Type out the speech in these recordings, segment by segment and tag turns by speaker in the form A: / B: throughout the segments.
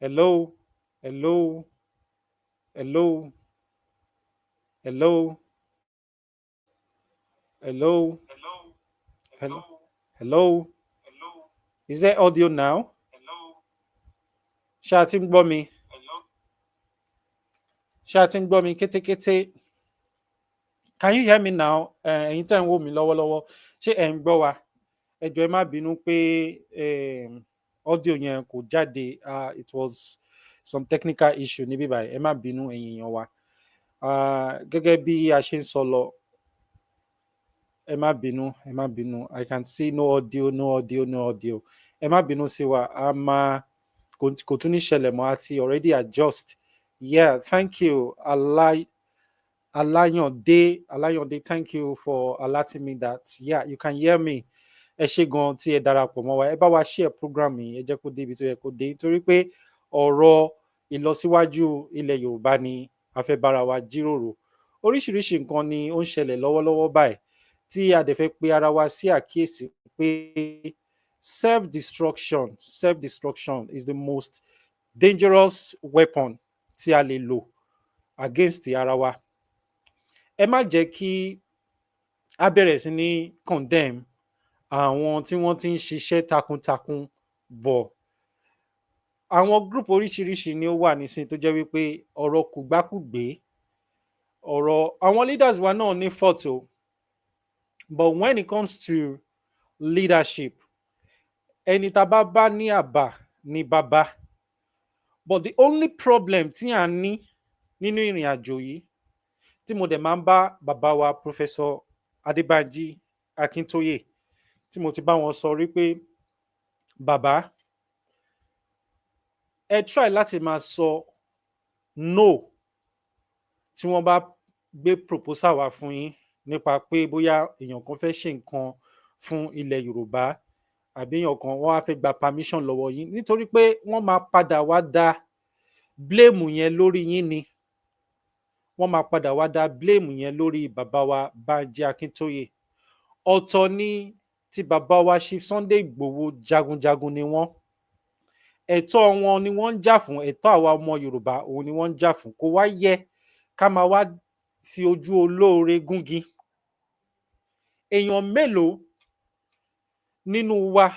A: Hello, hello, hello, hello, hello, hello, hello. Is there audio now? Ṣé a ti ń gbọ́ mi? Ṣé a ti ń gbọ́ mi kétékété? Can you hear me now? Ẹ̀yin tẹ́ ń wò mí lọ́wọ́lọ́wọ́. Ṣé ẹ̀ ń gbọ́ wa? Ẹ jọ̀ọ́ ẹ má bínú pé audio yẹn kò jáde. It was some technical issue níbí báyìí. Ẹ má bínú ẹ̀yin èèyàn wa. Gẹ́gẹ́ bí a ṣe ń sọ lọ, ẹ má bínú, ẹ má bínú. I can see no audio, no audio, no audio. Ẹ má bínú sí wa. A máa kò tún ní ṣẹlẹ̀ mọ́, àti already adjust. Yeah, thank you. Alayande, thank you for alerting me that, yeah, you can hear me. Ẹ ṣé gan tí ẹ darapọ̀ mọ́ wa. Ẹ bá wa share program yìí, ẹ jẹ́ kó dé ibi tó yẹ kó dé. Nítorí pé ọ̀rọ̀ ìlọsíwájú ilẹ̀ Yorùbá ni a fẹ́ bára wa jíròrò. Oríṣiríṣi nǹkan ni ó ń ṣẹlẹ̀ lọ́wọ́lọ́wọ́ báyìí tí a dẹ̀ fẹ́ pe ara wa sí àkíyèsí pé self-destruction is the most dangerous weapon tí a lè lò against ara wa. Ẹ má jẹ́ kí a bẹ̀rẹ̀ sí ní condemn àwọn tí wọ́n ti ń ṣiṣẹ́ takuntakun bọ̀. Àwọn group oríṣiríṣi ni ó wà nísìn tó jẹ́ wípé ọ̀rọ̀ kùgbákùgbé, ọ̀rọ̀ àwọn leaders wa náà ní fault o, but when it comes to leadership, ẹni tá bá bá ní àbá ní bàbá. But the only problem tí à ń ní nínú ìrìn àjò yìí, tí mo dẹ̀ máa ń bá bàbá wa Professor Adébánjí Akíntóyè, tí mo ti bá wọn sọ rí pé bàbá, ẹ try láti máa sọ no tí wọ́n bá gbé proposal wá fún yín nípa pé bóyá èèyàn kan fẹ́ ṣe nǹkan fún ilẹ̀ Yorùbá, àbí èèyàn kan wọ́n á fẹ́ gba permission lọ́wọ́ yín, nítorí pé wọ́n máa padà wá dá blame yẹn lórí yín ni. Wọ́n máa padà wá dá blame yẹn lórí bàbá wa Bánjí Akíntóyè. Ọ̀tọ̀ ni ti bàbá wa Chief Sunday Igboho, jagunjagun ni wọ́n. Ẹ̀tọ́ wọn ni wọ́n ń jà fún, ẹ̀tọ́ àwa ọmọ Yorùbá òun ni wọ́n ń jà fún. Kò wá yẹ ká máa wá fi ojú olóore gúngi. Èèyàn mélòó nínú wa,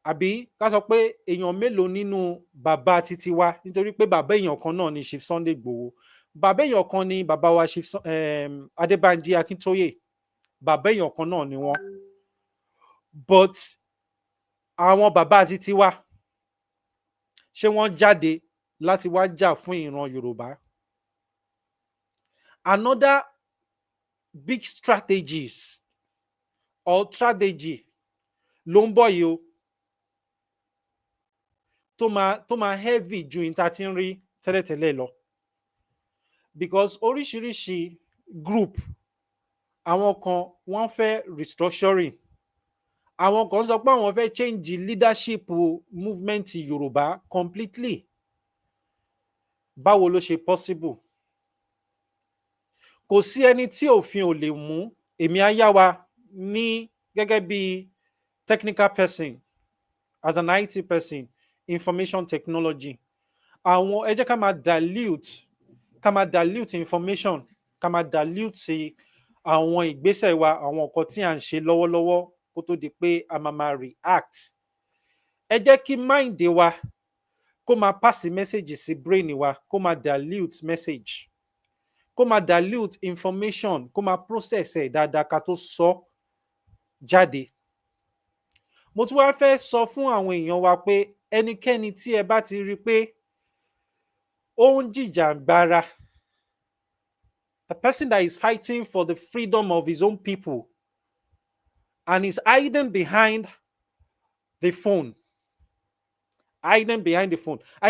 A: àbí ká sọ pé èèyàn mélòó nínú bàbá títí wa, nítorí pé bàbá èèyàn kan náà ni Chief Sunday Igboho, bàbá èèyàn kan ni bàbá wa Chief Adébánjí Akíntóyè, bàbá èèyàn kan náà ni wọ́n. But àwọn bàbá títí wa, ṣé wọ́n jáde láti wá jà fún ìran Yorùbá? Another big strategies or strategy ló ń bọ̀ yìí o, tó máa heavy ju ìta tí ń rí tẹ́lẹ̀tẹ́lẹ̀ lọ. Because oríṣiríṣi group, àwọn kan wọ́n fẹ́ restructuring, àwọn kan sọ pé àwọn fẹ́ change leadership movement Yorùbá completely. Báwo ló ṣe possible? Kò sí ẹni tí òfin ò lè mú. Èmi á yá wa ní gẹ́gẹ́ bí technical person, as an IT person, information technology. Àwọn ẹ jẹ́ ká máa dilute information, ká máa dilute àwọn ìgbésẹ̀ wa, àwọn nǹkan tí à ń ṣe lọ́wọ́lọ́wọ́ kó tó di pé a máa react. Ẹ jẹ́ kí mind wa kó máa pass message sí brain wa, kó máa dilute message, kó máa dilute information, kó máa process ẹ̀ dáadáa ká tó sọ jáde. Mo tún wá fẹ́ sọ fún àwọn èèyàn wa pé ẹnikẹ́ni tí ẹ bá ti rí pé ó ń jìjàgbara, the person that is fighting for the freedom of his own people and is hiding behind the phone, I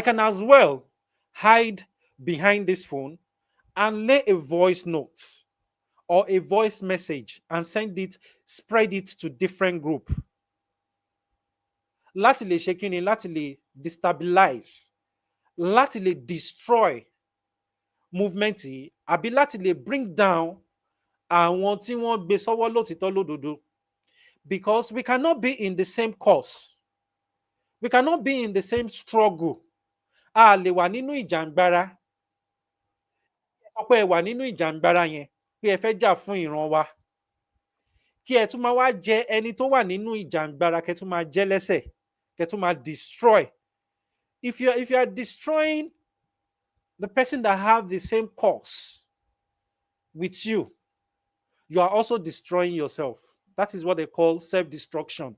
A: can as well hide behind this phone and lay a voice note or a voice message and spread it to different group. Láti lè ṣe kíni, láti lè destabilize, láti lè destroy movement yìí, àbí láti lè bring down àwọn tí wọ́n gbé sọ́wọ́ lótìtọ́ lódodo. Because we cannot be in the same cause. We cannot be in the same struggle. A lè wà nínú ìjàngbara. Sọ pé ẹ wà nínú ìjàngbara yẹn pé ẹ fẹ́ jà fún ìran wa. Kí ẹ tún máa wá jẹ ẹni tó wà nínú ìjàngbara kẹ́ tún máa jẹ́ lẹ́sẹ̀ kẹ́ tún máa destroy. If you are destroying the person that have the same cause with you, you are also destroying yourself. That is what they call self-destruction.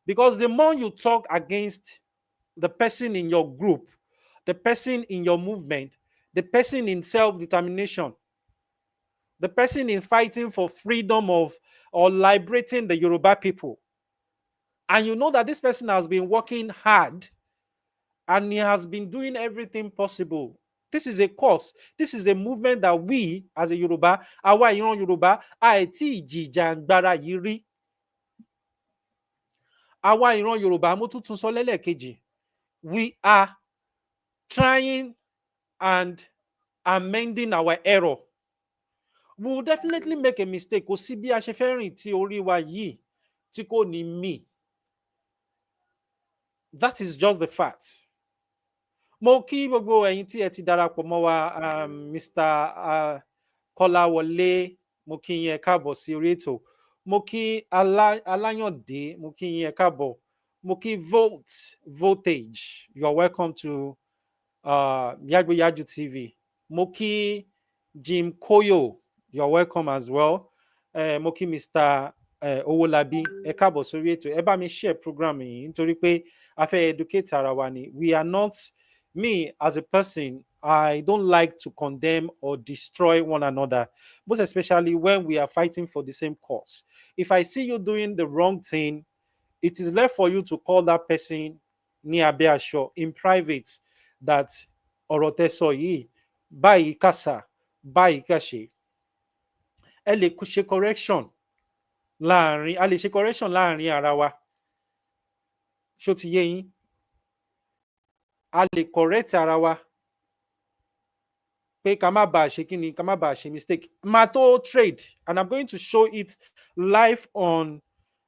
A: Because the more you talk against the person in your group, the person in your movement, the person in self-determination, the person in fighting for freedom of or liberating the Yoruba people, and you know that this person has been working hard and he has been doing everything possible. This is a cause. This is a movement that we, as a Yoruba, àwa ìran Yoruba, àìtí ìjìjàngbara yìí rí. Àwa ìran Yoruba, mo tún sọ lẹ́lẹ́kejì, we are trying and amending our error. We will definitely make a mistake. Kò sí bí a ṣe fẹ́ rìn tí orí wa yìí tí kò ní mì. That is just the fact. Mo kí gbogbo ẹ̀yin tí ẹ ti darapọ̀ mọ́ wa, Mr. Kọ́láwọlé, mo kí yín ẹ káàbọ̀ sí orí ètò. Mo kí Aláyàndé, mo kí yín ẹ káàbọ̀. Mo kí Voltage, you are welcome to Yagbe Yaju TV. Mo kí Jim Koyo, you are welcome as well. Mo kí Mr. Owolabi, ẹ káàbọ̀ sórí ètò. Ẹ bá mi share program yìí nítorí pé a fẹ́ educate ara wa ni. We are not, me as a person, I don't like to condemn or destroy one another, most especially when we are fighting for the same cause. If I see you doing the wrong thing, it is left for you to call that person ní abẹ́ aṣọ in private that ọ̀rọ̀ tẹ́ sọ yìí báyìí kàsà báyìí kàṣe. Ẹ lè ṣe correction láàrin, a lè ṣe correction láàrin ara wa. Ṣó ti yé yín? A lè correct ara wa pé ká má bàa ṣe kíni, ká má bàa ṣe mistake. Máa tó trade, and I'm going to show it live on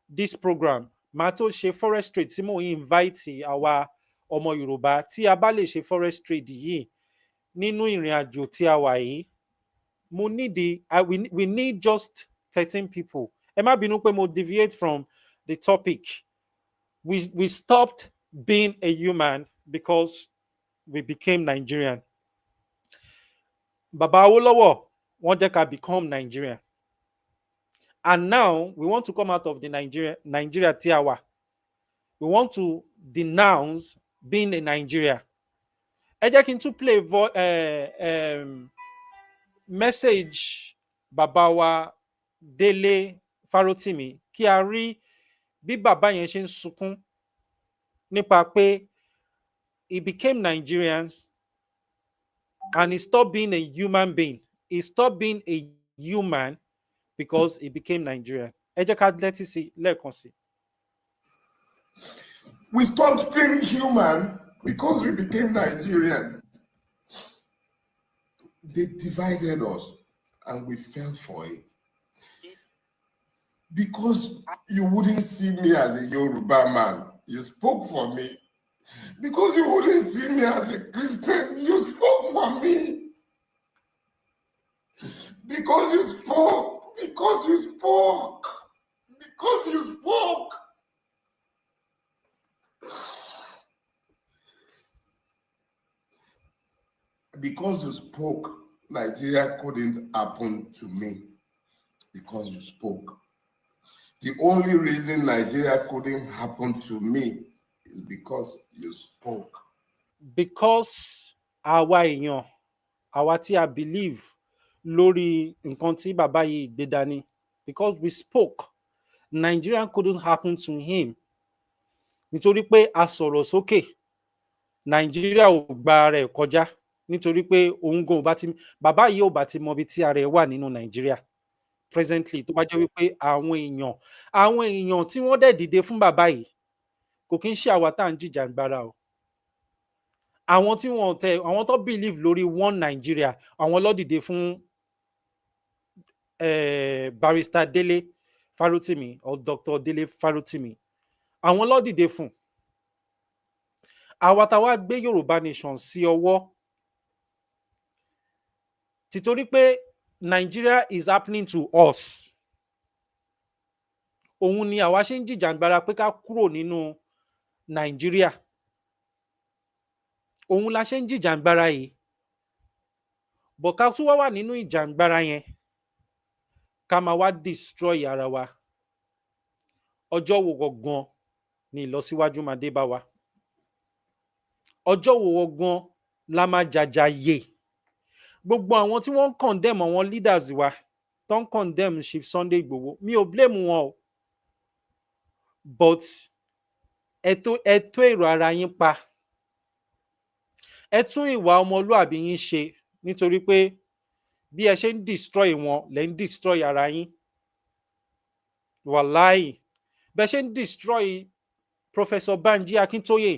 A: this program. Máa tó ṣe forest trade tí mò ń invite àwa ọmọ Yorùbá tí a bá lè ṣe forest trade yìí nínú ìrìn àjò tí a wà yìí. Mo need we need just 13 people. Ẹ má bínú pé mo deviate from the topic. We stopped being a human because we became Nigerian. Baba Awolowo wọ́n jẹ́ ká become Nigerian. And now we want to come out of the Nigeria tí a wà. We want to denounce being a Nigeria. Ẹ jẹ́ kí n tún play message bàbá wa Délé Fárótìmí kí a rí bí bàbá yẹn ṣe ń sunkún nípa pé he became Nigerians and he stopped being a human being. He stopped being a human because he became Nigerian. Ẹ jẹ́ ká letí sí lẹ́ẹ̀kan sí.
B: We stopped being human because we became Nigerian. They divided us and we fell for it. Because you wouldn't see me as a Yoruba man, you spoke for me. Because you wouldn't see me as a Christian, you spoke for me. Because you spoke, because you spoke, because you spoke. Because you spoke, Nigeria couldn't happen to me. Because you spoke. The only reason Nigeria couldn't happen to me is because you spoke.
A: Because àwa èèyàn, àwa tí a believe lórí nǹkan tí bàbá yìí gbé dání, because we spoke, Nigeria couldn't happen to him. Nítorí pé a sọ̀rọ̀ sókè, Nigeria ò gba ara ẹ̀ kọjá. Nítorí pé òun gan ò bá ti, bàbá yìí ò bá ti mọ ibi tí ara ẹ̀ wà nínú Nigeria presently, tó bá jẹ́ wípé àwọn èèyàn tí wọ́n dẹ̀ dìde fún bàbá yìí kò kí ń ṣe àwa tá à ń jìjàgbara o. Àwọn tí wọ́n tẹ, àwọn tó believe lórí one Nigeria, àwọn ló dìde fún Barrister Délé Fárótìmí or Dr. Délé Fárótìmí. Àwọn ló dìde fún. àwa tá wá gbé Yorùbá nation sí ọwọ́ títorí pé Nigeria is happening to us òun ni àwa ṣe ń jìjàǹgbara pé ká kúrò nínú Nàìjíríà òun la ṣe ń jìjàǹgbara yìí bọ̀ ká tún wá wà nínú ìjàǹgbara yẹn ká máa wá destroy ara wa ọjọ́ wo gangan ni ìlọsíwájú máa dé bá wa ọjọ́ wo gangan la máa jàjàyè gbogbo àwọn tí wọ́n ń condemn àwọn leaders wa tó ń condemn Chief Sunday Igboho mi ò blame wọn o but ẹ tó èrò ara yín pa ẹ tún ìwà ọmọlúàbí yín ṣe nítorí pé bí ẹ ṣe ń destroy wọn lẹ ń destroy ara yín wàláì bẹ ṣe ń destroy Professor Banji Akintoye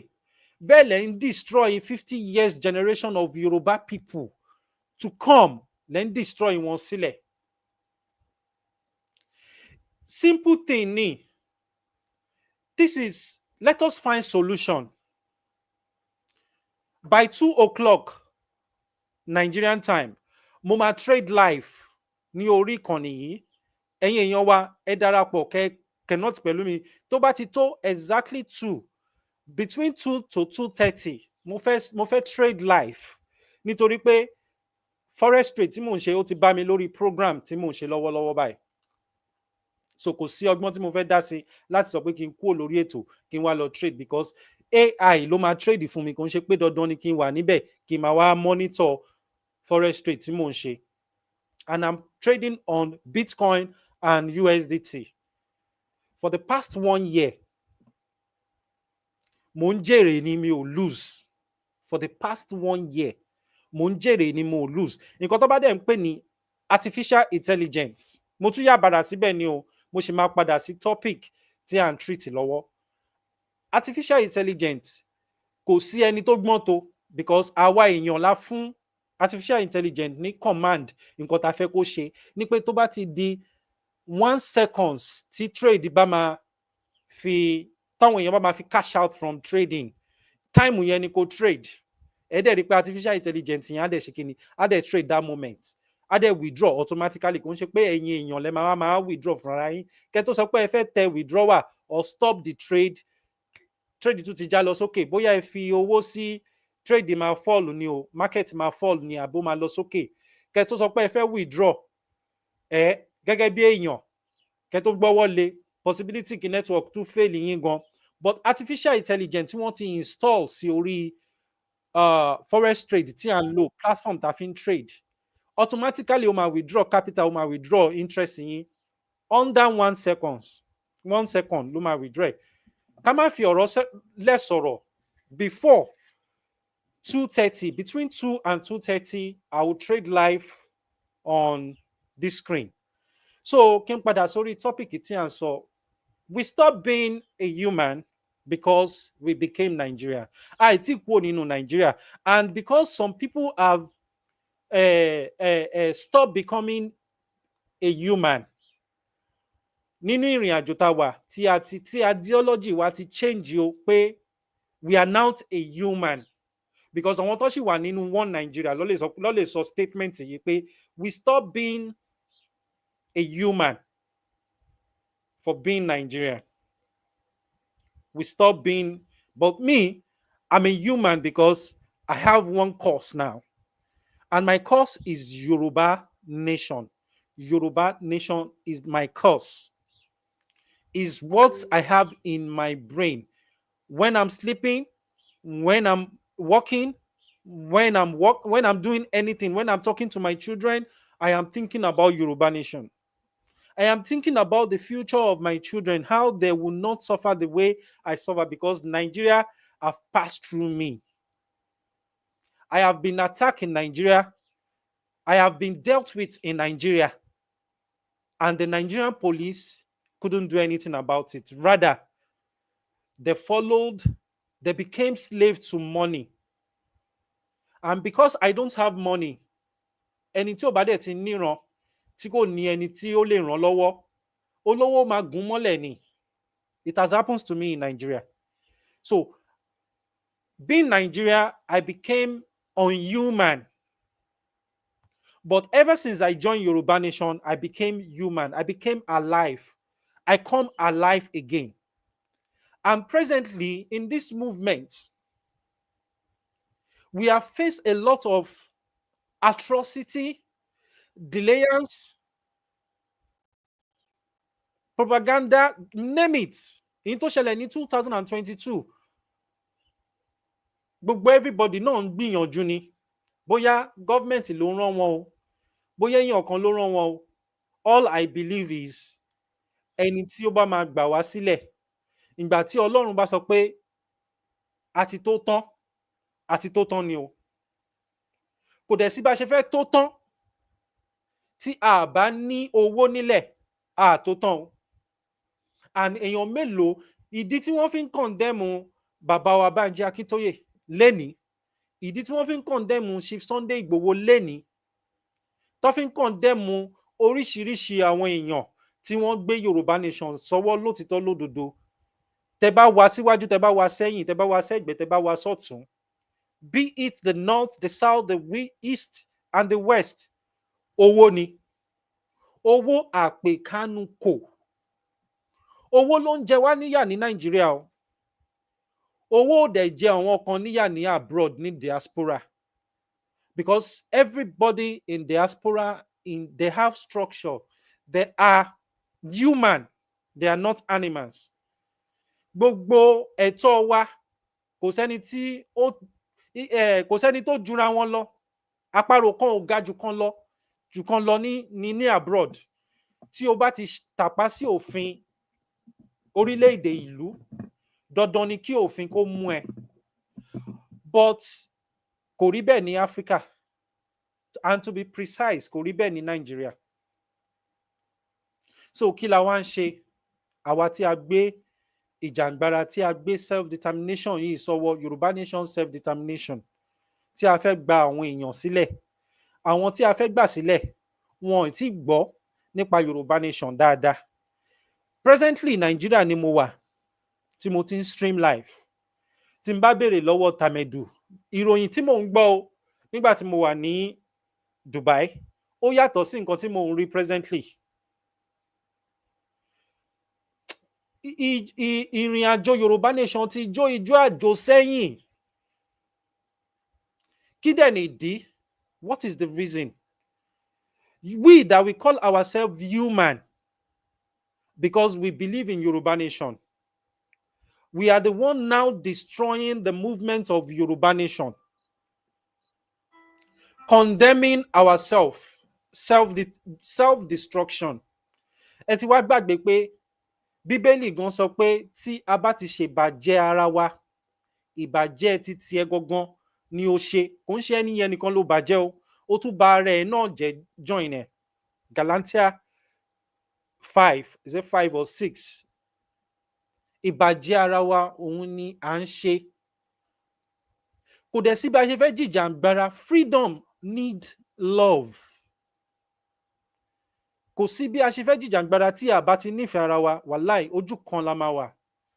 A: bẹ́ẹ̀ lẹ ń destroy 50 years generation of Yoruba people to come lẹ ń destroy wọn sílẹ̀ simple thing ni this is let us find solution by 2 o'clock Nigerian time mo máa trade life ní orí ìkànnì yìí ẹ̀yin èèyàn wa ẹ darapọ̀ cannot pẹ̀lú mi tó bá ti tó exactly 2 between 2 to 2:30 mo fẹ́ trade life nítorí pé forestry tí mò ń ṣe ó ti bá mi lórí program tí mò ń ṣe lọ́wọ́lọ́wọ́ báyìí so kò sí ọgbọ́n tí mo fẹ́ dá sí láti sọ pé kí n kúrò lórí ètò kí n wá lọ trade because AI ló máa trade fún mi kò ń ṣe pé dandan ni kí n wà níbẹ̀ kí n máa wá monitor forestry tí mò ń ṣe and I'm trading on Bitcoin and USDT for the past 1 year mo ń jèrè ni mi ò lose for the past 1 year mo ń jèrè ni mo ò lose nǹkan tó bá dẹ̀ ń pè ní artificial intelligence mo tún yà padà síbẹ̀ ni o mo sì máa padà sí topic tí à ń treat lọ́wọ́ artificial intelligence kò sí ẹni tó gbọ́n tó because àwa èèyàn la fún artificial intelligence ní command nǹkan tá a fẹ́ kó ṣe ní pé tó bá ti di 1 second tí trade bá máa fi táwọn èèyàn bá máa fi cash out from trading time yẹn ni kò trade ẹ dẹ̀ rí pé artificial intelligence yẹn á dẹ̀ ṣe kí ni á dẹ̀ trade that moment á dẹ̀ withdraw automatically kò ń ṣe pé ẹ̀yin èèyàn lẹ́ máa withdraw fúnra yín kẹ́ tó sọ pé ẹ fẹ́ tẹ withdrawal or stop the trade tún ti já lọ sókè bóyá ẹ fi owó sí trade máa fall ni o market máa fall ni àbó máa lọ sókè kẹ́ tó sọ pé ẹ fẹ́ withdraw gẹ́gẹ́ bí èèyàn kẹ́ tó gbọ́wọ́ lé possibility kí network tún fail yín gan but artificial intelligence tí wọ́n ti install sí orí forex trade tí à ń lò platform tá a fi ń trade automatically ó máa withdraw capital ó máa withdraw interest yín under 1 second ló máa withdraw ká má fi ọ̀rọ̀ lẹ̀ sọ̀rọ̀ before 2:30 between 2 and 2:30 I will trade live on this screen so kí n padà sórí topic tí à ń sọ we stop being a human because we became Nigeria àìtí kúrò nínú Nigeria and because some people have stopped becoming a human nínú ìrìn àjò tá a wà tí ideology wa ti change o pé we are now a human because àwọn tó ṣì wà nínú one Nigeria ló lè sọ statement yìí pé we stop being a human for being Nigerian we stop being but me I'm a human because I have one course now and my course is Yoruba Nation. Yoruba Nation is my course. Is what I have in my brain when I'm sleeping, when I'm walking, when I'm doing anything, when I'm talking to my children, I am thinking about Yoruba Nation. I am thinking about the future of my children, how they will not suffer the way I suffer because Nigeria have passed through me. I have been attacked in Nigeria. I have been dealt with in Nigeria. And the Nigerian police couldn't do anything about it. Rather, they became slaves to money. And because I don't have money, ẹni tí ò bá dẹ̀ ti níran tí kò ní ẹni tí ó lè ràn lọ́wọ́, olówó máa gún mọ́lẹ̀ ni. It has happened to me in Nigeria. So, Being Nigeria, I became unhuman. But ever since I joined Yoruba Nation, I became human. I became alive. I come alive again. And presently, in this movement, we have faced a lot of atrocity, delayance, propaganda, name it. In tó ṣẹlẹ̀ ní 2022, gbogbo everybody náà ń gbìyànjú ni. Bóyá gọ́ọ̀mẹ̀ntì ló rán wọn o, bóyá èèyàn kan ló rán wọn o. All I believe is ẹni tí ó bá máa gbà wá sílẹ̀, ìgbà tí Ọlọ́run bá sọ pé àti tó tán, àti tó tán ni o. Kò dẹ̀ sí bá ṣe fẹ́ tó tán tí a bá ní owó nílẹ̀, a tó tán o. And èèyàn mélòó, ìdí tí wọ́n fi ń condemn bàbá wa Bánjí Akíntóyè lénìí, ìdí tí wọ́n fi ń condemn Chief Sunday Igboho lénìí, tó fi ń condemn oríṣiríṣi àwọn èèyàn tí wọ́n gbé Yorùbá Nation sọ́wọ́ lótìtọ́ lódodo. Tẹ bá wá síwájú, tẹ bá wá sẹ́yìn, tẹ bá wá sẹ́gbẹ̀ẹ́, tẹ bá wá sọ́tún, be it the north, the south, the east and the west, owó ni. Owó àpèkánukò. Owó ló ń jẹ wá níyà ní Nàìjíríà o. Owó ò dẹ̀ jẹ àwọn kan níyà ní abroad, ní diaspora. Because everybody in diaspora, they have structure. They are human. They are not animals. Gbogbo ẹ̀tọ́ wa, kò sẹ́ni tó jura wọn lọ. Àparò kan ò ga jù kan lọ ní abroad. Tí o bá ti tàpá sí òfin orílẹ̀-èdè ìlú, dandan ni kí òfin kó mú ẹ. But kò rí bẹ́ẹ̀ ní Africa. And to be precise, kò rí bẹ́ẹ̀ ní Nigeria. So kí la wá ń ṣe? Àwa tí a gbé ìjàngbara, tí a gbé self-determination yìí sọ́wọ́, Yorùbá Nation self-determination, tí a fẹ́ gba àwọn èèyàn sílẹ̀. Àwọn tí a fẹ́ gbà sílẹ̀, wọn ò tí gbọ́ nípa Yorùbá Nation dáadáa. Presently, Nigeria ni mo wà, tí mo ti ń stream live. Tí n bá béèrè lọ́wọ́ Tàmẹ̀dù, ìròyìn tí mò ń gbọ́ o nígbà tí mo wà ní Dubai, ó yàtọ̀ sí nǹkan tí mò ń rí presently. Ìrìn àjò Yorùbá Nation ti jó ijó àjò sẹ́yìn. Kí dẹ̀ nìdí? What is the reason? We that we call ourselves human because we believe in Yorùbá Nation. We are the one now destroying the movement of Yorùbá Nation. Condemning ourselves, self-destruction. Ẹ ti wá gbàgbé pé Bíbélì gan sọ pé tí a bá ti ṣèbàjẹ́ ara wa, ìbàjẹ́ títí ẹ gangan ni ó ṣe. Kò ń ṣe ẹni yẹn nìkan ló bàjẹ́ o. Ó tún bà ara ẹ̀ náà jẹ́ join ẹ̀. Galatia 5, is it 5 or 6? Ìbàjẹ́ ara wa òun ni à ń ṣe. Kò dẹ̀ sí bá ṣe fẹ́ jìjàǹgbara. Freedom need love. Kò sí bí a ṣe fẹ́ jìjàǹgbara tí a bá ti nífẹ̀ẹ́ ara wa, wàláì ojú kan la máa wà.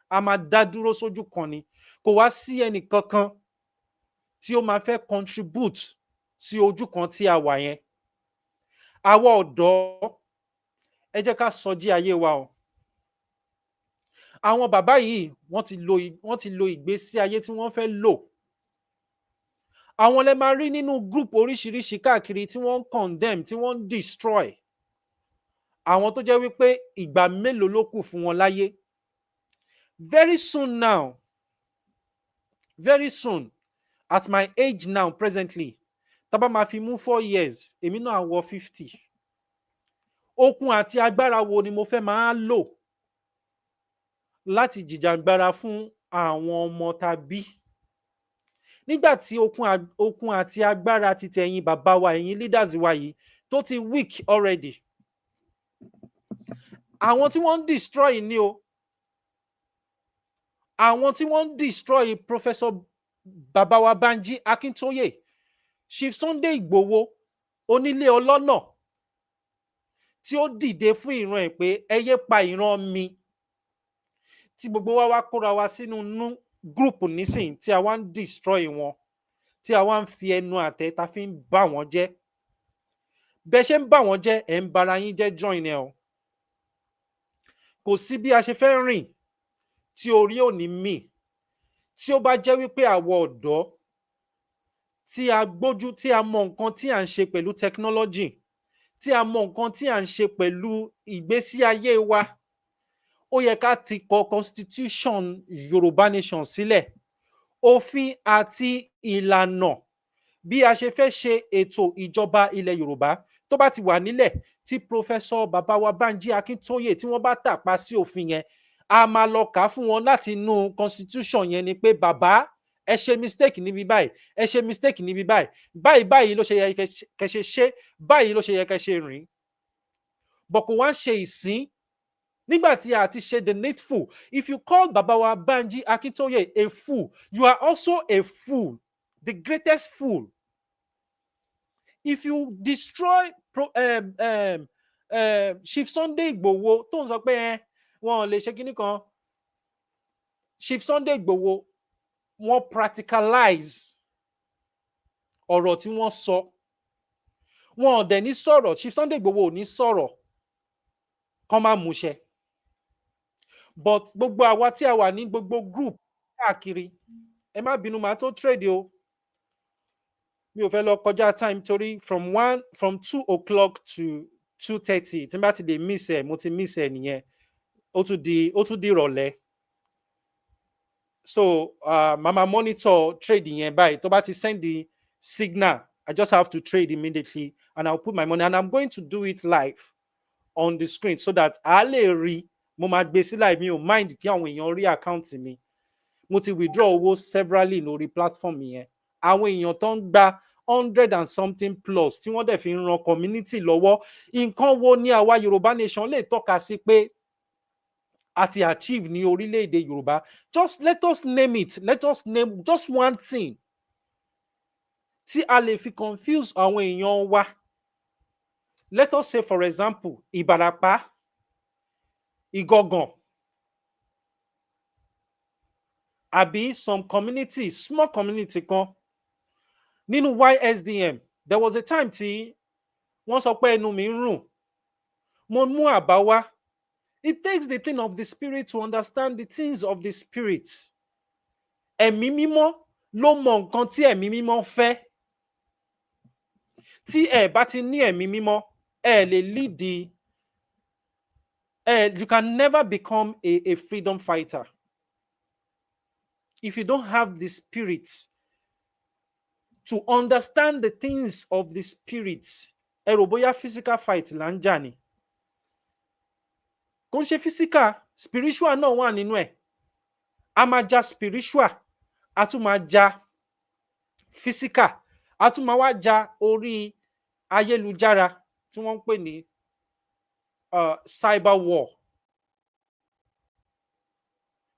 A: A máa dá dúró sójú kan ni. Kò wá sí ẹnì kankan tí ó máa fẹ́ contribute sí ojú kan tí a wà yẹn. Àwa ọ̀dọ́, ẹ jẹ́ ká sọjí ayé wa o. Àwọn bàbá yìí wọ́n ti lo ìgbésí ayé tí wọ́n fẹ́ lò. Àwọn lẹ máa rí nínú group oríṣiríṣi káàkiri tí wọ́n ń condemn, tí wọ́n ń destroy. Àwọn tó jẹ́ wípé ìgbà mélòó ló kù fún wọn láyé. Very soon now, very soon, at my age now presently, tá bá máa fi mú 4 years, èmi náà wọ 50. Okun àti agbára wo ni mo fẹ́ máa lò láti jìjàǹgbara fún àwọn ọmọ tá bí? Nígbà tí okun àti agbára ti tẹ̀yin bàbá wa, ẹ̀yin leaders wa yìí tó ti weak already. Àwọn tí wọ́n ń destroy ni o. Àwọn tí wọ́n ń destroy Professor bàbá wa Bánjí Akíntóyè, Chief Sunday Igboho, onílé ọlọ́nà, tí ó dìde fún ìran ẹ̀ pé ẹ yé pa ìran mi. Tí gbogbo wa wá kóra wa sínú nú group nísìn tí a wá ń destroy wọn, tí a wá ń fi ẹnu àtẹ́ ta fi ń bà wọ́n jẹ́. Bẹ́ẹ̀ ṣe ń bà wọ́n jẹ́, ẹ̀ ń bara yín jẹ́ join ẹ o. Kò sí bí a ṣe fẹ́ rìn tí orí ò ní mì, tí ó bá jẹ́ wípé àwọ̀ ọ̀dọ́ tí a gbójú, tí a mọ nǹkan tí à ń ṣe pẹ̀lú technology, tí a mọ nǹkan tí à ń ṣe pẹ̀lú ìgbésí ayé wa, ó yẹ ká ti kọ constitution Yorùbá nation sílẹ̀, òfin àti ìlànà bí a ṣe fẹ́ ṣe ètò ìjọba ilẹ̀ Yorùbá tó bá ti wà nílẹ̀, tí Professor bàbá wa Bánjí Akíntóyè tí wọ́n bá tàpá sí òfin yẹn, a máa lọ kà á fún wọn láti inú constitution yẹn ni pé bàbá ẹ ṣe mistake níbi báyìí, ẹ ṣe mistake níbi báyìí, báyìí báyìí ló ṣe yẹ kẹ́ ṣe ṣe, báyìí ló ṣe yẹ kẹ́ ṣe rìn. But kò wá ń ṣe ìsín nígbà tí a ti ṣe the needful. If you call bàbá wa Bánjí Akíntóyè a fool, you are also a fool, the greatest fool. If you destroy Chief Sunday Igboho tó ń sọ pé wọn ò lè ṣe kíní kan, Chief Sunday Igboho wọ́n practicalize ọ̀rọ̀ tí wọ́n sọ, wọn ò dẹ̀ ní sọ̀rọ̀, Chief Sunday Igboho ò ní sọ̀rọ̀ kán má múṣẹ. But gbogbo àwa tí a wà ní gbogbo group káàkiri, ẹ má bínú, màá tó trade o, mi ò fẹ́ lọ kọjá time torí from 2:00 to 2:30 tí n bá ti lè miss ẹ, mo ti miss ẹ nìyẹn, ó tún di ìrọ̀lẹ́. So mama monitor trade yẹn báyìí, tó bá ti send the signal, I just have to trade immediately and I'll put my money, and I'm going to do it live on the screen so that a lè rí, mo máa gbé sí live, mi ò mind kí àwọn èèyàn rí account mi. Mo ti withdraw owó severally lórí platform yẹn. Àwọn èèyàn tó ń gba 100 and something plus tí wọ́n dẹ̀ fi ń ran community lọ́wọ́. Nǹkan wo ni àwa Yorùbá nation lè tọ́ka sí pé a ti achieve ní orílẹ̀-èdè Yorùbá? Just let us name it. Let us name just one thing tí a lè fi confuse àwọn èèyàn wa. Let us say for example, Ìbàràpá, Ìgàngàn, àbí some community, small community kan nínú YSDM. There was a time tí wọ́n sọ pé ẹnu mi ń rùn, mo mú àbá wá. It takes the thing of the spirit to understand the things of the spirit. Ẹ̀mí mímọ́ ló mọ nǹkan tí ẹ̀mí mímọ́ fẹ́. Tí ẹ bá ti ní ẹ̀mí mímọ́, ẹ lè lead you can never become a freedom fighter if you don't have the spirit to understand the things of the spirit. Ẹ rò bóyá physical fight là ń jà ni. Kò ń ṣe physical, spiritual náà wà nínú ẹ̀. A máa jà spiritual, a tún máa jà physical, a tún máa wá jà orí ayélujára tí wọ́n ń pè ní cyber war.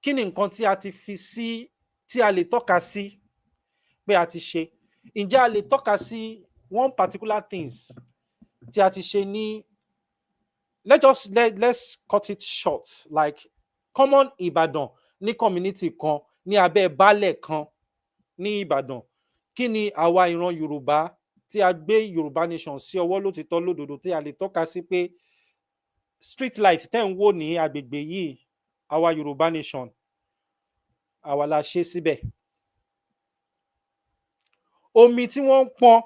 A: Kí ni nǹkan tí a ti fi sí, tí a lè tọ́ka sí pé a ti ṣe? Ǹjẹ́ a lè tọ́ka sí one particular things tí a ti ṣe ní, let's cut it short, like common Ìbàdàn ní community kan, ní abẹ́ baálẹ̀ kan ní Ìbàdàn. Kí ni àwa ìran Yorùbá tí a gbé Yorùbá nation sí ọwọ́ lótìtọ́ lódodo tí a lè tọ́ka sí pé street light tẹ́ ń wò ní agbègbè yìí, àwa Yorùbá nation, àwa la ṣe síbẹ̀. Omi tí wọ́n ń pọn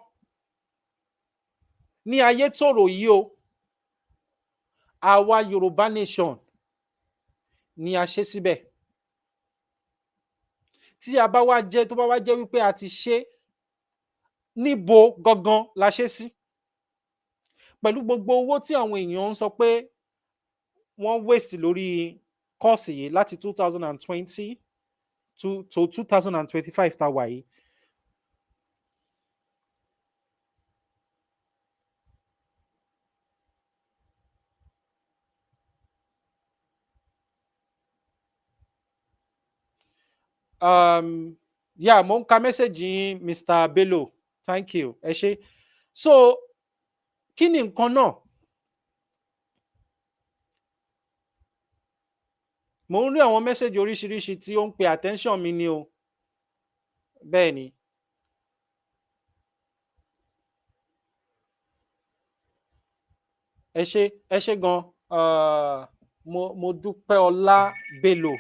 A: ní ayé tòrò yìí o, àwa Yorùbá nation ni a ṣe síbẹ̀. Tí a bá wá jẹ́, tó bá wá jẹ́ wípé a ti ṣe, níbo gangan la ṣe sí? Pẹ̀lú gbogbo owó tí àwọn èèyàn ń sọ pé wọ́n waste lórí kọ́ọ̀sì yìí láti 2020 to 2025 tá a wà yìí. Yeah, mo ń ka mẹ́sẹ̀gì yín, Mr. Bello, thank you, ẹ ṣé. So kí ni nǹkan náà? mo ń rí àwọn mẹ́sẹ̀gì oríṣiríṣi tí ó ń pe attention mi ni o. Bẹ́ẹ̀ ni. Ẹ ṣé gan. Mo dúpẹ́ ọlá Bello.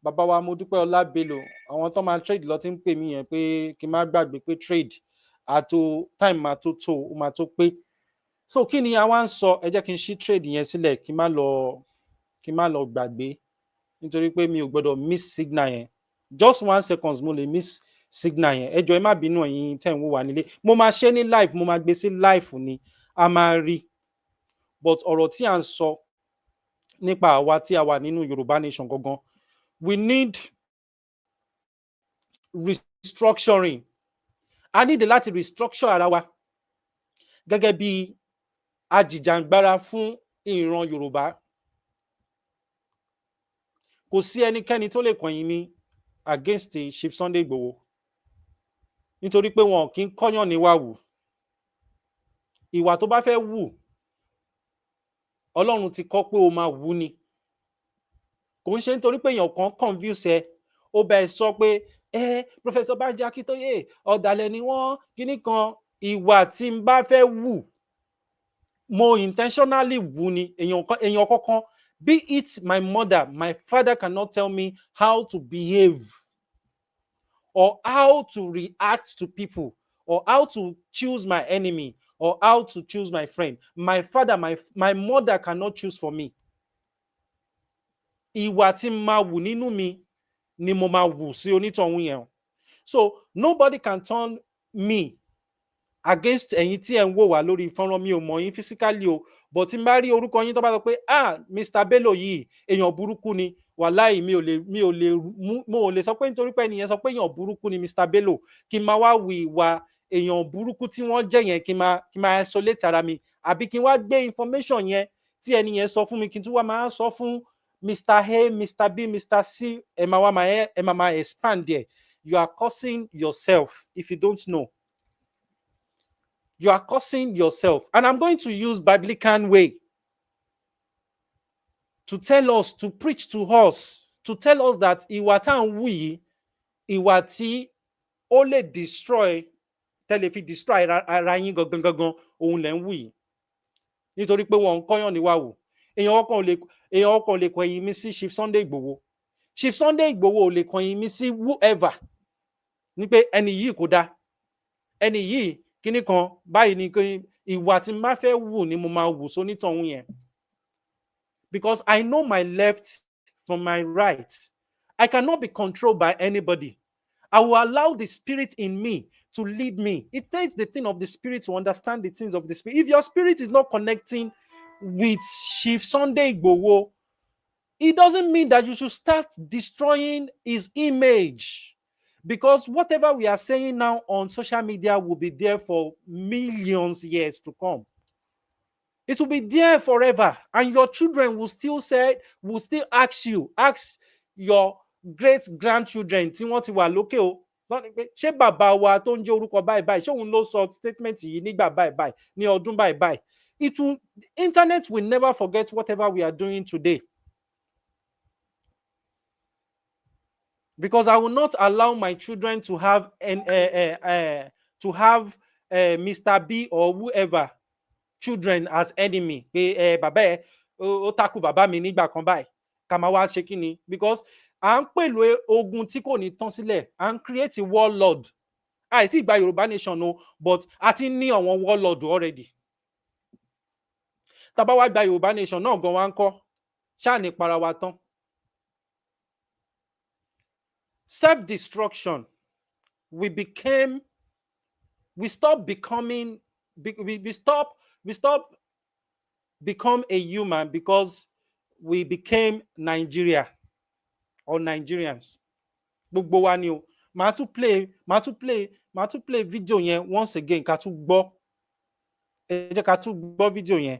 A: Bàbá wa mo dúpẹ́ ọlá Bello. Àwọn tó máa trade lọ ti ń pè mí yẹn pé kí n má gbàgbé pé trade àtò time máa tó ó máa tó pé. So kí ni a wá ń sọ? Ẹ jẹ́ kí n ṣí trade yẹn sílẹ̀ kí n má lọ gbàgbé nítorí pé mi ò gbọ́dọ̀ miss signal yẹn. Just 1 second mo lè miss signal yẹn. Ẹ jọ̀ọ́ ẹ má bínú ẹ̀yin tẹ́ ń wò wá nílé. Mo máa ṣe ní live, mo máa gbé sí live ni. A máa rí. But ọ̀rọ̀ tí à ń sọ nípa àwa tí a wà nínú Yorùbá nation gangan, we need restructuring. A need láti restructure ara wa gẹ́gẹ́ bí ajìjàǹgbara fún ìran Yorùbá. Kò sí ẹnikẹ́ni tó lè kọ̀yìn mi against Chief Sunday Igboho nítorí pé wọn kì í kọ́yàn níwà wù. Ìwà tó bá fẹ́ wù, Ọlọ́run ti kọ́ pé ó máa wù ni. Kò ń ṣe nítorí pé èèyàn kan confuse ẹ, ó bá ẹ sọ pé Professor Banji Akintoye ọ̀dàlẹ̀ ni wọ́n, kíní kan. Ìwà tí n bá fẹ́ wù, mo intentionally wù ni. Èèyàn kankan, be it my mother, my father cannot tell me how to behave or how to react to people or how to choose my enemy or how to choose my friend. My father, my mother cannot choose for me. Ìwà tí n máa wù nínú mi ni mo máa wù sí onítọ̀hún yẹn. So nobody can turn me against ẹ̀yin tí ẹ̀ ń wò wá lórí fọ́nrán. Mi ò mọ̀ yín physically o, but tí n bá rí orúkọ yín tó bá sọ pé Mr. Bello yìí èèyàn burúkú ni, wàláì mo ò lè sọ pé nítorí pé ẹnìyẹn sọ pé èèyàn burúkú ni Mr. Bello kí n máa wá wù ìwà èèyàn burúkú tí wọ́n jẹ́ yẹn kí n máa isolate ara mi, àbí kí n wá gbé information yẹn tí ẹnìyẹn sọ fún mi kí n tún wá máa sọ fún Mr. A, Mr. B, Mr. C, ẹ máa expand there. You are cursing yourself if you don't know. You are cursing yourself. And I'm going to use biblical way to tell us, to preach to us, to tell us that ìwà tá ń wù yìí, ìwà tí ó lè destroy, tẹ́lẹ̀ fi destroy ara yín gangan, òun lẹ̀ ń wù yìí. Nítorí pé wọn ń kọ́yàn níwà wù. Èèyàn ọkàn lè kọ̀yìn mi sí Chief Sunday Igboho. Chief Sunday Igboho ò lè kọ̀yìn mi sí whoever. Ní pé ẹni yìí kò dáa. Ẹni yìí kíní kan báyìí ni ìwà tí n bá fẹ́ wù ni mo máa wù sónítọ̀hún yẹn. Because I know my left from my right. I cannot be controlled by anybody. I will allow the spirit in me to lead me. It takes the thing of the spirit to understand the things of the spirit. If your spirit is not connecting with Chief Sunday Igboho, it doesn't mean that you should start destroying his image. Because whatever we are saying now on social media will be there for millions of years to come. It will be there forever. And your children will still ask your great-grandchildren tí wọ́n ti wà lókè o. Ṣé bàbá wa tó ń jẹ́ orúkọ báyìí báyìí, ṣé òun ló sọ statement yìí nígbà báyìí báyìí ní ọdún báyìí báyìí? Internet will never forget whatever we are doing today. Because I will not allow my children to have Mr. B or whoever children as enemy. Pé bàbá ẹ ó takú bàbá mi nígbà kan báyìí ká máa wá ṣe kí ni. Because à ń pèlò ogun tí kò ní tán sílẹ̀, à ń create a warlord. Àìtí ìgbà Yorùbá nation o, but a ti ní àwọn warlord already. Tá bá wá gba Yorùbá nation náà gan wá ń kọ́, ṣáà ní para wa tán. Self-destruction. We stopped become a human because we became Nigeria or Nigerians. Gbogbo wa ni o. Màá tún play video yẹn once again ká tún gbọ́. Ẹ jẹ́ ká tún gbọ́ video yẹn.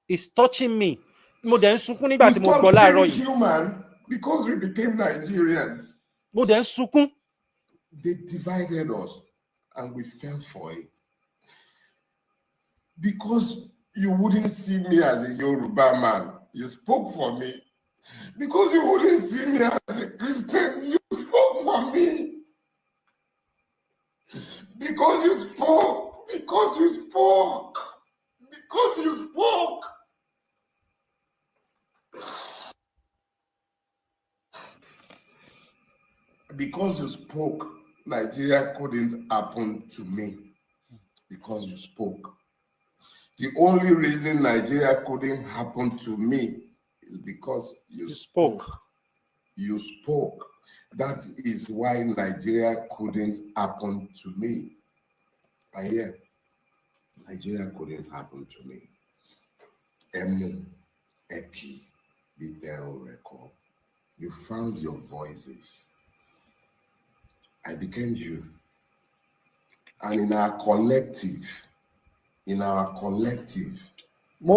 A: It's touching me. Mo dẹ̀ ń sunkún nígbà tí mo gbọ́ láàárọ̀ yìí.
B: We stopped being human because we became Nigerians.
A: Mo dẹ̀ ń sunkún.
B: They divided us and we fell for it. Because you wouldn't see me as a Yoruba man. You spoke for me. Because you wouldn't see me as a Christian, you spoke for me. Because you spoke. Because you spoke. Because you spoke. Because you spoke, Nigeria couldn't happen to me. Because you spoke. The only reason Nigeria couldn't happen to me is because you spoke. You spoke. That is why Nigeria couldn't happen to me. And yeah, Nigeria couldn't happen to me. Emu, Eki, Little Record. You found your voices. I became you. And in our collective,
A: Mo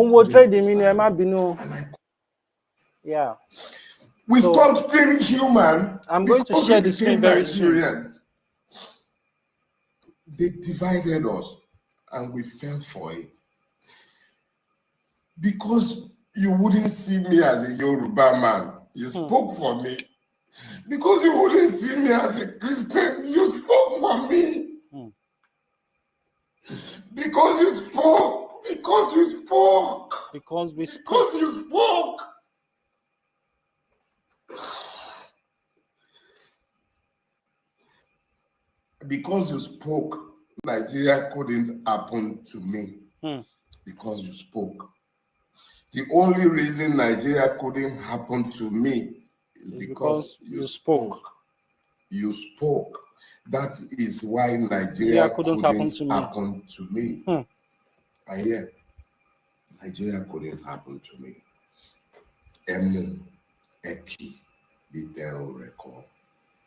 A: ń wo trade mi ni ẹ má bínú. Yeah.
B: We stopped being human.
A: I'm going to share the screen very soon.
B: They divided us and we fell for it. Because you wouldn't see me as a Yoruba man. You spoke for me. Because you wouldn't see me as a Christian. You spoke for me. Because you spoke. Because you spoke.
A: Because we spoke.
B: Because you spoke. Because you spoke, Nigeria couldn't happen to me. Because you spoke. The only reason Nigeria couldn't happen to me is because you spoke. You spoke. That is why Nigeria couldn't happen to me. And yeah, Nigeria couldn't happen to me. Emu, Eki, Little Record.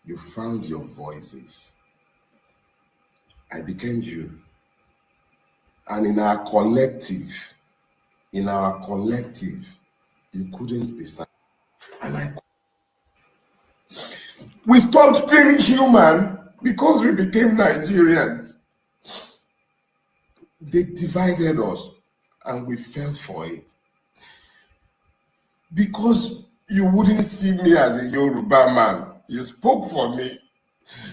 B: You found your voices. I became you. And in our collective, you couldn't be silent. And we stopped being human because we became Nigerians. They divided us and we fell for it. Because you wouldn't see me as a Yoruba man. You spoke for me.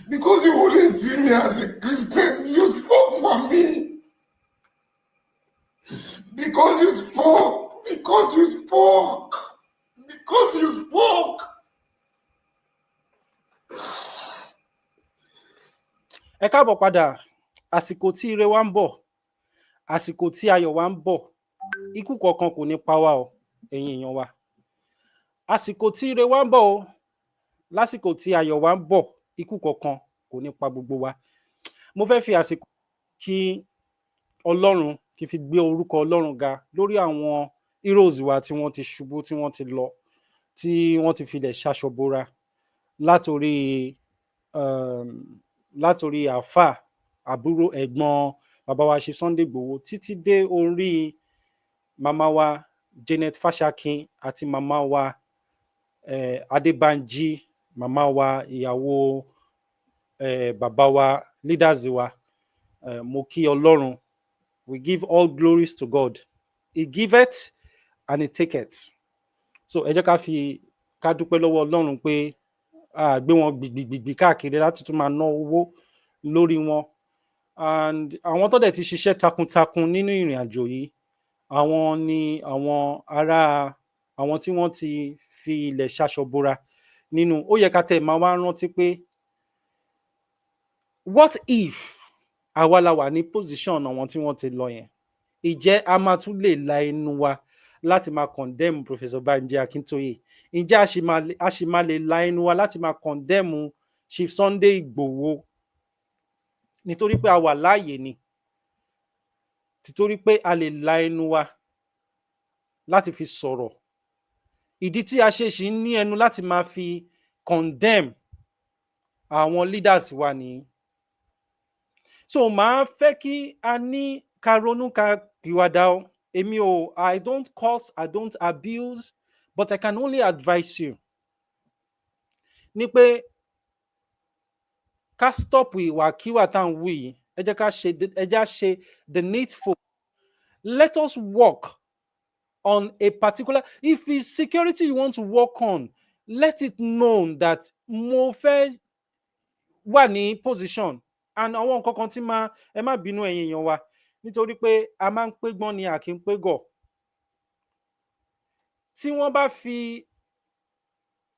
B: Because you wouldn't see me as a Christian. You spoke for me. Because you spoke. Because you spoke. Because you spoke.
A: Ẹ káàbọ̀ padà, àsìkò tí ire wa ń bọ̀, àsìkò tí ayọ̀ wa ń bọ̀, ikú kankan kò ní pa wá o, ẹ̀yin èèyàn wa. Àsìkò tí ire wa ń bọ̀ o, lásìkò tí ayọ̀ wa ń bọ̀, ikú kankan kò ní pa gbogbo wa. Mo fẹ́ fi àsìkò kí Ọlọ́run, kí fi gbé orúkọ Ọlọ́run ga lórí àwọn heroes wa tí wọ́n ti ṣubú, tí wọ́n ti lọ, tí wọ́n ti filẹ̀ ṣaṣọbora látòrí àáfà, àbúrò, ẹ̀gbọ́n bàbá wa Chief Sunday Igboho títí dé orí màmá wa Janet Fashakin àti màmá wa Adébánjí, màmá wa ìyàwó bàbá wa leaders wa. Mo kí Ọlọ́run. We give all glories to God. He giveth and he taketh. So ẹ jẹ́ ká dúpẹ́ lọ́wọ́ Ọlọ́run pé gbé wọn gbìgbìgbì káàkiri láti tún máa ná owó lórí wọn. And àwọn tó dẹ̀ ti ṣiṣẹ́ takuntakun nínú ìrìn àjò yìí, àwọn ni àwọn tí wọ́n ti fi ilẹ̀ ṣaṣọbora nínú. Ó yẹ ká tẹ̀ máa wá rántí pé what if àwa la wà ní position àwọn tí wọ́n ti lọ yẹn? Ìjẹ́ a máa tún lè la ẹnu wa láti máa condemn Professor Banji Akintoye? Ǹjẹ́ a ṣì máa lè la ẹnu wa láti máa condemn Chief Sunday Igboho nítorí pé a wà láàyè ni? Títorí pé a lè la ẹnu wa láti fi sọ̀rọ̀. Ìdí tí a ṣe ṣì ń ní ẹnu láti máa fi condemn àwọn leaders wa nìyí. So màá fẹ́ kí a ní ká ronú ká pìwàdà o. I don't curse, I don't abuse, but I can only advise you. Ní pé ká stop ìwàkíwà tá à ń wù yìí. Ẹ jẹ́ ká ṣe the needful. Let us walk on a particular, if it's security you want to work on, let it known that mo fẹ́ wà ní position. And àwọn nǹkan kan tí ẹ má bínú ẹ̀yin èèyàn wa, nítorí pé a máa ń pé gbọ́n ni a kì í pé gọ̀. Tí wọ́n bá fi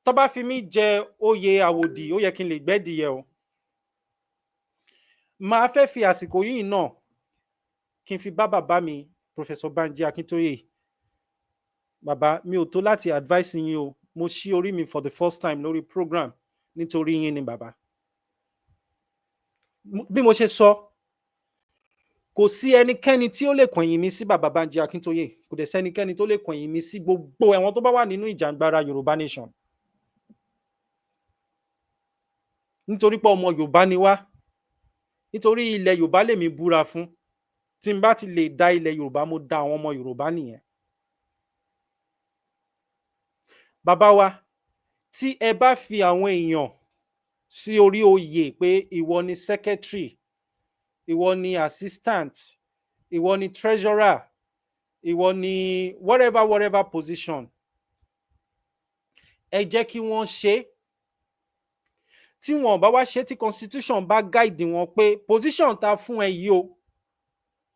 A: tó bá fi mí jẹ oyè àwòdì, ó yẹ kí n lè gbẹ́dìyẹ o. Màá fẹ́ fi àsìkò yìí náà kí n fi bá bàbá mi Professor Banji Akintoye. Bàbá, mi ò tó láti advice yín o, mo ṣí orí mi for the first time lórí program nítorí yín ni bàbá. Bí mo ṣe sọ, kò sí ẹnikẹ́ni tí ó lè kọ̀yìn mi sí bàbá Banji Akintoye, kò dẹ̀ sẹ́nikẹ́ni tó lè kọ̀yìn mi sí gbogbo ẹ̀wọ̀n tó bá wà nínú ìjàngbara Yorùbá nation. Nítorí pé ọmọ Yorùbá ni wá, nítorí ilẹ̀ Yorùbá lèmi búra fún. Tí n bá ti lè dá ilẹ̀ Yorùbá, mo dá àwọn ọmọ Yorùbá nìyẹn. Bàbá wa, tí ẹ bá fi àwọn èèyàn sí orí oyè pé ìwọ ni secretary, ìwọ ni assistant, ìwọ ni treasurer, ìwọ ni whatever position, ẹ jẹ́ kí wọ́n ṣe. Tí wọn bá wá ṣe, tí constitution bá guide wọn pé position ta fún ẹ yìí o,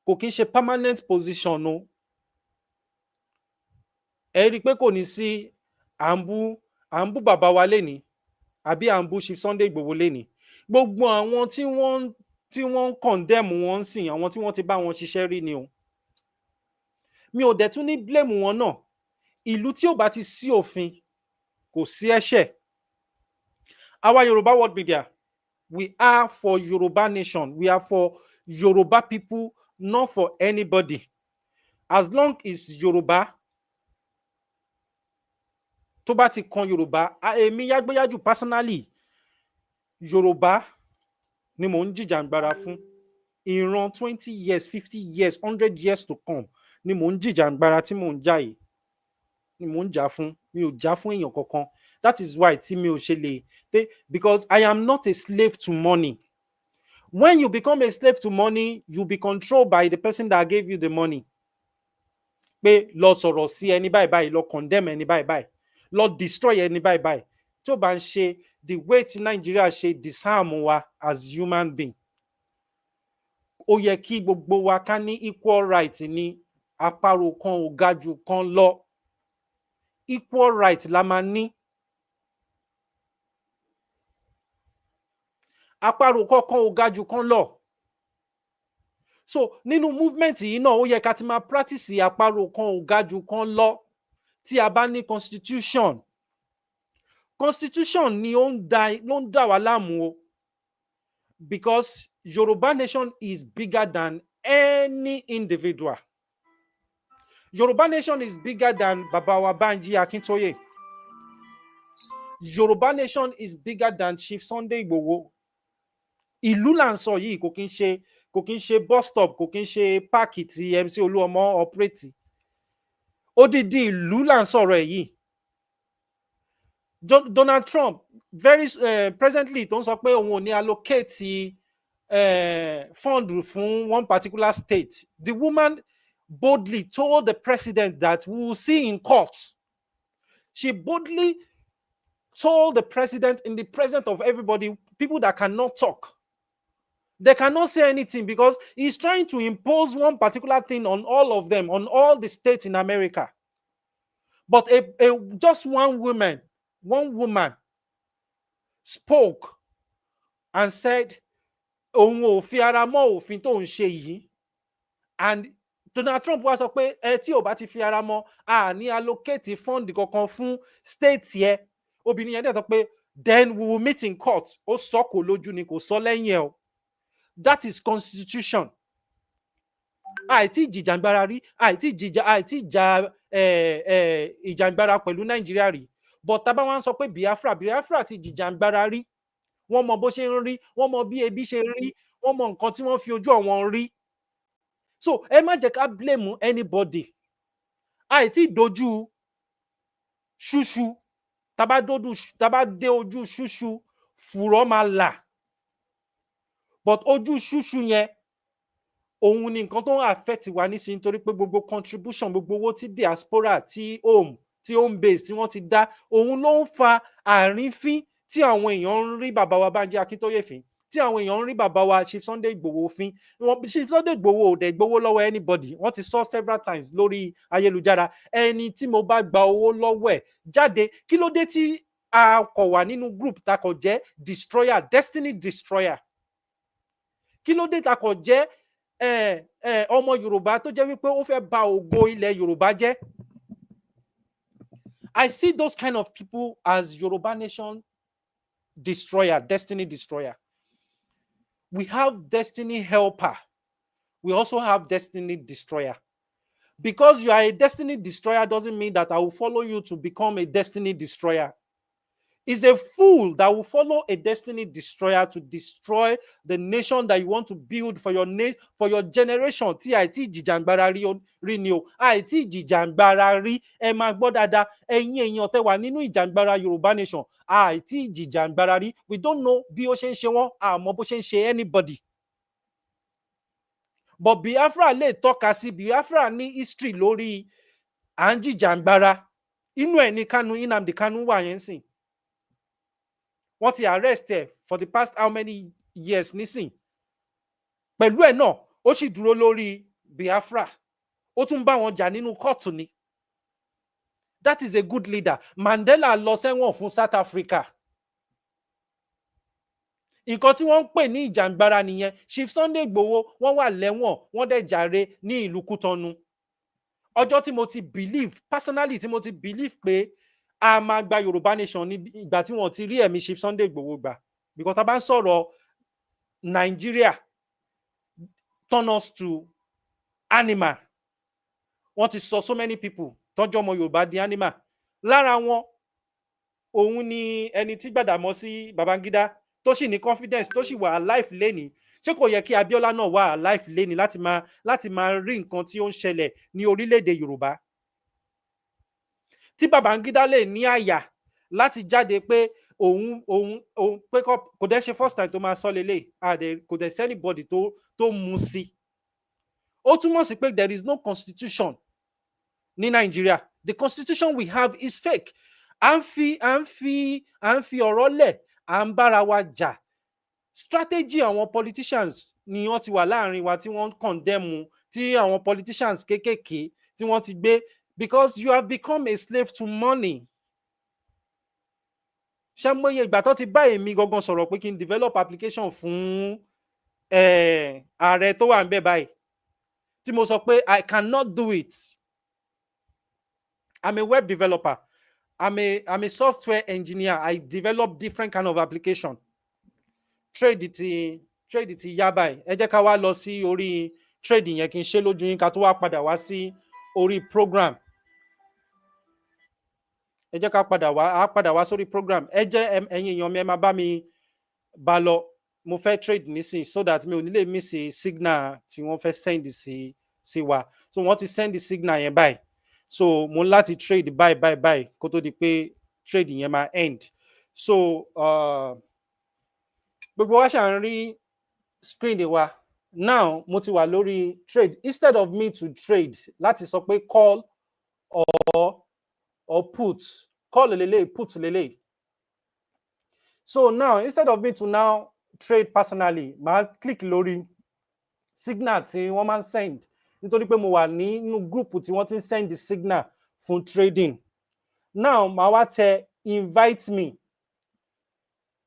A: kò kí ń ṣe permanent position o, ẹ rí i pé kò ní sí à ń bú bàbá wa lénìí àbí à ń bú Chief Sunday Igboho lénìí. Gbogbo àwọn tí wọ́n ń condemn wọn sìn, àwọn tí wọ́n ti bá wọn ṣiṣẹ́ rí ni o. Mi ò dẹ̀ tún ní blame wọn náà. Ìlú tí ò bá ti sí òfin, kò sí ẹ̀ṣẹ̀. Our Yoruba World Media, we are for Yoruba nation. We are for Yoruba people, not for anybody. As long as Yoruba, tó bá ti kan Yoruba, èmi Yagboyaju personally, Yoruba ni mò ń jìjàngbara fún. Ìran 20 years, 50 years, 100 years to come ni mò ń jìjàngbara tí mò ń jà yìí. Ni mò ń jà fún. Mi ò jà fún èèyàn kankan. That is why tí mi ò ṣe lè, because I am not a slave to money. When you become a slave to money, you'll be controlled by the person that gave you the money. Pé lọ sọ̀rọ̀ sí ẹni báyìí báyìí, lọ condemn ẹni báyìí báyìí, lọ destroy ẹni báyìí báyìí. Tí ó bá ń ṣe the way tí Nigeria ṣe disarm wa as human being. Ó yẹ kí gbogbo wa ká ní equal right ní àparò kan ò ga jù kan lọ. Equal right la máa ní. Àparò kankan ò ga jù kan lọ. So nínú movement yìí náà, ó yẹ ká ti máa practice àparò kan ò ga jù kan lọ. Tí a bá ní constitution. Constitution ni ló ń dà wá láàmú o. Because Yoruba nation is bigger than any individual. Yoruba nation is bigger than Baba wa Banji Akintoye. Yoruba nation is bigger than Chief Sunday Igboho. Ìlú là ń sọ yìí, kò kí ń ṣe bus stop, kò kí ń ṣe páàkì tí MC Olúọmọ operate. Odidi ìlú là ń sọ̀rọ̀ ẹ̀ yìí. Donald Trump presently tó ń sọ pé òun ò ní allocate fund fún one particular state. The woman boldly told the president that we will see in court. She boldly told the president in the presence of everybody, people that cannot talk. They cannot say anything because he's trying to impose one particular thing on all of them, on all the states in America. But just one woman spoke and said, òun ò fi ara mọ́ òfin tó ń ṣe yìí. And Donald Trump wá sọ pé tí ò bá ti fi ara mọ́, a ní allocate fund kankan fún state yẹ. Obìnrin yẹn dẹ̀ sọ pé then we will meet in court. Ó sọ kò lójú ni, kò sọ lẹ́yìn ẹ̀ o. That is constitution. Àìtí ìjìjàngbara rí, àìtí ìjà ìjàngbara pẹ̀lú Nàìjíríà rí. But tá bá wá ń sọ pé Biafra ti ìjìjàngbara rí. Wọ́n mọ bó ṣe ń rí, wọ́n mọ bí ebi ṣe rí, wọ́n mọ nǹkan tí wọ́n fi ojú àwọn rí. So ẹ má jẹ́ ká blame anybody. Àìtí ìdojú ṣúṣú, tá bá dé ojú ṣúṣú, fùrọ̀ máa là. But ojú ṣúṣú yẹn, òun ni nǹkan tó ń affect wa nísìnyí nítorí pé gbogbo contribution gbogbo owó tí diaspora tí home base tí wọ́n ti dá òun ló ń fa àrífín tí àwọn èèyàn ń rí bàbá wa Bánjí Akíntóyè fín tí àwọn èèyàn ń rí bàbá wa Chief Sunday Igboho fín Chief Sunday Igboho ò dẹ̀ gbowó lọ́wọ́ anybody wọ́n ti sọ several times lórí ayélujára ẹni tí mo bá gba owó lọ́wọ́ ẹ̀ jáde kí ló dé tí a kọ̀ wà nínú group tá kọ̀ jẹ́ destroyer destiny destroyer kí ló dé tá kọ̀ jẹ́ ọmọ Yorùbá tó jẹ́ wípé ó fẹ́ ba ògo ilẹ̀ Yorùbá jẹ́. I see those kind of people as Yoruba nation destroyer, destiny destroyer. We have destiny helper. We also have destiny destroyer. Because you are a destiny destroyer doesn't mean that I will follow you to become a destiny destroyer. It's a fool that will follow a destiny destroyer to destroy the nation that you want to build for your generation. Tí àìtí ìjìjàngbara rí ni o. Àìtí ìjìjàngbara rí ẹ máa gbọ́ dáadáa. Ẹ̀yin èèyàn tẹ́ wà nínú ìjàngbara Yorùbá nation. Àìtí ìjìjàngbara rí. We don't know bí ó ṣe ń ṣe wọ́n. Àmọ́ bó ṣe ń ṣe anybody. But Biafra lè tọ́ka sí Biafra ní history lórí à ń jìjàngbara. Inú ẹ̀ ní Kanu Nnamdi Kanu wà yẹn sìn. Wọ́n ti arrest ẹ̀ for the past how many years nísìn. Pẹ̀lú ẹ̀ náà, ó sì dúró lórí Biafra. Ó tún bá wọn jà nínú kóòtù ni. That is a good leader. Mandela lọ sẹ́wọ̀n fún South Africa. Nǹkan tí wọ́n ń pè ní ìjàngbara nìyẹn. Chief Sunday Igboho wọ́n wà lẹ́wọ̀n, wọ́n dẹ̀ jàre ní ìlú Kútọ́nù. Ọjọ́ tí mo ti believe, personally tí mo ti believe pé a máa gba Yorùbá nation ní ìgbà tí wọ́n ti rí ẹ̀mí Chief Sunday Igboho gbà. Because tá bá ń sọ̀rọ̀ Nigeria turn us to animal. Wọ́n ti sọ so many people tọ́jú ọmọ Yorùbá di animal. Lára wọn, òun ni ẹni tí Gbàdámọ́sí Babangida tó sì ní confidence tó sì wà alive lẹ́ni. Ṣé kò yẹ kí Abíọ́lá náà wà alive lẹ́ni láti máa rí nǹkan tí ó ń ṣẹlẹ̀ ní orílẹ̀-èdè Yorùbá? Tí Babangida lè ní àyà láti jáde pé òun pé kò dẹ̀ ṣe first time tó máa sọ lélẹ̀ kò dẹ̀ sí anybody tó mú sí. Ó túmọ̀ sí pé there is no constitution ní Nigeria. The constitution we have is fake. À ń fi ọ̀rọ̀ lẹ̀, à ń bára wa jà. Strategy àwọn politicians ni wọ́n ti wà láàrin wa tí wọ́n condemn tí àwọn politicians kéékèèké tí wọ́n ti gbé. Because you have become a slave to money. Ṣé mo yẹ ìgbà tó ti bá èmi gangan sọ̀rọ̀ pé kí n develop application fún ààrẹ tó wà ń bẹ̀ báyìí tí mo sọ pé I cannot do it. I'm a web developer. I'm a software engineer. I develop different kind of application. Trade ti yá báyìí. Ẹ jẹ́ ká wá lọ sí orí trade yẹn kí n ṣe lójú yín ká tó wá padà wá sí orí program. Ẹ jẹ́ ká padà wá sórí program. Ẹ jẹ́ ẹ̀yin èèyàn mi ẹ máa bá mi bá lọ. Mo fẹ́ trade nísìn so that mi ò ní lè miss signal tí wọ́n fẹ́ send sí wa. So wọ́n ti send signal yẹn báyìí. So mo ń láti trade báyìí kó tó di pé trade yẹn máa end. So gbogbo wa ṣà ń rí screen wa. Now mo ti wà lórí trade. Instead of me to trade láti sọ pé call or put, call lele, put lele. So now instead of me to now trade personally, màá click lórí signal tí wọ́n máa ń send nítorí pé mo wà nínú group tí wọ́n ti ń send the signal fún trading. Now màá wá tẹ invite me.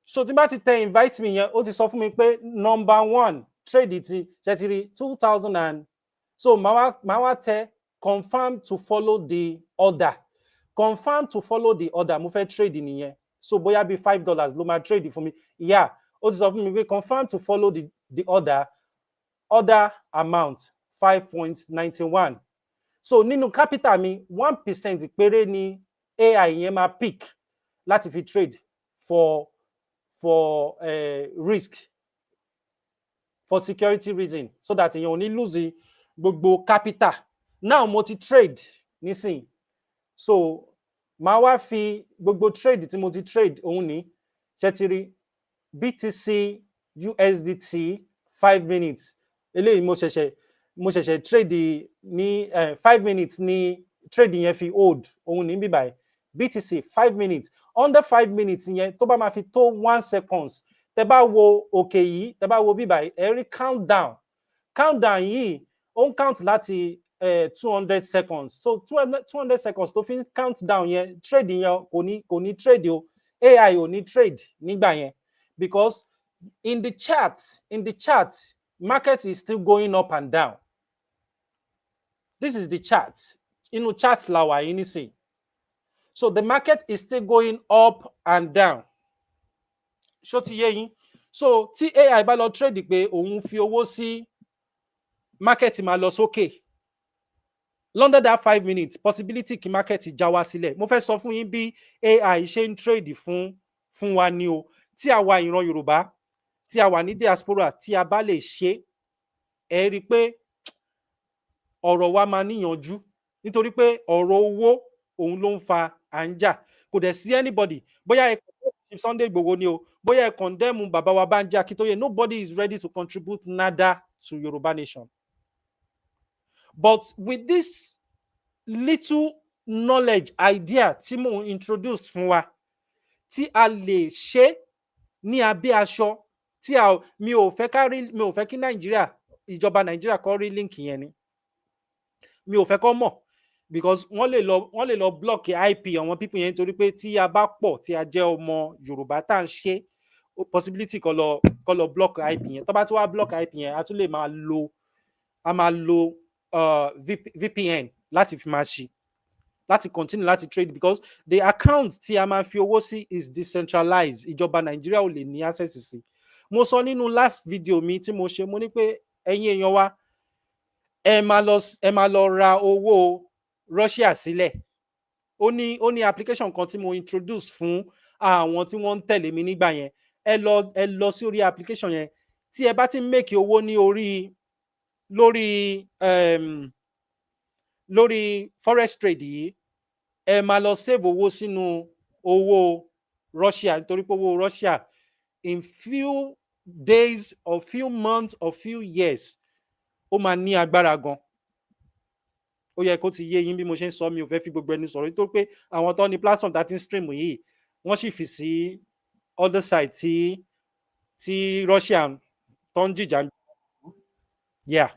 A: So tí bá ti tẹ invite me yẹn ó ti sọ fún mi pé number 1 trade ti ṣẹ́tìrí 2000 and so màá wá tẹ confirm to follow the order. Confirm to follow the order. Mo fẹ́ trade nìyẹn. So bóyá bí $5 ló máa trade fún mi. Yeah, ó ti sọ fún mi pé confirm to follow the order. Order amount 5.91. So nínú capital mi 1% péré ni AI yẹn máa pick láti fi trade for risk, for security reason, so that èèyàn ò ní lose gbogbo capital. Now mo ti trade nísìn. So màá wá fi gbogbo trade tí mo ti trade òun ní ṣẹ́tìrí BTC USDT 5 minutes. Eléyìí mo ṣẹ̀ṣẹ̀ mo ṣẹ̀ṣẹ̀ trade ní 5 minutes ní trade yẹn fi hold òun ní bíbáyìí BTC 5 minutes under 5 minutes yẹn tó bá máa fi tó 1 seconds tẹ bá wo òkè yìí tẹ bá wo bíbáyìí ẹ rí countdown yìí ó ń count láti 200 seconds so 200 seconds tó fi ń countdown yẹn trade yẹn kò ní trade o AI ò ní trade nígbà yẹn because in the chart market is still going up and down. This is the chart. Inú chart la wà yìí nísìn. So the market is still going up and down. Ṣó ti yé yín? So tí AI bá lọ trade pé òun fi owó sí market máa lọ sókè. Under that 5 minutes possibility kí market já wá sílẹ̀. Mo fẹ́ sọ fún yín bí AI ṣe ń trade fún wa ni o. Tí a wà ìran Yorùbá, tí a wà ní diaspora, tí a bá lè ṣe ẹ rí i pé ọ̀rọ̀ wa máa níyanjú nítorí pé ọ̀rọ̀ owó òun ló ń fa à ń jà kò dẹ̀ sí anybody bóyá ẹ condemn Sunday Igboho ni o bóyá ẹ condemn bàbá wa Banji Akintoye nobody is ready to contribute nada to Yoruba nation but with this little knowledge idea tí mò ń introduce fún wa tí a lè ṣe ní abẹ́ aṣọ tí mi ò fẹ́ kí Nàìjíríà ìjọba Nàìjíríà kó rí link yẹn ni mi ò fẹ́ kó mọ̀ because wọ́n lè lọ block IP àwọn people yẹn nítorí pé tí a bá pọ̀ tí a jẹ́ ọmọ Yorùbá tá à ń ṣe possibility kó lọ block IP yẹn tó bá tún wá block IP yẹn a tún lè máa lo VPN láti fi máa ṣí láti continue láti trade because the account tí a máa fi owó sí is decentralized ìjọba Nàìjíríà ò lè ní access sí mo sọ nínú last video mi tí mo ṣe mo ní pé ẹ̀yin èèyàn wa ẹ máa lọ ra owó Russia sílẹ̀ ó ní application kan tí mo introduce fún àwọn tí wọ́n ń tẹ̀lé mi nígbà yẹn ẹ lọ sí orí application yẹn tí ẹ bá ti make owó ní lórí forex trade yìí ẹ máa lọ save owó sínú owó Russia nítorí pé owó Russia in few days or few months or few years ó máa ní agbára gan ó yẹ kó ti yé yín bí mo ṣe ń sọ mi ò fẹ́ fi gbogbo ẹnu sọ̀rọ̀ nítorí pé àwọn tó ní platform tá ti ń stream yìí wọ́n sì fi sí other side tí Russia tó ń jìjà yeah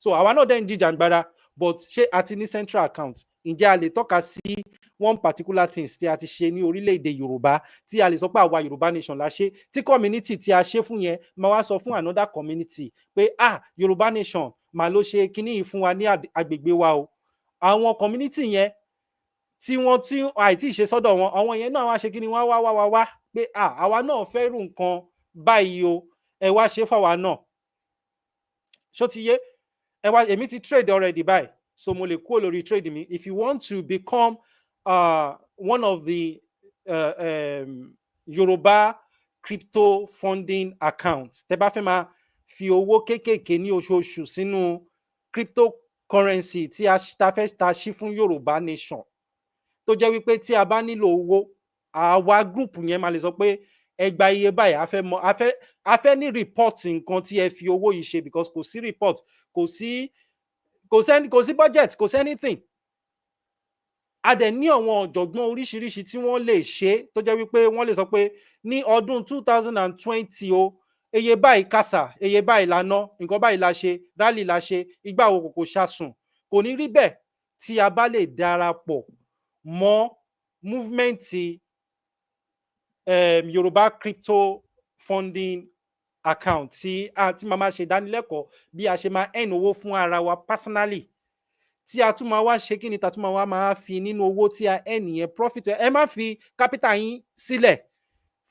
A: so àwa náà dẹ̀ ń jìjà gbára but ṣé a ti ní central account ǹjẹ́ a lè tọ́ka sí one particular things tí a ti ṣe ní orílẹ̀-èdè Yorùbá tí a lè sọ pé àwa Yorùbá nation la ṣe tí community tí a ṣe fún yẹn máa wá sọ fún another community pé Yorùbá nation máa ló ṣe kíní yìí fún wa ní agbègbè wa o àwọn community yẹn tí àìtí ṣe sọ́dọ̀ wọn àwọn yẹn náà wá ṣe kíní wá wá pé àwa náà fẹ́ rú nǹkan báyìí o ẹ wá ṣe fáwa náà ṣó ti yé ẹ wá èmi ti trade already báyìí so mo lè kúrò lórí trade mi if you want to become one of the Yoruba crypto funding accounts tẹ́ bá fẹ́ máa fi owó kéékèèké ní oṣooṣù sínú cryptocurrency tí ta ṣí fún Yorùbá nation tó jẹ́ wípé tí a bá nílò owó àwa group yẹn máa lè sọ pé ẹ gba iye báyìí a fẹ́ ní report nǹkan tí ẹ fi owó yìí ṣe because kò sí report kò sí budget kò sí anything a dẹ̀ ní àwọn ọ̀jọ̀gbọ́n oríṣiríṣi tí wọ́n lè ṣe tó jẹ́ wípé wọ́n lè sọ pé ní ọdún 2020 o eye báyìí kásà eye báyìí la ná nǹkan báyìí la ṣe rally la ṣe ìgbà wo kòkò ṣàsùn kò ní rí bẹ́ẹ̀ tí a bá lè darapọ̀ mọ́ movement Yorùbá crypto funding account tí máa máa ṣe ìdánilẹ́kọ̀ọ́ bí a ṣe máa earn owó fún ara wa personally tí a tún máa wá ṣe kí ni ta tún máa fi nínú owó tí a earn yẹn profit ẹ má fi capital yín sílẹ̀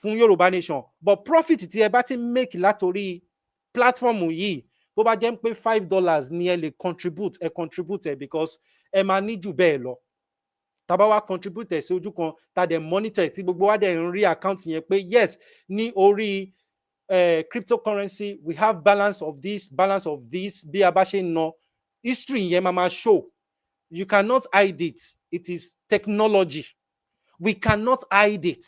A: fún Yorùbá nation but profit tí ẹ bá ti make látòrí platform yìí bó bá jẹ́ pé $5 ni ẹ lè contribute because ẹ máa ní jù bẹ́ẹ̀ lọ tá bá wá contribute sí ojú kan tá dẹ̀ monitor tí gbogbo wa dẹ̀ ń rí account yẹn pé yes ní orí cryptocurrency we have balance of this bí a bá ṣe ń ná history yẹn máa show you cannot hide it is technology we cannot hide it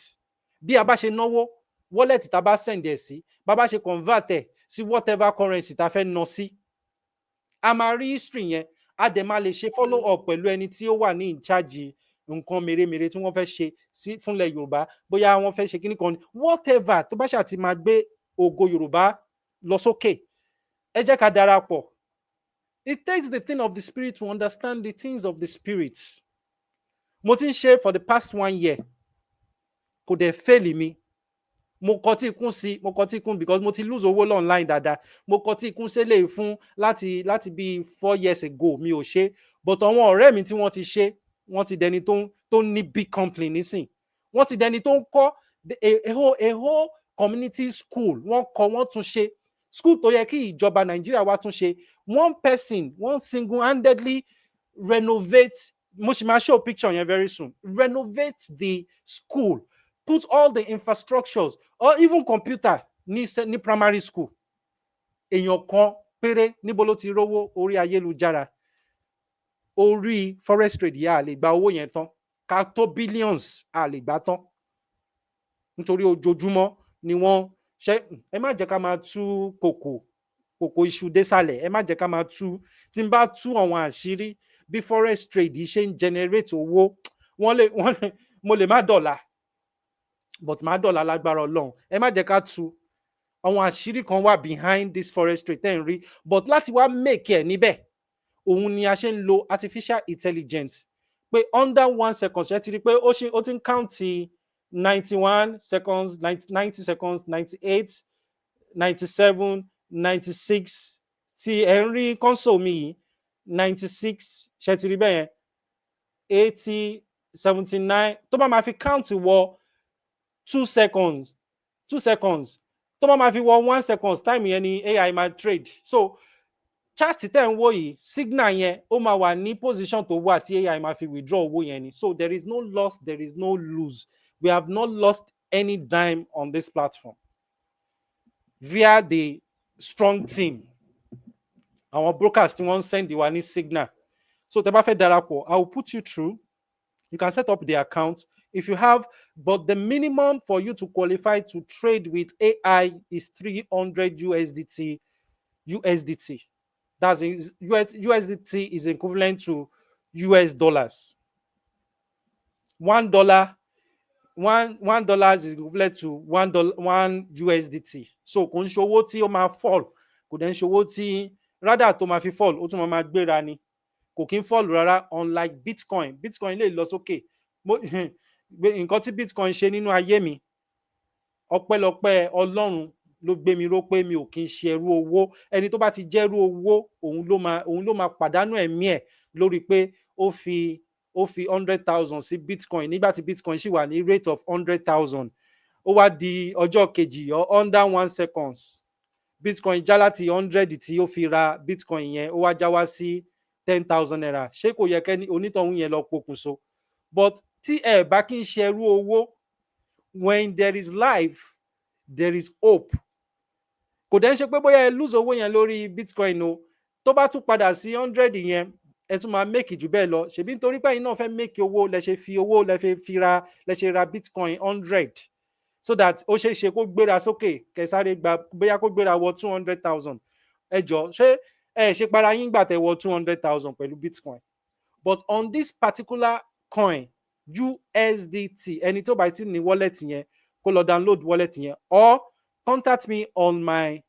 A: bí a bá ṣe náwó wallet tá bá send ẹ̀ sí bá bá ṣe convert ẹ̀ sí whatever currency tá fẹ́ ná sí a máa rí history yẹn, a dẹ̀ máa lè ṣe follow up pẹ̀lú ẹni tí ó wà ní in charge nǹkan mèremère tí wọ́n fẹ́ ṣe sí fúnlẹ̀ Yorùbá, bóyá wọ́n fẹ́ ṣe kíní kan whatever tó bá ṣáà ti máa gbé ògo Yorùbá lọ sókè, ẹ jẹ́ ká darapọ̀. It takes the thing of the spirit to understand the things of the spirit. Mo ti ń ṣe for the past 1 year, kò dẹ̀ fail mi. Mo kọtí ikún sí, mo kọtí ikún because mo ti lose owó online dáadáa. Mo kọtí ikún sílẹ̀ fún láti bí 4 years ago mi ò ṣe. But àwọn ọ̀rẹ́ mi tí wọ́n ti ṣe, wọ́n ti dẹni tó ní big company nísìn. Wọ́n ti dẹni tó ń kọ́ a whole community school. Wọ́n kọ́, wọ́n tún ṣe. School tó yẹ kí ìjọba Nàìjíríà wá tún ṣe. One person, one single-handedly renovate, mo sì máa show picture yẹn very soon. Renovate the school. Put all the infrastructures or even computer ní primary school. Èèyàn kan péré níbo ló ti rówó orí ayélujára. Orí forest trade yà á lè gba owó yẹn tán. Ká tó billions á lè gbà tán. Nítorí ojoojúmọ́ ni wọ́n ṣe. Ẹ má jẹ́ ká máa tú kòkò iṣu désàlẹ̀. Ẹ má jẹ́ ká máa tú. Tí n bá tú àwọn àṣírí bí forest trade ṣe ń generate owó, mo lè má dọ̀la. But máa dọ̀la lágbára Ọlọ́run. Ẹ má jẹ́ ká tú. Àwọn àṣírí kan wà behind this forest trade tẹ́ ń rí. But láti wá make ẹ̀ níbẹ̀, òun ni a ṣe ń lo artificial intelligence. Pé under 1 second ṣe ti rí pé ó ti ń count 91 seconds, 90 seconds, 98, 97, 96. Tí ẹ ń rí console mi yìí, 96 ṣe ti rí bẹ́ẹ̀ yẹn, 80, 79. Tó bá máa fi count wọ 2 seconds tó bá máa fi wọ 1 second time yẹn ni AI máa trade. So chart tẹ́ ń wò yìí, signal yẹn ó máa wà ní position tó wà tí AI máa fi withdraw owó yẹn ni. So there is no loss, there is no lose. We have not lost any dime on this platform via the strong team. Àwọn brokers tí wọ́n send wa ní signal. So tẹ́ bá fẹ́ darapọ̀, I will put you through. You can set up the account if you have, but the minimum for you to qualify to trade with AI is 300 USDT. That's USDT is equivalent to US dollars. $1 is equivalent to $1 USDT. So kò ń ṣòwò tí ó máa fall, kò dẹ̀ ń ṣòwò tí rather tó máa fi fall, ó tún máa gbéra ni. Kò kí ń fall rárá, unlike Bitcoin. Bitcoin lè lọ sókè. Nǹkan tí Bitcoin ṣe nínú ayé mi, ọpẹ́lọpẹ́ Ọlọ́run ló gbé mi ró pé mi ò kí ń ṣe ẹrú owó. Ẹni tó bá ti jẹ́ ẹrú owó, òun ló máa pàdánù ẹ̀mí ẹ̀ lórí pé ó fi 100,000 sí Bitcoin nígbà tí Bitcoin ṣì wà ní rate of 100,000. Ó wá di ọjọ́ kejì or under 1 second, Bitcoin já láti 100 tí ó fi ra Bitcoin yẹn, ó wá já wá sí 10,000 naira. Ṣé kò yẹ kẹ́ni onítọ̀hún yẹn lọ pokùnso? But tí ẹ bá kí ń ṣe ẹrú owó, when there is life, there is hope. Kò dẹ̀ ń ṣe pé bóyá ẹ lose owó yẹn lórí Bitcoin o. Tó bá tún padà sí 100 yẹn, ẹ tún máa make jù bẹ́ẹ̀ lọ. Ṣèbí nítorí pé ẹ̀yin náà fẹ́ make owó, lẹ ṣe fi owó lẹ ṣe ra Bitcoin 100 so that ó ṣeé ṣe kó gbéra sókè, kẹsàrè gba bóyá kó gbéra wọ 200,000. Ẹ jọ ṣé ẹ ṣe para yín gbà tẹ wọ 200,000 pẹ̀lú Bitcoin. But on this particular coin, USDT, ẹni tó bá ti ní wallet yẹn kó lọ download wallet yẹn or contact me on my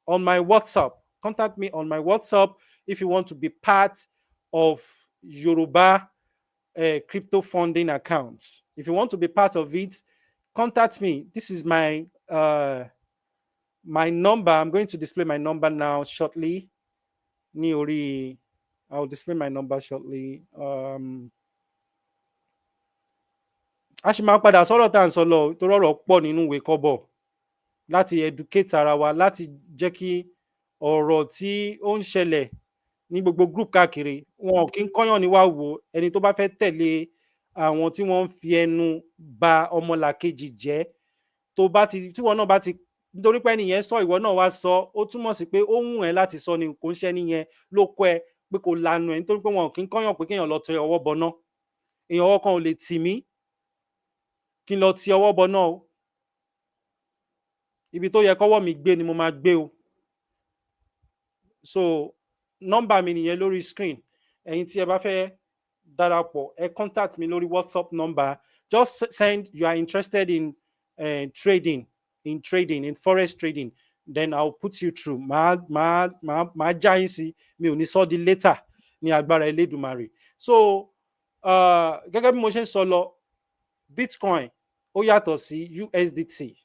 A: WhatsApp. Contact me on my WhatsApp if you want to be part of Yoruba crypto funding accounts. If you want to be part of it, contact me. This is my number. I'm going to display my number now shortly. I'll display my number shortly. A ṣì máa padà sọ̀rọ̀ tá à ń sọ lọ torí ọ̀rọ̀ pọ̀ nínú ìwé kọ́bọ̀ láti educate ara wa, láti jẹ́ kí ọ̀rọ̀ tí ó ń ṣẹlẹ̀ ní gbogbo group káàkiri wọn kì í kọ́yàn ní wá wò. Ẹni tó bá fẹ́ tẹ̀lé àwọn tí wọ́n ń fi ẹnu ba ọmọlàkejì jẹ́, tí wọn náà bá ti, nítorí pé ẹnìyẹn sọ ìwọ náà wá sọ, ó túmọ̀ sí pé ó wù ẹ́ láti sọ ni, kò ń ṣe ẹnìyẹn ló kọ́ ẹ pé kò lanu ẹ̀, nítorí pé wọn kì í kọ́yàn pé kéèyàn lọ tẹ ọwọ́ bọná. Èèyàn ọwọ́ kan ò lè tì mí kí n lọ ti ọwọ́ bọná o. Ibi tó yẹ kọ́wọ́ mi gbé ni mo máa gbé o. So nọ́mbà mi nìyẹn lórí screen. Ẹ̀yin tí ẹ bá fẹ́ darapọ̀, ẹ contact mi lórí WhatsApp number. Just send you are interested in trading, in forex trading, then I'll put you through. Màá já yín sí, mi ò ní sọ di later ní agbára Elédùmarè. So gẹ́gẹ́ bí mo ṣe ń sọ lọ, Bitcoin ó yàtọ̀ sí USDT.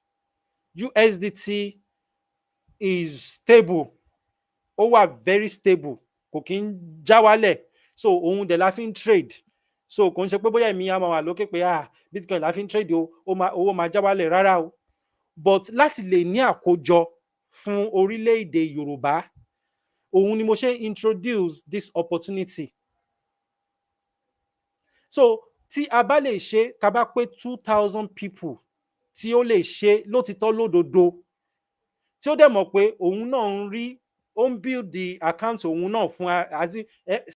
A: USDT is stable, ó wà very stable, kò kí ń já wálẹ̀. So òun dẹ̀ la fi ń trade. So kò ń ṣe pé bóyá èmi á máa wà lókè pé Bitcoin la fi ń trade o, owó máa já wálẹ̀, rárá o. But láti lè ní àkójọ fún orílẹ̀-èdè Yorùbá, òun ni mo ṣe introduce this opportunity. So tí a bá lè ṣe, ká bá pé 2,000 people tí ó lè ṣe lótìtọ́ lódodo, tí ó dẹ̀ mọ̀ pé òun náà ń rí, ó ń build the account òun náà fún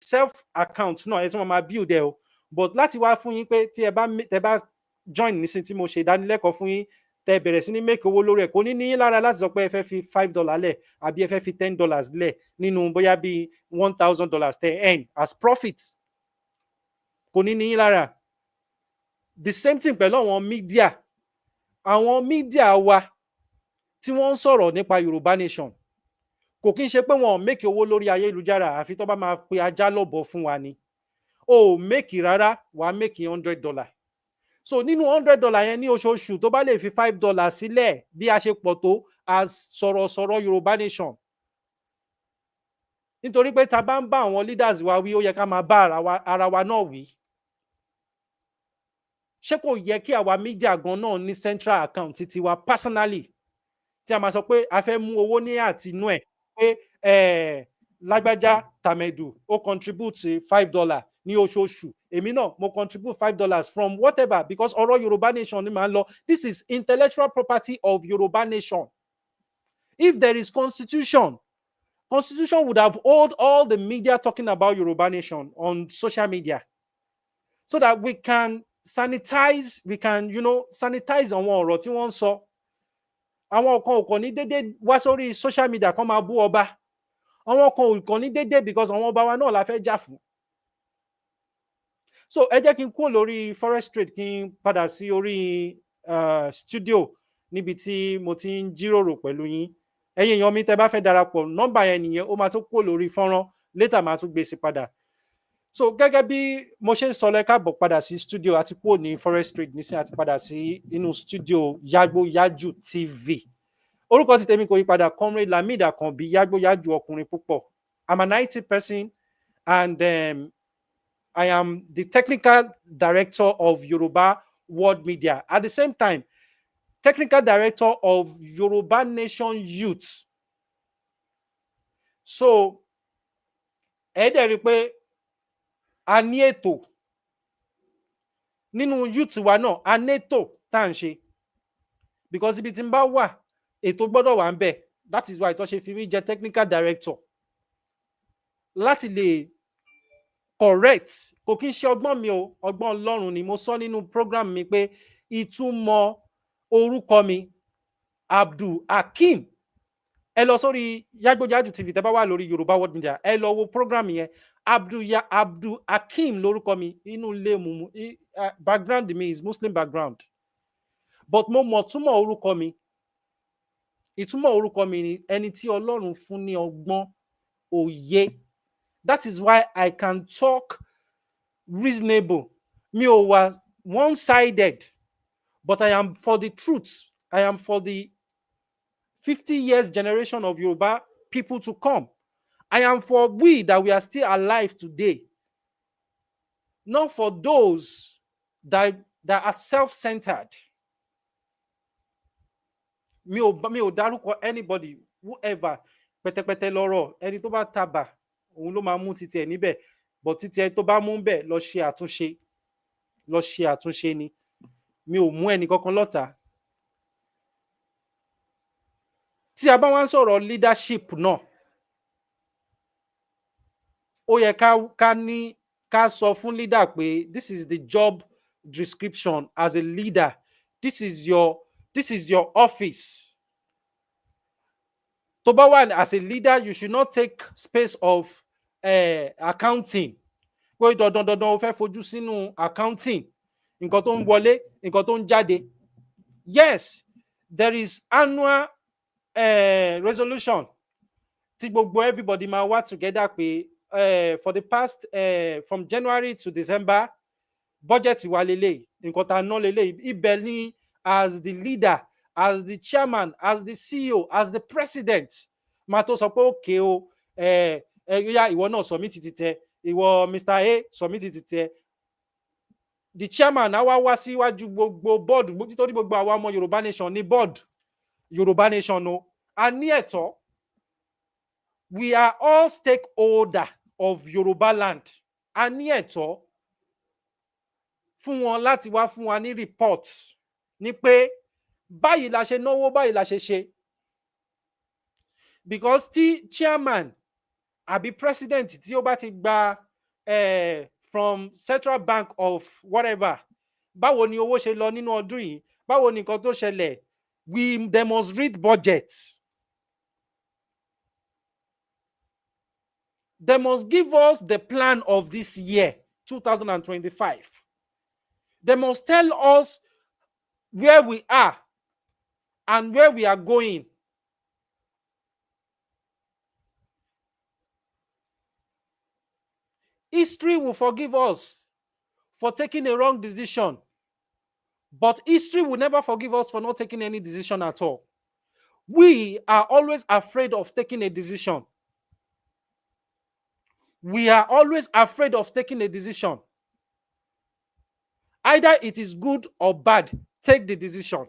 A: self account náà ẹ tí wọ́n máa build ẹ o. But láti wá fún yín pé tí ẹ bá join nísìn tí mo ṣe ìdánilẹ́kọ̀ọ́ fún yín, tẹ bẹ̀rẹ̀ sí ní make owó lórí ẹ̀, kò ní ní yín lára láti sọ pé ẹ fẹ́ fi $5 lẹ̀ àbí ẹ fẹ́ fi $10 lẹ̀ nínú bóyá bí $1,000 tẹ earn as profit. Kò ní ní yín lára. The same thing pẹ̀lú àwọn media. Àwọn media wa tí wọ́n ń sọ̀rọ̀ nípa Yorùbá nation, kò kí ń ṣe pé wọn ò make owó lórí ayélujára àfi tó bá máa pe ajá lọ́bọ̀ fún wa ni. O ò make rárá, wàá make $100. So nínú $100 yẹn ní oṣooṣù, tó bá lè fi $5 sílẹ̀ bí a ṣe pọ̀ tó as sọ̀rọ̀sọ̀rọ̀ Yorùbá nation. Nítorí pé ta bá ń bá àwọn leaders wa wí, ó yẹ ká máa bá ara wa náà wí. Ṣé kò yẹ kí àwa media gan náà ní central account títí wa personally, tí a máa sọ pé a fẹ́ mú owó ní àtinú ẹ̀ pé lágbájá tàmẹ̀dù ó contribute $5 ní oṣooṣù, èmi náà mo contribute $5 from whatever, because ọ̀rọ̀ Yorùbá nation ni màá lọ. This is intellectual property of Yorùbá nation. If there is constitution would have hold all the media talking about Yorùbá nation on social media, so that we can sanitize, sanitize àwọn ọ̀rọ̀ tí wọ́n ń sọ. Àwọn kan ò kàn ní dédé wá sórí social media kan máa bú ọba. Àwọn kan ò kàn ní dédé because àwọn ọba wa náà la fẹ́ jà fún. So ẹ jẹ́ kí n kúrò lórí forex trade, kí n padà sí orí studio níbi tí mo ti ń jíròrò pẹ̀lú yín. Ẹ̀yin èèyàn mi, tẹ́ bá fẹ́ darapọ̀, nọ́mbà yẹn nìyẹn, ó máa tó kúrò lórí fọ́nrán, later máa tún gbé sí padà. So gẹ́gẹ́ bí mo ṣe ń sọ lọ, ẹ káàbọ̀ padà sí studio, àti kúrò ní forex trade nísìnyí, àti padà sí inú studio Yagboyaju TV. Orúkọ ti tèmi kò yí padà, Comrade Lamid Akanbi, Yagboyaju ọkùnrin púpọ̀. I'm an IT person and I am the technical director of Yoruba World Media. At the same time, technical director of Yoruba Nation Youth. So ẹ dẹ̀ rí pé a ní ètò nínú youth wa náà, a ní ètò tá à ń ṣe, because ibi tí n bá wà, ètò gbọ́dọ̀ wà ń bẹ̀. That is why tó ṣe fi mí jẹ́ technical director, láti lè correct. Kò kí ń ṣe ọgbọ́n mi o, ọgbọ́n Ọlọ́run ni. Mo sọ nínú program mi pé ìtumọ̀ orúkọ mi Abdul Hakeem. Ẹ lọ sórí Yagboyaju TV, tẹ́ bá wà lórí Yorùbá World Media, ẹ lọ wo program yẹn. Abdul Hakeem lórúkọ mi. Inú ilé mu background mi is Muslim background, but mo mọ̀ túmọ̀ orúkọ mi. Ìtumọ̀ orúkọ mi ni ẹni tí Ọlọ́run fún ní ọgbọ́n, òye. That is why I can talk reasonable. Mi ò wà one-sided, but I am for the truth. I am for the 50 years generation of Yoruba people to come. I am for we that we are still alive today. Not for those that are self-centered. Mi ò dárúkọ anybody, whoever, pẹ̀tẹ̀pẹ̀tẹ̀ lọ́rọ̀, ẹni tó bá tàbà, òun ló máa mú títí ẹ̀ níbẹ̀, but títí ẹ tó bá mú bẹ̀, lọ ṣe àtúnṣe ni. Mi ò mú ẹnì kankan lọ́tà. Tí a bá wá ń sọ̀rọ̀ leadership náà, ó yẹ ká sọ fún leader pé this is the job description as a leader. This is your office. Tó bá wà as a leader, you should not take space of accounting pé dandan ó fẹ́ fojú sínú accounting nǹkan tó ń wọlé nǹkan tó ń jáde. Yes, there is annual resolution tí gbogbo everybody máa wá together pé for the past from January to December budget wa lélẹ̀ nǹkan tá a ná lélẹ̀ ibẹ̀ ni as the leader, as the chairman, as the CEO, as the president máa tó sọ pé òkè o yá ìwọ náà submit ti tẹ ìwọ Mr. A submit ti tẹ. The chairman á wá síwájú gbogbo board nítorí gbogbo àwa ọmọ Yorùbá nation ní board Yorùbá nation o a ní ẹ̀tọ́. We are all stakeholder of Yoruba land. A ní ẹ̀tọ́ fún wọn láti wá fún wa ní report ní pé báyìí la ṣe náwó báyìí la ṣe ṣe. Because tí chairman àbí president tí ó bá ti gba from Central Bank of whatever báwo ni owó ṣe lọ nínú ọdún yìí báwo ni nǹkan tó ṣẹlẹ̀ they must read budget. They must give us the plan of this year, 2025. They must tell us where we are and where we are going. History will forgive us for taking a wrong decision, but history will never forgive us for not taking any decision at all. We are always afraid of taking a decision. We are always afraid of taking a decision. Either it is good or bad, take the decision.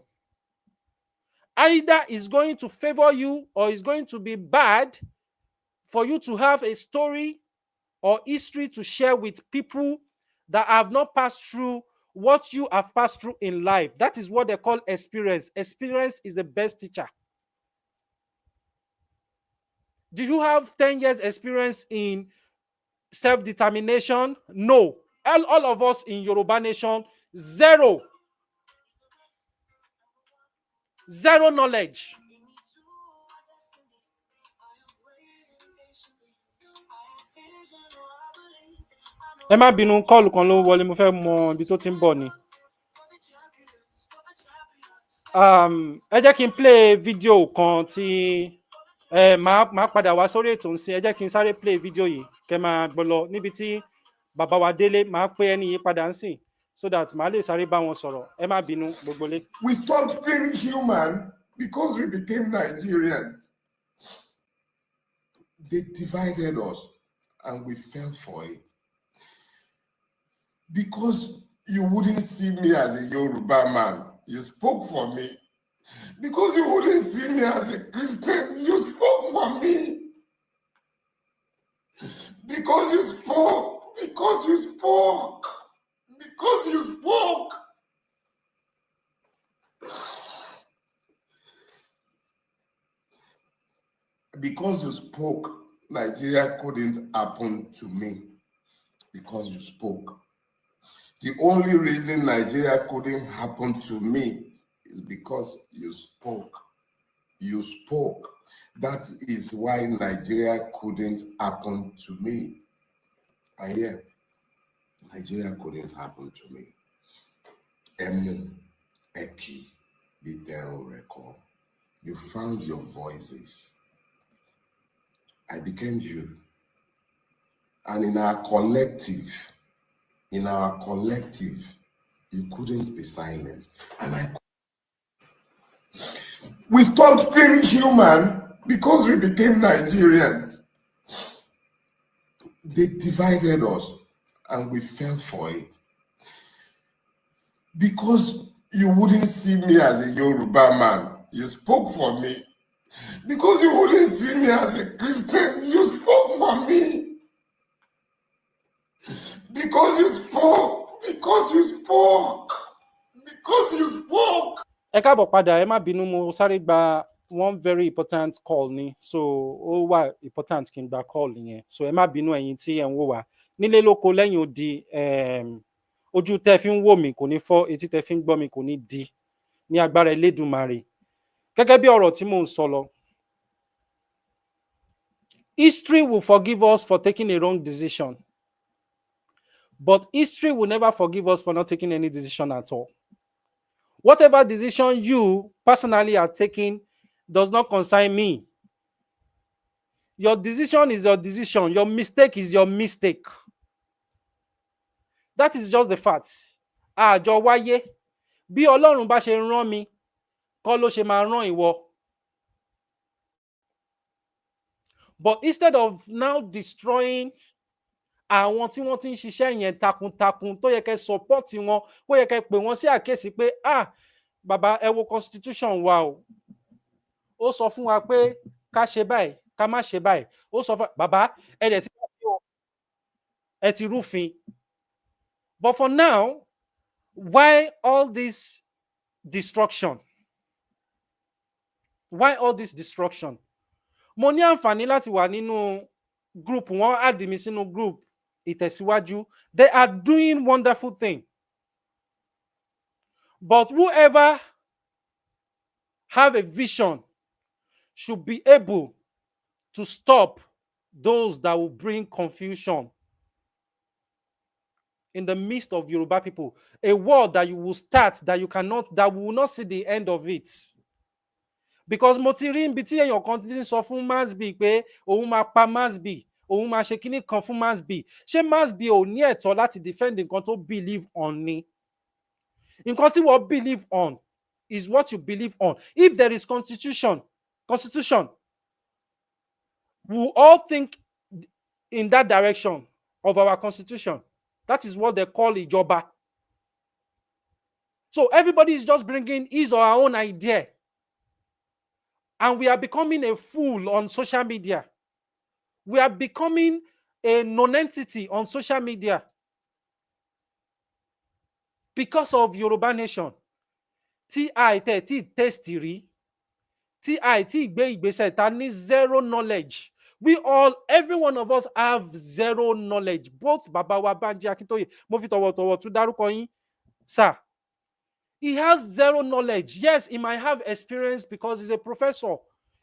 A: Either it's going to favor you or it's going to be bad for you to have a story or history to share with people that have not passed through what you have passed through in life. That is what they call experience. Experience is the best teacher. Do you have 10 years experience in self-determination? No. All of us in Yoruba nation, zero knowledge. Ẹ má bínú kọ́ọ̀lù kan ló wọlé mo fẹ́ mọ ibi tó ti ń bọ̀ ni. Ẹ jẹ́ kí n play fídíò kan tí máa padà wá sórí ètò ń sin. Ẹ jẹ́ kí n sáré play fídíò yìí kẹ́ máa gbọ́ lọ níbi tí bàbá wa Délé máa pé ẹni yìí padà ń sìn so that màá lè sáré bá wọn sọ̀rọ̀. Ẹ má bínú gbogbo lé.
B: We stopped being human because we became Nigerians. They divided us and we fell for it. Because you wouldn't see me as a Yoruba man, you spoke for me. Because you wouldn't see me as a Christian, you spoke for me. Because you spoke, because you spoke, because you spoke. Because you spoke, Nigeria couldn't happen to me. Because you spoke. The only reason Nigeria couldn't happen to me is because you spoke. You spoke. That is why Nigeria couldn't happen to me. And yeah, Nigeria couldn't happen to me. Emu, Eki, Bidel record. You found your voices. I became you. And in our collective, you couldn't be silenced. And we stopped being human because we became Nigerians. They divided us and we fell for it. Because you wouldn't see me as a Yoruba man, you spoke for me. Because you wouldn't see me as a Christian, you spoke for me. Because you spoke, because you spoke, because you spoke.
A: Ẹ káàbọ̀ padà, ẹ má bínú mo sáré gba one very important call ni, so ó wà important kí n gba call yẹn, so ẹ má bínú ẹ̀yin tí ẹ ń wò wá nílé lóko lẹ́yìn odi. Ojú tẹ́ fi ń wò mí kò ní fọ́, etí tẹ́ fi ń gbọ́ mi kò ní di ní agbára Elédùmarè. Gẹ́gẹ́ bí ọ̀rọ̀ tí mò ń sọ lọ, History will forgive us for taking a wrong decision, but history will never forgive us for not taking any decision at all. Whatever decision you personally are taking does not concern me. Your decision is your decision. Your mistake is your mistake. That is just the fact. Àjọ wáyé. Bí Ọlọ́run bá ṣe rán mi, kọ́ ló ṣe máa rán ìwọ. But instead of now destroying àwọn tí wọ́n ti ń ṣiṣẹ́ yẹn takuntakun tó yẹ kẹ́ support wọn, ó yẹ kẹ́ pè wọ́n sí àkíyèsí pé bàbá ẹ wo constitution wa o. Ó sọ fún wa pé ká ṣe báyìí, ká má ṣe báyìí. Ó sọ fún bàbá ẹ ti rúfin. But for now, why all this destruction? Why all this destruction? Mo ní àǹfààní láti wà nínú group, wọ́n add mi sínú group ìtẹ̀síwájú. They are doing wonderful thing. But whoever have a vision should be able to stop those that will bring confusion in the midst of Yoruba people. A war that you will start that we will not see the end of it. Because mo ti rí ibi tí èèyàn kan ti sọ fún Masbi pé òun máa pa Masbi, òun máa ṣe kíní kan fún Masbi. Ṣé Masbi ò ní ẹ̀tọ́ láti defend nǹkan tó believe on ni? Nǹkan tí wọ́n believe on is what you believe on. If there is constitution, we all think in that direction of our constitution. That is what they call Ijoba. So everybody is just bringing his or her own idea. And we are becoming a fool on social media. We are becoming a non-entity on social media because of Yoruba Nation. Tí àìtẹ́ test rí, tí àìtí gbé ìgbésẹ̀ ta ní zero knowledge. Every one of us have zero knowledge. Both Baba wa Banji Akintoye, mo fi tọ̀wọ̀tọ̀wọ̀ tún dárúkọ yín, sir. He has zero knowledge. Yes, he might have experience because he's a professor.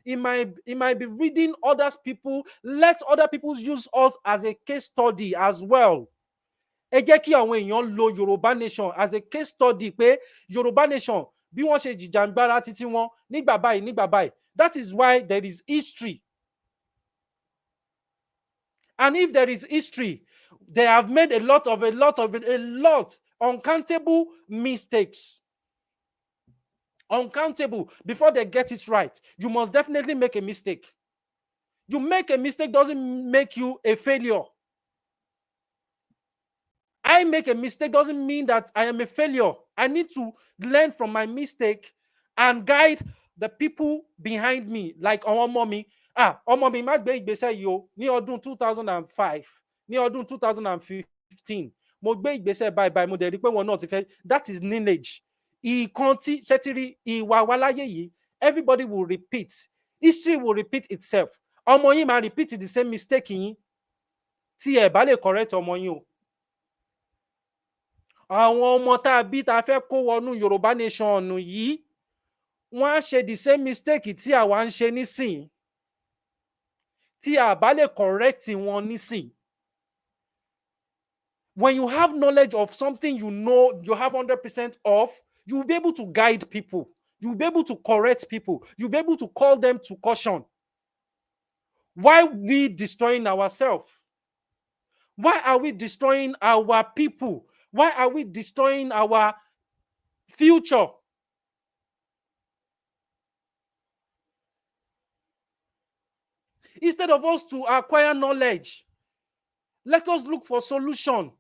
A: He might be reading others people. Let other people use us as a case study as well. Ẹ jẹ́ kí àwọn èèyàn lo Yoruba Nation as a case study pé Yoruba Nation bí wọ́n ṣe jìjàǹgbara títí wọn nígbà báyìí. That is why there is history. And if there is history, they have made a lot uncountable mistakes. Uncountable. Before they get it right, you must definitely make a mistake. You make a mistake doesn't make you a failure. I make a mistake doesn't mean that I am a failure. I need to learn from my mistake and guide the people behind me, like our mommy. Ọmọ mi má gbé ìgbésẹ̀ yìí o ní ọdún 2005, ní ọdún 2015. Mo gbé ìgbésẹ̀ báyìí mo dẹ̀ rí pé wọn náà ti fẹ́. That is lineage. Ìkan tí ṣẹ́tìrí ìwà wa láyé yìí, everybody will repeat. History will repeat itself. Ọmọ yín máa repeat the same mistake yín tí ẹ bá lè correct ọmọ yín o. Àwọn ọmọ tá a bí tá a fẹ́ kó wọnú Yorùbá Nation yìí, wọ́n á ṣe the same mistake tí àwa ń ṣe nísìn. Tí a bá lè correct wọn nísìn. When you have knowledge of something you know you have 100% of, you will be able to guide people. You will be able to correct people. You will be able to call them to caution. Why are we destroying ourselves? Why are we destroying our people? Why are we destroying our future? Instead of us to acquire knowledge, let us look for solution.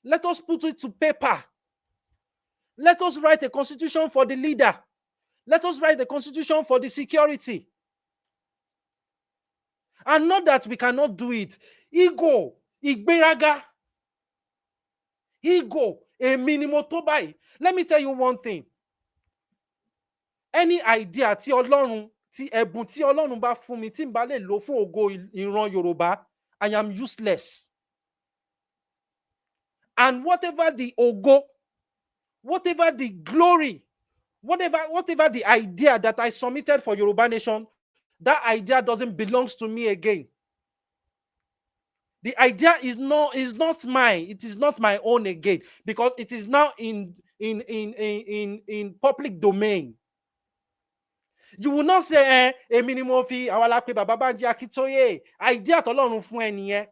A: Let us put it to paper. Let us write a constitution for the leader. Let us write a constitution for the security. And not that we cannot do it. Ego, ìgbéraga. Ego, èmi ni mo tó báyìí. Let me tell you one thing. Any idea tí Ọlọ́run, tí ẹ̀bùn tí Ọlọ́run bá fún mi, tí n bá lè lò fún ògo ìran Yorùbá, I am useless. And whatever the ògo, whatever the glory, whatever the idea that I submitted for Yoruba Nation, that idea doesn't belong to me again. The idea is not mine. It is not my own again, because it is now in public domain. You will not say, èmi ni mo fi àwa la pè bàbá Bánjí Akíntóyè. Idea t'Ọlọ́run fún ẹ nìyẹn.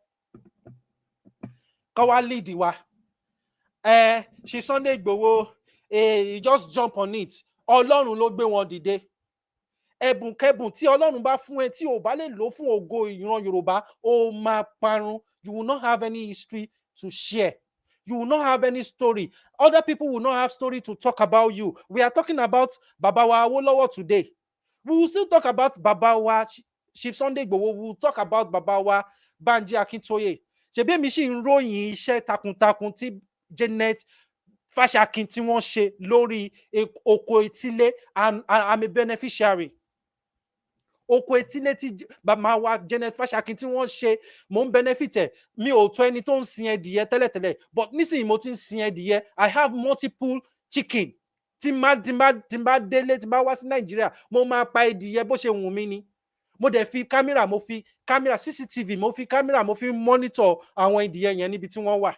A: Kó wá lead wa. Ṣe Sunday Igboho, you just jump on it. Ọlọ́run ló gbé wọn dìde. Ẹ̀bùn kẹ́bùn tí Ọlọ́run bá fún ẹ tí ò bá lè lò fún ògo ìran Yorùbá, ó máa parun. You will not have any history to share. You will not have any story. Other people will not have story to talk about you. We are talking about Baba wa Awólọ́wọ̀ today. We will still talk about Baba wa Chief Sunday Igboho. We will talk about Baba wa Bánjí Akíntóyè. Ṣebí èmi ṣì ń ròyìn iṣẹ́ takuntakun tí Janet Fashakin tí wọ́n ṣe lórí oko etílé, and I'm a beneficiary. Oko etílé tí màmá wa Janet Fashakin tí wọ́n ṣe, mò ń benefit ẹ̀. Mi ò tó ẹni tó ń sin ẹdìyẹ tẹ́lẹ̀tẹ́lẹ̀, but nísìnyí mo ti ń sin ẹdìyẹ. I have multiple chicken. Tí n bá délé, tí n bá wá sí Nàìjíríà, mo máa pa ẹdìyẹ bó ṣe wù mí ni. Mo dẹ̀ fi kámẹ́rà, CCTV, mo fi kámẹ́rà, mo fi monitor àwọn ẹdìyẹ yẹn níbi tí wọ́n wà.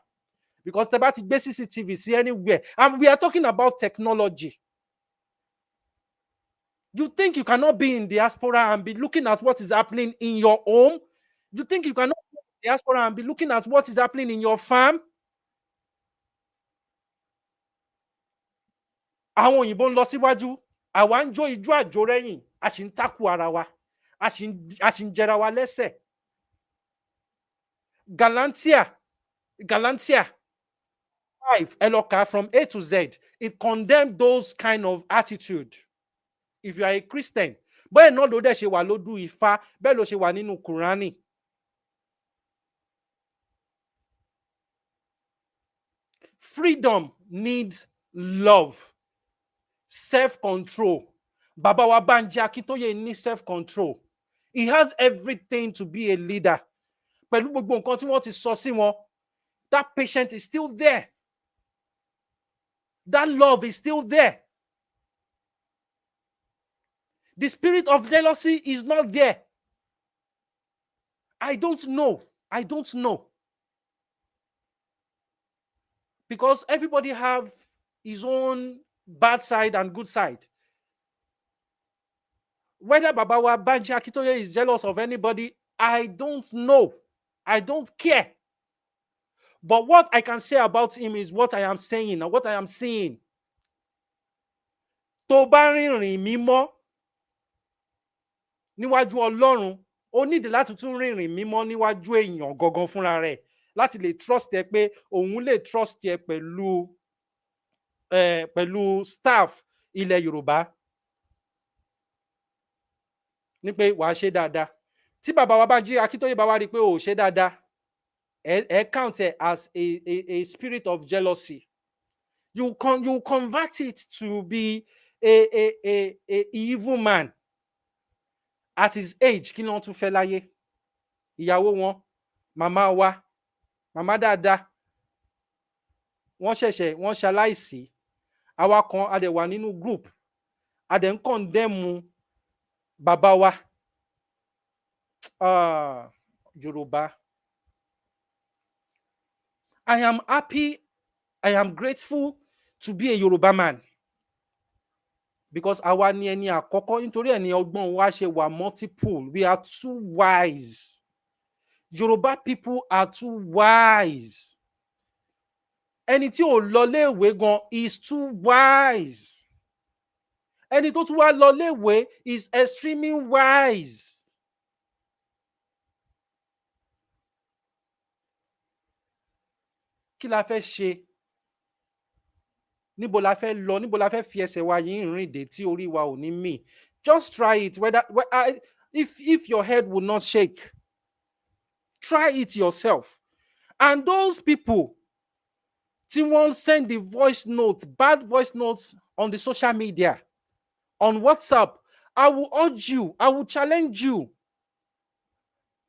A: Because tẹ́ bá ti gbé CCTV sí anywhere, and we are talking about technology. You think you cannot be in diaspora and be looking at what is happening in your home? You think you cannot be in diaspora and be looking at what is happening in your farm? Àwọn òyìnbó ń lọ síwájú, àwa ń jó ijó àjórẹ́yìn, a sì ń takú ara wa, a sì ń jẹra wa lẹ́sẹ̀. Galantia 5, Eloka, from A to Z, it condemned those kind of attitude. If you are a Christian, bẹ́ẹ̀ náà ló dẹ̀ ṣe wà lójú Ifá, bẹ́ẹ̀ ló ṣe wà nínú Kùránì. Freedom needs love, self-control. Baba wa Bánjí Akíntóyè needs self-control. He has everything to be a leader. Pẹ̀lú gbogbo nǹkan tí wọ́n ti sọ sí wọn, that patience is still there. That love is still there. The spirit of jealousy is not there. I don't know. Because everybody have his own bad side and good side. Whether Baba wa Bánjí Akíntóyè is jealous of anybody, I don't know. I don't care. But what I can say about him is what I am saying and what I am seeing. Tó bá rìnrìn mímọ́ níwájú Ọlọ́run, ó nídìí láti tún rìnrìn mímọ́ níwájú èèyàn gangan fúnra rẹ̀, láti lè trust ẹ pé òun lè trust ẹ pẹ̀lú staff ilẹ̀ Yorùbá. Ní pé wàá ṣe dáadáa. Tí bàbá wa Bánjí Akíntóyè bá wá rí pé ò ṣe dáadáa, ẹ count it as a spirit of jealousy. You convert it to be a evil man. At his age, kí ló ń tún fẹ́ láyé? Ìyàwó wọn, màmá wa, màmá dáadáa, wọ́n ṣaláìsí. Àwa kan a dẹ̀ wà nínú group, a dẹ̀ ń condemn bàbá wa. Yorùbá. I am happy, I am grateful to be a Yoruba man. Because àwa ni ẹni àkọ́kọ́, nítorí ẹni ọgbọ́n wa ṣe wà multiple. We are too wise. Yoruba people are too wise. Ẹni tí ò lọ léèwé gan is too wise. Ẹni tó tún wá lọ léèwé is extremely wise. Kí la fẹ́ ṣe? Níbo la fẹ́ lọ? Níbo la fẹ́ fi ẹsẹ̀ wa yìí rìn dé tí orí wa ò ní mì? Just try it. If your head will not shake, try it yourself. And those people tí wọ́n send the voice note, bad voice notes on the social media, on WhatsApp, I will urge you, I will challenge you.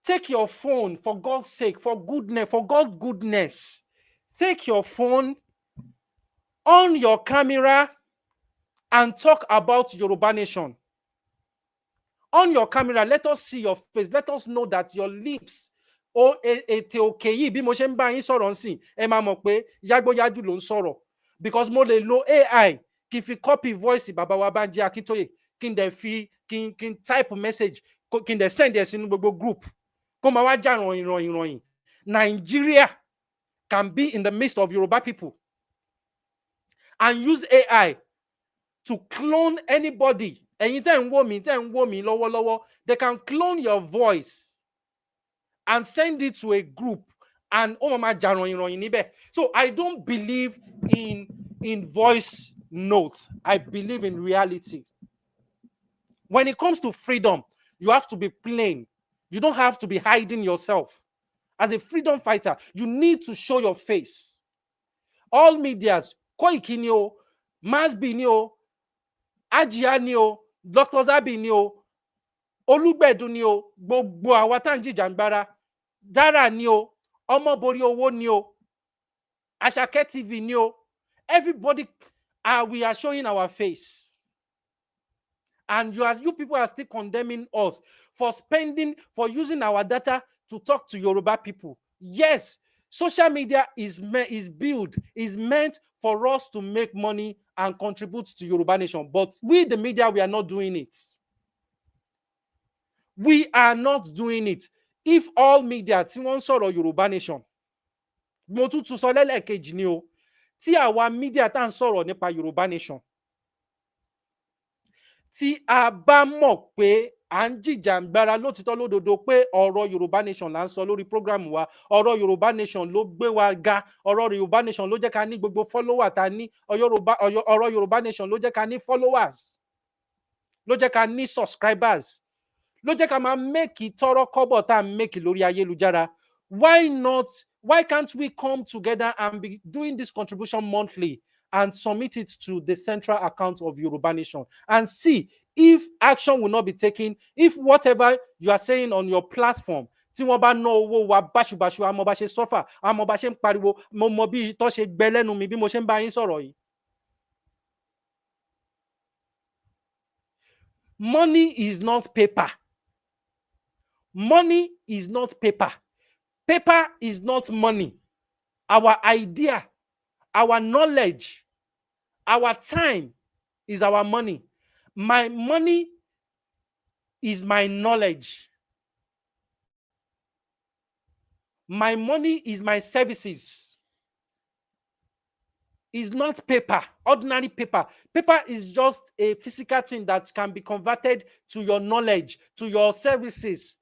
A: Take your phone, for God's sake, for God's goodness. Take your phone, on your camera, and talk about Yoruba Nation. On your camera, let us see your face. Let us know that your lips ètè òkè yìí bí mo ṣe ń bá yín sọ̀rọ̀ nsìn ẹ máa mọ̀ pé yágbóyájú ló ń sọ̀rọ̀ because mo lè lo AI kí n fi copy voice bàbá wa Bánjí Akíntóyè kí n dẹ̀ fi kí n type message kí n dẹ̀ send ẹ̀ sínú gbogbo group kó máa wá já ìròyìn. Nigeria can be in the midst of Yoruba people and use AI to clone anybody. Ẹ̀yin tẹ́ ń wò mí lọ́wọ́lọ́wọ́, they can clone your voice and send it to a group and ó máa já ìròyìn níbẹ̀. So I don't believe in voice notes. I believe in reality. When it comes to freedom, you have to be plain. You don't have to be hiding yourself. As a freedom fighter, you need to show your face. All medias, Koiki ni o, Masbi ni o, Ajia ni o, Dr. Zabi ni o, Olugbedu ni o, gbogbo àwa tá ń jìjàǹgbara, Dara ni o, Ọmọborí Owó ni o, Asake TV ni o. Everybody, we are showing our face. And you people are still condemning us for using our data to talk to Yoruba people. Yes, social media is meant for us to make money and contribute to Yoruba nation. But we, the media, we are not doing it. We are not doing it. If all media tí wọ́n ń sọ̀rọ̀ Yoruba nation, mo tún sọ lẹ́lẹ́kejì ni o, tí àwa media tá ń sọ̀rọ̀ nípa Yoruba nation, tí a bá mọ̀ pé à ń jìjàǹgbara lótìtọ́ lódodo pé ọ̀rọ̀ Yorùbá nation là ń sọ lórí program wa, ọ̀rọ̀ Yorùbá nation ló gbé wa ga, ọ̀rọ̀ Yorùbá nation ló jẹ́ ká ní gbogbo follower ta ní, ọ̀rọ̀ Yorùbá nation ló jẹ́ ká ní followers, ló jẹ́ ká ní subscribers, ló jẹ́ ká máa make tọrọ kọ́bọ̀ tá à ń make lórí ayélujára. Why can't we come together and be doing this contribution monthly and submit it to the central account of Yoruba Nation and see if action will not be taken, if whatever you are saying on your platform, tí wọ́n bá ná owó wa báṣubàṣu, àmọ́ bá ṣe suffer, àmọ́ bá ṣe ń pariwo, mo mọ bí tó ṣe gbẹ lẹ́nu mi bí mo ṣe ń bá yín sọ̀rọ̀ yìí. Money is not paper. Money is not paper. Paper is not money. Our idea, our knowledge, our time is our money. My money is my knowledge. My money is my services. It's not paper, ordinary paper. Paper is just a physical thing that can be converted to your knowledge, to your services.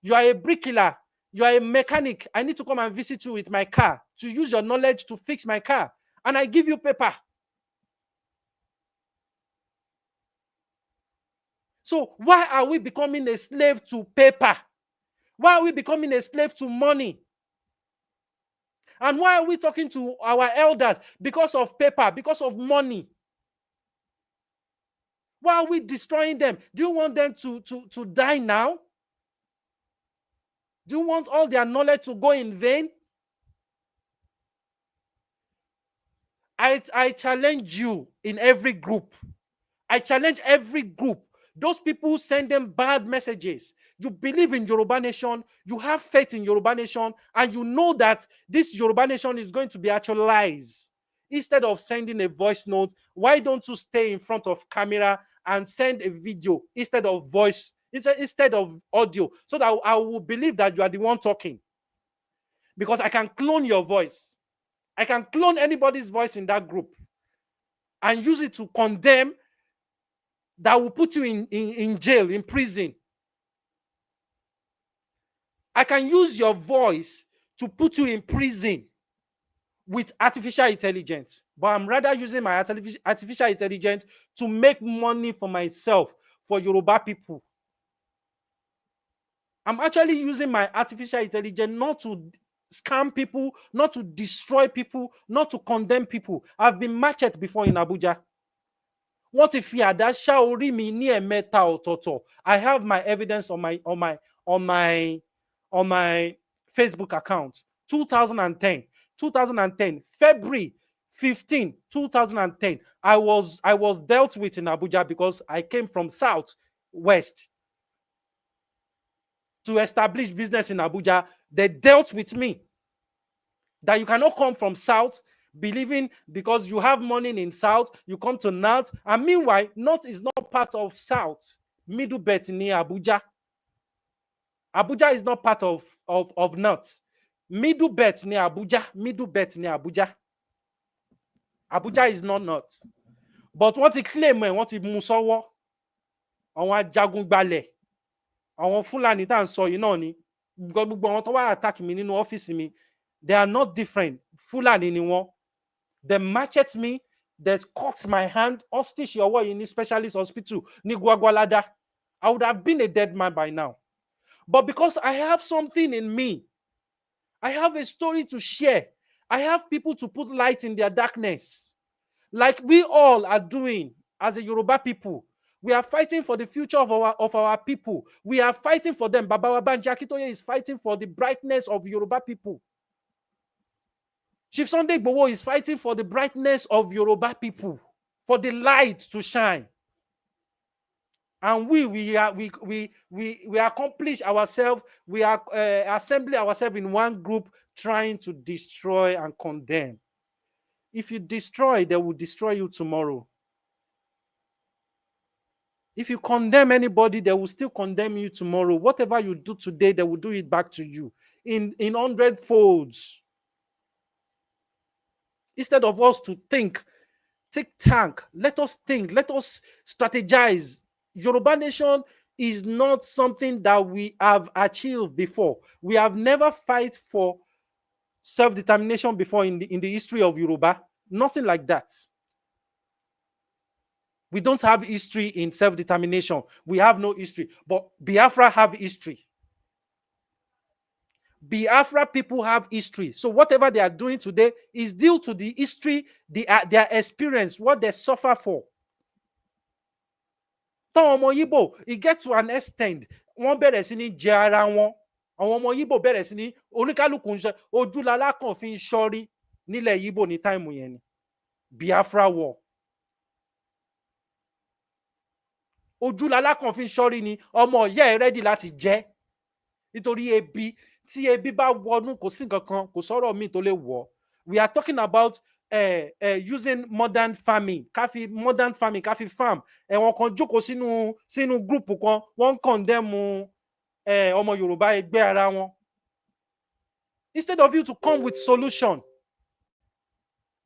A: You are a bricklayer. You are a mechanic. I need to come and visit you with my car to use your knowledge to fix my car. And I give you paper. So why are we becoming a slave to paper? Why are we becoming a slave to money? And why are we talking to our elders? Because of paper, because of money. Why are we destroying them? Do you want them to die now? Do you want all their knowledge to go in vain? I challenge you in every group. I challenge every group. Those people who send them bad messages. You believe in Yoruba Nation, you have faith in Yoruba Nation, and you know that this Yoruba Nation is going to be actualized. Instead of sending a voice note, why don't you stay in front of camera and send a video instead of voice, instead of audio, so that I will believe that you are the one talking? Because I can clone your voice. I can clone anybody's voice in that group and use it to condemn that will put you in jail, in prison. I can use your voice to put you in prison with artificial intelligence, but I'm rather using my artificial intelligence to make money for myself, for Yoruba people. I'm actually using my artificial intelligence not to scam people, not to destroy people, not to condemn people. I've been matched before in Abuja. What if you had that orí mi ní ẹ̀mẹ́ta ọ̀tọ̀ọ̀tọ̀? I have my evidence on my Facebook account. 2010, February 15, 2010. I was dealt with in Abuja because I came from South West. to establish business in Abuja, they dealt with me. That you cannot come from South believing because you have money in South, you come to North. And meanwhile, North is not part of South. Middle belt near Abuja. Abuja is not part of North. Middle belt near Abuja. Middle belt near Abuja. Abuja is not North. But what he claim what he mú sọ́wọ́, àwọn ajagunbalẹ̀, àwọn Fúlàní tá à ń sọ yìí náà ni, gbogbo àwọn tó wá attack mi nínú ọ́fíìsì mi, they are not different. Fúlàní ni wọ́n. They machete me, they cut my hand, hostage ọwọ́ yìí ní specialist hospital ní Gwagwalada. I would have been a dead man by now. But because I have something in me, I have a story to share. I have people to put light in their darkness. Like we all are doing as a Yoruba people. We are fighting for the future of our people. We are fighting for them. Baba wa Banji Akintoye is fighting for the brightness of Yoruba people. Chief Sunday Igboho is fighting for the brightness of Yoruba people, for the light to shine. And we accomplish ourselves. We are assembling ourselves in one group, trying to destroy and condemn. If you destroy, they will destroy you tomorrow. If you condemn anybody, they will still condemn you tomorrow. Whatever you do today, they will do it back to you in 100 folds. Instead of us to think, take tank, let us think, let us strategize. Yoruba nation is not something that we have achieved before. We have never fight for self-determination before in the history of Yoruba. Nothing like that. We don't have history in self-determination. We have no history. But Biafra have history. Biafra people have history. So whatever they are doing today is due to the history, their experience, what they suffer for. Táwọn ọmọ Yíbò, it get to an extent, wọ́n bẹ̀rẹ̀ sí ní jẹ ara wọn. Àwọn ọmọ Yíbò bẹ̀rẹ̀ sí ní oníkálùkù ń ṣe ojúlalá kan fi ń ṣọ́rí nílẹ̀ Yíbò ní táìmù yẹn ni. Biafra war. Ojúlalá kan fi ń ṣọ́rí ni ọmọ ìyá ẹ̀ rẹ́dì láti jẹ. Nítorí ebi, tí ebi bá wọnú kò sí nǹkan kan, kò sọ̀rọ̀ míì tó lè wọ̀. We are talking about using modern farming, modern farming, farm. Wọ́n kan jókòó sínú group kan, wọ́n condemn ọmọ Yorùbá ẹgbẹ́ ara wọn. Instead of you to come with solution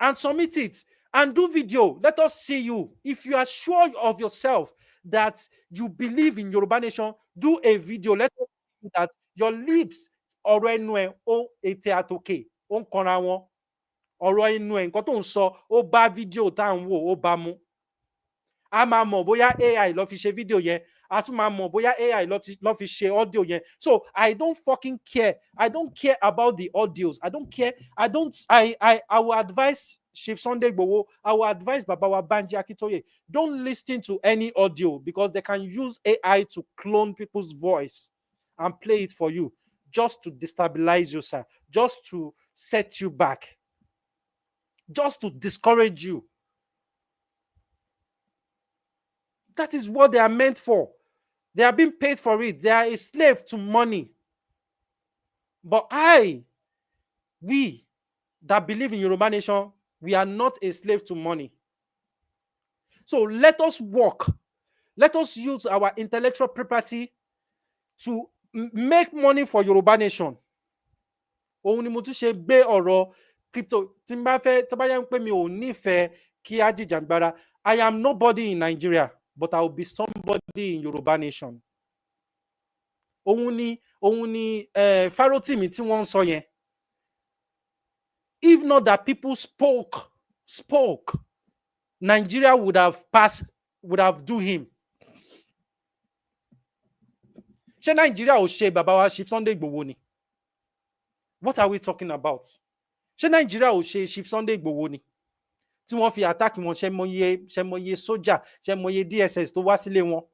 A: and submit it and do video, let us see you. If you are sure of yourself that you believe in Yoruba nation, do a video. Let us see that your lips ọ̀rọ̀ ẹnu ẹ̀ ó ètè àtòkè ó ń kanra wọn. Ọ̀rọ̀ inú ẹ̀ nǹkan tó ń sọ ó bá fídíò tá à ń wò ó bá mú. A máa mọ̀ bóyá AI ló fi ṣe fídíò yẹn, a tún máa mọ̀ bóyá AI ló fi ṣe audio yẹn. So I don't fucking care. I don't care about the audios. I don't care. I will advise Chief Sunday Igboho. I will advise Baba wa Banji Akintoye. Don't listen to any audio because they can use AI to clone people's voice and play it for you just to destabilize you, sir. Just to set you back. Just to discourage you. That is what they are meant for. They are being paid for it. They are a slave to money. But we that believe in Yoruba nation, we are not a slave to money. So let us work. Let us use our intellectual property to make money for Yoruba nation. Òun ni mo tún ṣe gbé ọ̀rọ̀ crypto tí n bá fẹ́ tó bá yẹ pé mi ò nífẹ̀ẹ́ kí á jìjàgbara. I am nobody in Nigeria, but I will be somebody in Yoruba nation. Òun ni Farotimi tí wọ́n ń sọ yẹn. If not that people spoke, Nigeria would have do him. Ṣé Nigeria ò ṣe bàbá wa Chief Sunday Igboho ni? What are we talking about? Ṣé Nigeria ò ṣe Chief Sunday Igboho ni? Tí wọ́n fi attack wọn, ṣe mọye sójà, ṣe mọye DSS tó wá sílé wọn.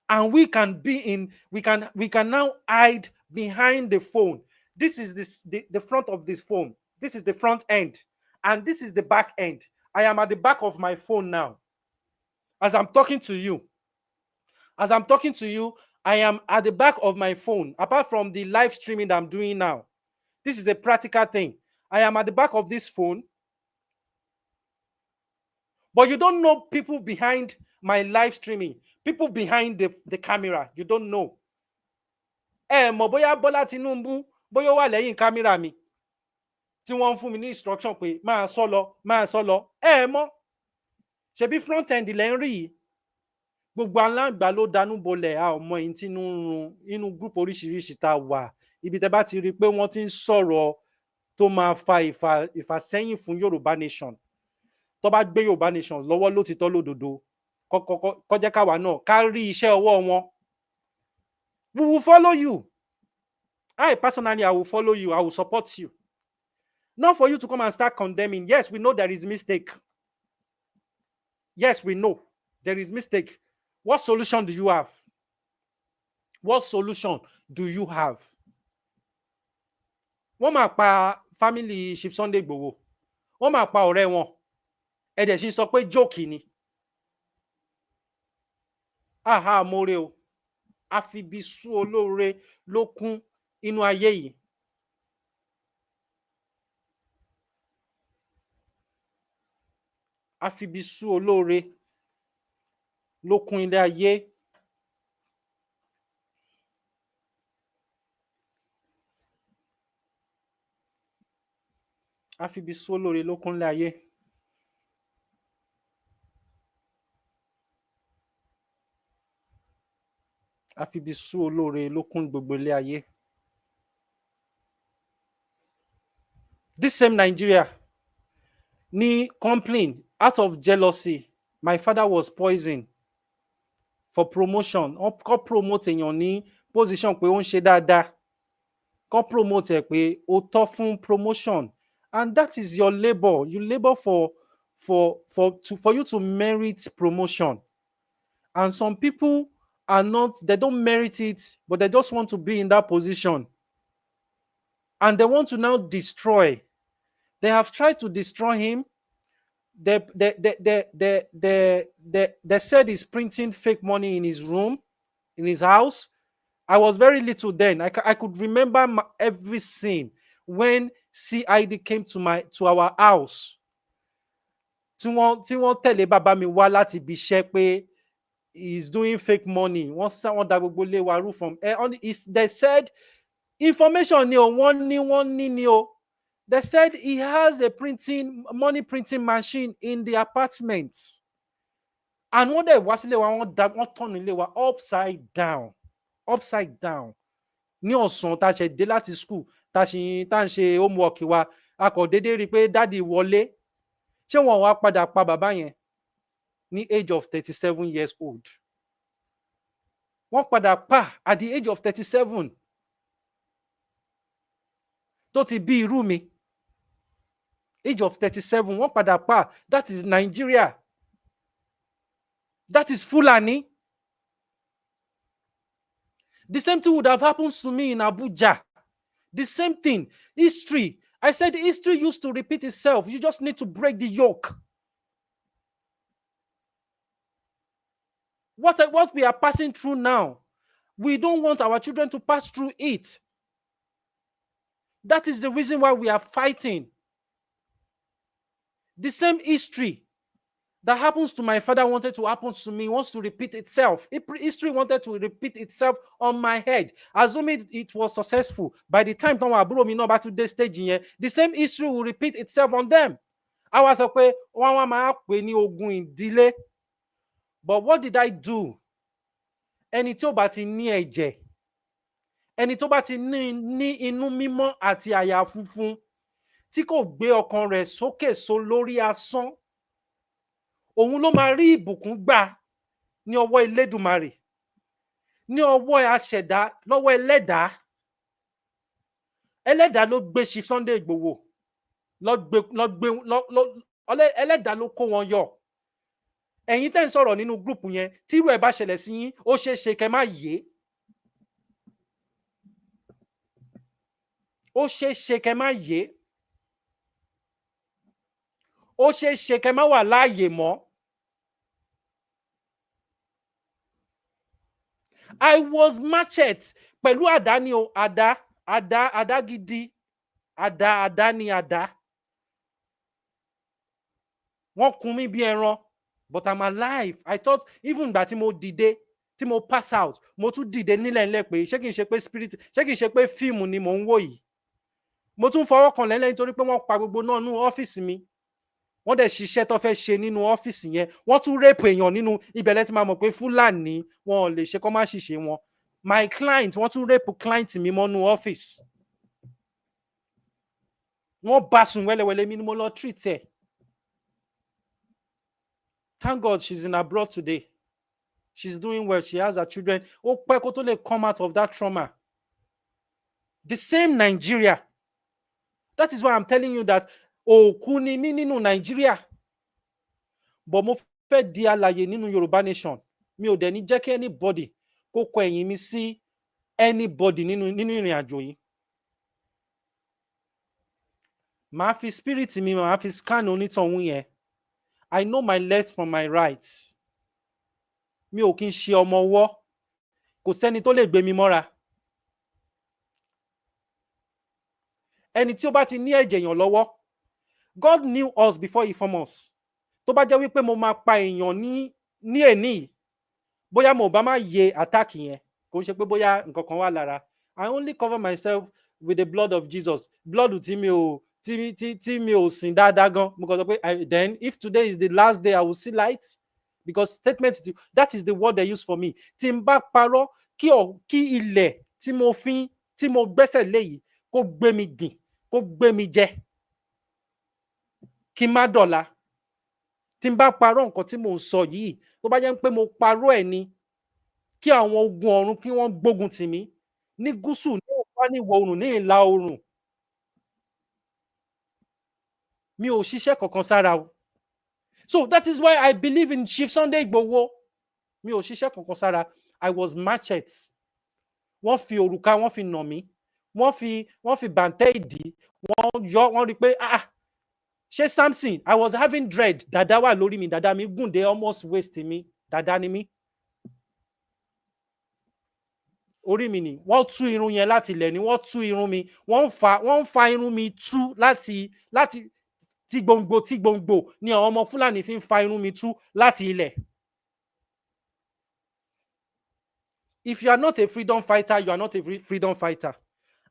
A: And we can now hide behind the phone. This is the front of this phone. This is the front end. And this is the back end. I am at the back of my phone now. As I'm talking to you, I am at the back of my phone, apart from the live streaming that I'm doing now. This is a practical thing. I am at the back of this phone, but you don't know people behind my live streaming, people behind the camera. You don't know. Mọ̀ bóyá Bọ́lá Tinubu bóyá ó wà lẹ́yìn kámẹ́rà mi tí wọ́n ń fún mi ní instruction pé máa sọ lọ, máa sọ lọ. Mọ̀ ṣebí front end lẹ́ ń rí yìí. Gbogbo aláǹgbá ló danú bolẹ̀, a ò mọ èyí tí inú ń run inú group oríṣiríṣi tá a wà. Ibi tẹ́ bá ti rí i pé wọ́n ti ń sọ̀rọ̀ tó máa fa ìfàsẹ́yìn fún Yorùbá nation. Tó bá gbé Yorùbá nation lọ́wọ́ lótìtọ́ lódodo, kó jẹ́ káwa náà ká rí iṣẹ́ ọwọ́ wọn. We will follow you. I personally, I will follow you. I will support you. Not for you to come and start condemning. Yes, we know there is mistake. Yes, we know there is mistake. What solution do you have? What solution do you have? Wọ́n máa pa family Chief Sunday Igboho. Wọ́n máa pa ọ̀rẹ́ wọn. Ẹ dẹ̀ sì sọ pé jókì ni. Aha, more o. Àfibisú olóore ló kún inú ayé yìí. Àfibisú olóore ló kún ilé ayé. Àfibisú olóore ló kún ilé ayé. Àfibisú olóore ló kún gbogbo ilé ayé. This same Nigeria ni complain out of jealousy. My father was poisoned for promotion. Kọ́ promote èèyàn ní position pé ó ń ṣe dáadáa. Kọ́ promote ẹ̀ pé ó tọ́ fún promotion. And that is your labor. You labor for you to merit promotion. And some people are not, they don't merit it, but they just want to be in that position. And they want to now destroy. They have tried to destroy him. They said he's printing fake money in his room, in his house. I was very little then. I could remember every scene when CID came to our house. Tí wọ́n tẹ̀lé bàbá mi wá láti ibi iṣẹ́ pé he's doing fake money. Wọ́n dá gbogbo lé wa rú from. They said information ni o, wọ́n ní ni o. They said he has a money printing machine in the apartment. And wọ́n dẹ̀ wá sílé wa, wọ́n turn ilé wa upside down. Upside down. Ní ọ̀sán tá a ṣe dé láti school, tá a ń ṣe homework wa, a kò déédéé rí i pé dáàdi wọlé. Ṣé wọ́n wá padà pa bàbá yẹn ní age of 37 years old? Wọ́n padà pa at the age of 37. Tó ti bí irú mi. Age of 37, wọ́n padà pa. That is Nigeria. That is Fulani. The same thing would have happened to me in Abuja. The same thing. History. I said history used to repeat itself. You just need to break the yoke. What we are passing through now, we don't want our children to pass through it. That is the reason why we are fighting. The same history that happens to my father wanted to happen to me, wants to repeat itself. History wanted to repeat itself on my head. Assuming it was successful, by the time Tom Aburo mi no back to this stage here, the same history will repeat itself on them. I was okay, ogun ìdílé. But what did I do? Ẹni tí ó bá ti ní ẹ̀jẹ̀, ẹni tó bá ti ní inú mímọ́ àti àyà funfun, tí kò gbé ọkàn rẹ̀ sókè so lórí asán, òun ló máa rí ìbùkún gbà ní ọwọ́ Elédùmarè, ní ọwọ́ aṣẹ̀dá, lọ́wọ́ ẹlẹ́dàá. Ẹlẹ́dàá ló gbé Chief Sunday Igboho, ẹlẹ́dàá ló kó wọn yọ. Ẹ̀yin tẹ́ ń sọ̀rọ̀ nínú gúrùpù yẹn, tírú ẹ̀ bá ṣẹlẹ̀ sí yín, ó ṣeé ṣe kẹ́ má yé. Ó ṣeé ṣe kẹ́ má yé. Ó ṣeé ṣe kẹ́ má wà láàyè mọ́. I was matched pẹ̀lú àdá ni o, àdá gidi, àdá ni àdá. Wọ́n kun mí bí ẹran, but I'm alive. I thought even ìgbà tí mo dìde, tí mo pass out, mo tún dìde nílẹ̀ ńlẹ̀ pé ṣé kìí ṣe pé spirit, ṣé kìí ṣe pé fíìmù ni mò ń wò yìí. Mo tún fọwọ́ kan lẹ́lẹ́ nítorí pé wọ́n pa gbogbo náà nínú ọ́fíìsì mi. Wọ́n dẹ̀ ṣiṣẹ́ tó fẹ́ ṣe nínú ọ́fíìsì yẹn. Wọ́n tún rape èèyàn nínú ibẹ̀ lẹ́tí máa mọ̀ pé Fúlàní wọn ò lè ṣe kọ́ má ṣìṣe wọn. My client, wọ́n tún rape client mi mọ́nú ọ́fíìsì. Wọ́n bá sùn wẹ́lẹ́wẹ́lẹ́ mi ni mo lọ treat ẹ̀. Thank God she's in abroad today. She's doing well. She has her children. Ó pẹ́ kó tó lè come out of that trauma. The same Nigeria. That is why I'm telling you that òkú ni mí nínú Nigeria. But mo fẹ́ di alààyè nínú Yorùbá nation. Mi ò dẹ̀ ní jẹ́ kí anybody kó kọ ẹ̀yìn mi sí anybody nínú ìrìn àjò yìí. Màá fi spirit mi, màá fi scan onítọ̀hún yẹn. I know my left from my right. Mi ò kí ń ṣe ọmọ ọwọ́. Kò sẹ́ni tó lè gbé mi mọ́ra. Ẹni tí ó bá ti ní ẹ̀jẹ̀ èèyàn lọ́wọ́, God knew us before he formed us. Tó bá jẹ́ wípé mo máa pa èèyàn ní èní, bóyá mo bá máa yẹ attack yẹn, kò ń ṣe pé bóyá nǹkan kan wà lára. I only cover myself with the blood of Jesus. Blood tí mi ò sìn dáadáa gan. Mo kàn sọ pé then if today is the last day I will see light, because statement that is the word they use for me. Tí n bá parọ́ kí ilẹ̀ tí mo gbẹ́sẹ̀ lé yìí kó gbé mi gbìn, kó gbé mi jẹ, kí n má dọ̀la. Tí n bá parọ́ nǹkan tí mò ń sọ yìí, tó bá jẹ́ pé mo parọ́ ẹ̀ ni, kí àwọn ogun ọ̀run kí wọ́n gbógun tì mí ní gúúsù, ní ọ̀pá, ní ìwọ̀ oòrùn, ní ìlà oòrùn. Mi ò ṣiṣẹ́ kankan sára o. So that is why I believe in Chief Sunday Igboho. Mi ò ṣiṣẹ́ kankan sára. I was matched. Wọ́n fi òrùka, wọ́n fi nà mí. Wọ́n fi bàǹtẹ́ ìdí. Wọ́n rí pé ṣé Samson, I was having dread. Dàdá wà lórí mi. Dàdá mi gùn dé almost waist mi. Dàdá ni mí. Orí mi ni. Wọ́n tú irun yẹn láti ilẹ̀ ni. Wọ́n tú irun mi. Wọ́n fa irun mi tú láti tí gbòǹgbò ni àwọn ọmọ Fúlàní fi ń fa irun mi tú láti ilẹ̀. If you are not a freedom fighter, you are not a freedom fighter.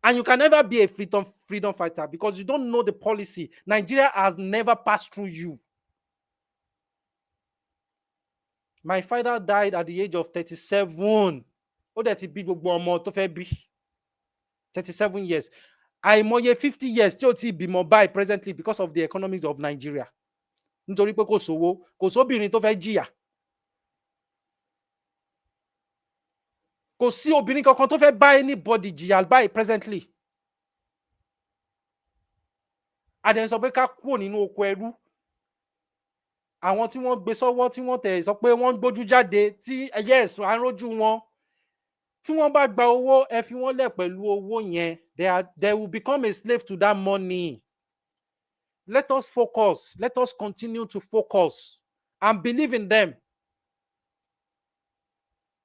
A: And you can never be a freedom fighter because you don't know the policy. Nigeria has never passed through you. My father died at the age of 37. Ó dẹ̀ ti bí gbogbo ọmọ tó fẹ́ bí. 37 years. Àìmọye 50 years tí ó ti bímọ báyìí presently because of the economics of Nigeria. Nítorí pé kò sówó, kò sóbìnrin tó fẹ́ jìyà. Kò sí obìnrin kankan tó fẹ́ bá anybody jìyà báyìí presently. Adẹ̀ sọ pé ká kúrò nínú oko ẹrú. Àwọn tí wọ́n gbé sọ́wọ́, tí wọ́n tẹ̀ sọ pé wọ́n gbójú jáde, tí yes, à ń rójú wọn. Tí wọ́n bá gba owó, ẹ fi wọ́n lẹ̀ pẹ̀lú owó yẹn. They will become a slave to that money. Let us focus. Let us continue to focus and believe in them.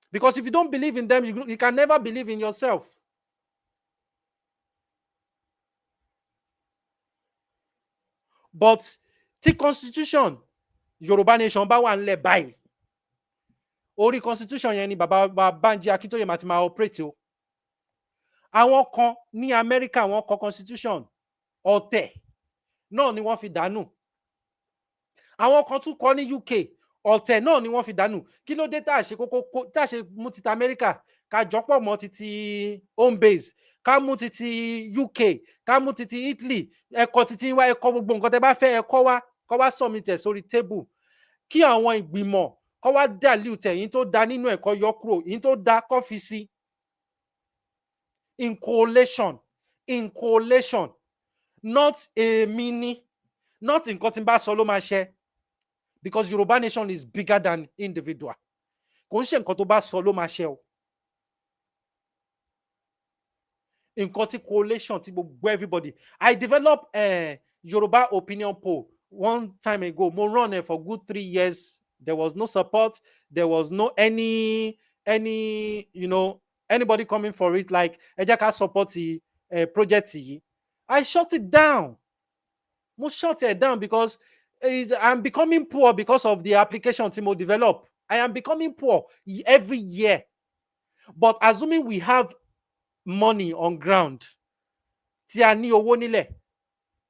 A: Because if you don't believe in them, you can never believe in yourself. But the constitution, Yorùbá nation bá wà nílẹ̀ báyìí. Orí constitution yẹn ni bàbá Banji Akintoye máa ti máa operate o. Àwọn kan ní America wọ́n kọ constitution ọ̀tẹ̀ náà ni wọ́n fi dànù. Àwọn kan tún kọ ní UK ọ̀tẹ̀ náà ni wọ́n fi dànù. Kí ló dé tá a ṣe mú titi America ká jọpọ̀ mọ́ titi home base, ká mú titi UK, ká mú titi Italy, ẹ̀kọ́ titi wá, ẹ̀kọ́ gbogbo nǹkan tẹ́ bá fẹ́ ẹ̀kọ́ wá, kọ́ wá submit ẹ̀ sórí table. Kí àwọn ìgbìmọ̀ kọ́ wá dilute ẹ̀, yín tó da nínú ẹ̀kọ́ yọ kúrò, yín tó da kọ́ fi sí. In coalition, not èmi ni, not nǹkan tí n bá sọ ló máa ṣẹ. Because Yorùbá nation is bigger than individual. Kò ń ṣe nǹkan tó bá sọ ló máa ṣẹ o. Nǹkan tí coalition tí gbogbo everybody. I developed Yoruba opinion poll one time ago. Mo run it for good 3 years. There was no support. There was no any any anybody coming for it like ẹ jẹ́ ká support project yìí, I shut it down. Mo shut it down because I'm becoming poor because of the application tí mo develop. I am becoming poor every year. But assuming we have money on ground, tí a ní owó nílẹ̀,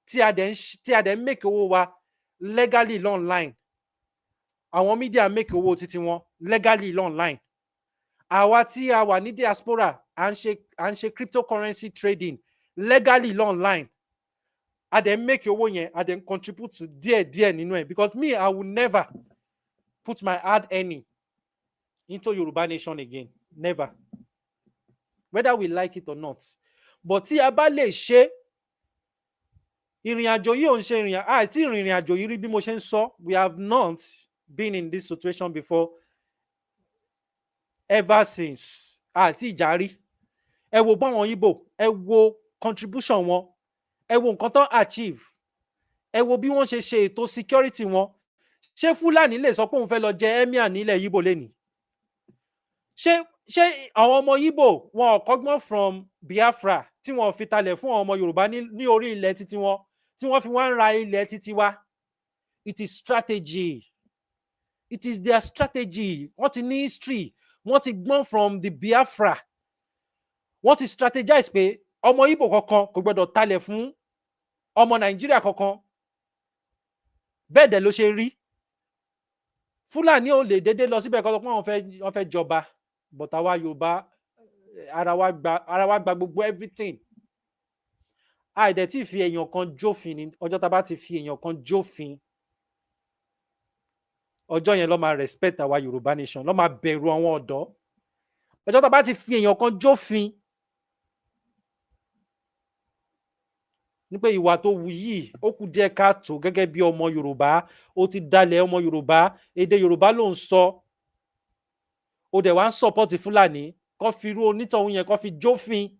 A: tí a dẹ̀ ń make owó wa legally online, àwọn media make owó títí wọn legally online. Àwa tí a wà ní diaspora à ń ṣe cryptocurrency trading legally online. A dẹ̀ ń make owó yẹn, a dẹ̀ ń contribute díẹ̀ nínú ẹ̀, because me, I will never put my hard earning into Yoruba Nation again. Never. Whether we like it or not. But tí a bá lè ṣe ìrìn àjò yìí ò ń ṣe àti ìrìn àjò yìí rí bí mo ṣe ń sọ, we have not been in this situation before ever since àti ìjàrí. Ẹ wo báwọn Igbo, ẹ wo contribution wọn, ẹ wo nǹkan tó achieve, ẹ wo bí wọ́n ṣe ṣe ètò security wọn. Ṣé Fúlàní lè sọ pé òun fẹ́ lọ jẹ emir nílẹ̀ Igbo lénìí? Ṣé àwọn ọmọ Igbo wọn ò kọ́gbọ́n from Biafra tí wọ́n fi talẹ̀ fún àwọn ọmọ Yorùbá ní orí ilẹ̀ títí wọn, tí wọ́n fi wá ń ra ilẹ̀ títí wa? It is strategy. It is their strategy. Wọ́n ti ní history. Wọ́n ti gbọ́n from the Biafra. Wọ́n ti strategize pé ọmọ Igbo kankan kò gbọdọ̀ talẹ̀ fún ọmọ Nàìjíríà kankan. Bẹ́ẹ̀ dẹ̀ ló ṣe rí. Fúlàní ò lè dédé lọ síbẹ̀ kọ́ pé wọ́n fẹ́ jọba, but àwa Yorùbá ara wa gba gbogbo everything. Àìdẹ̀ tí fi èèyàn kan jófin ni ọjọ́ tá a bá ti fi èèyàn kan jófin, ọjọ́ yẹn ló máa respect àwa Yorùbá Nation, ló máa bẹ̀rù àwọn ọ̀dọ́. Ọjọ́ tá a bá ti fi èèyàn kan jófin ní pé ìwà tó wù yìí ó kù díẹ̀ káàtó gẹ́gẹ́ bí ọmọ Yorùbá, ó ti dalẹ̀ ọmọ Yorùbá, èdè Yorùbá ló ń sọ, ó dẹ̀ wá ń support Fúlàní, kó fi irú onítọ̀hún yẹn kó fi jófin.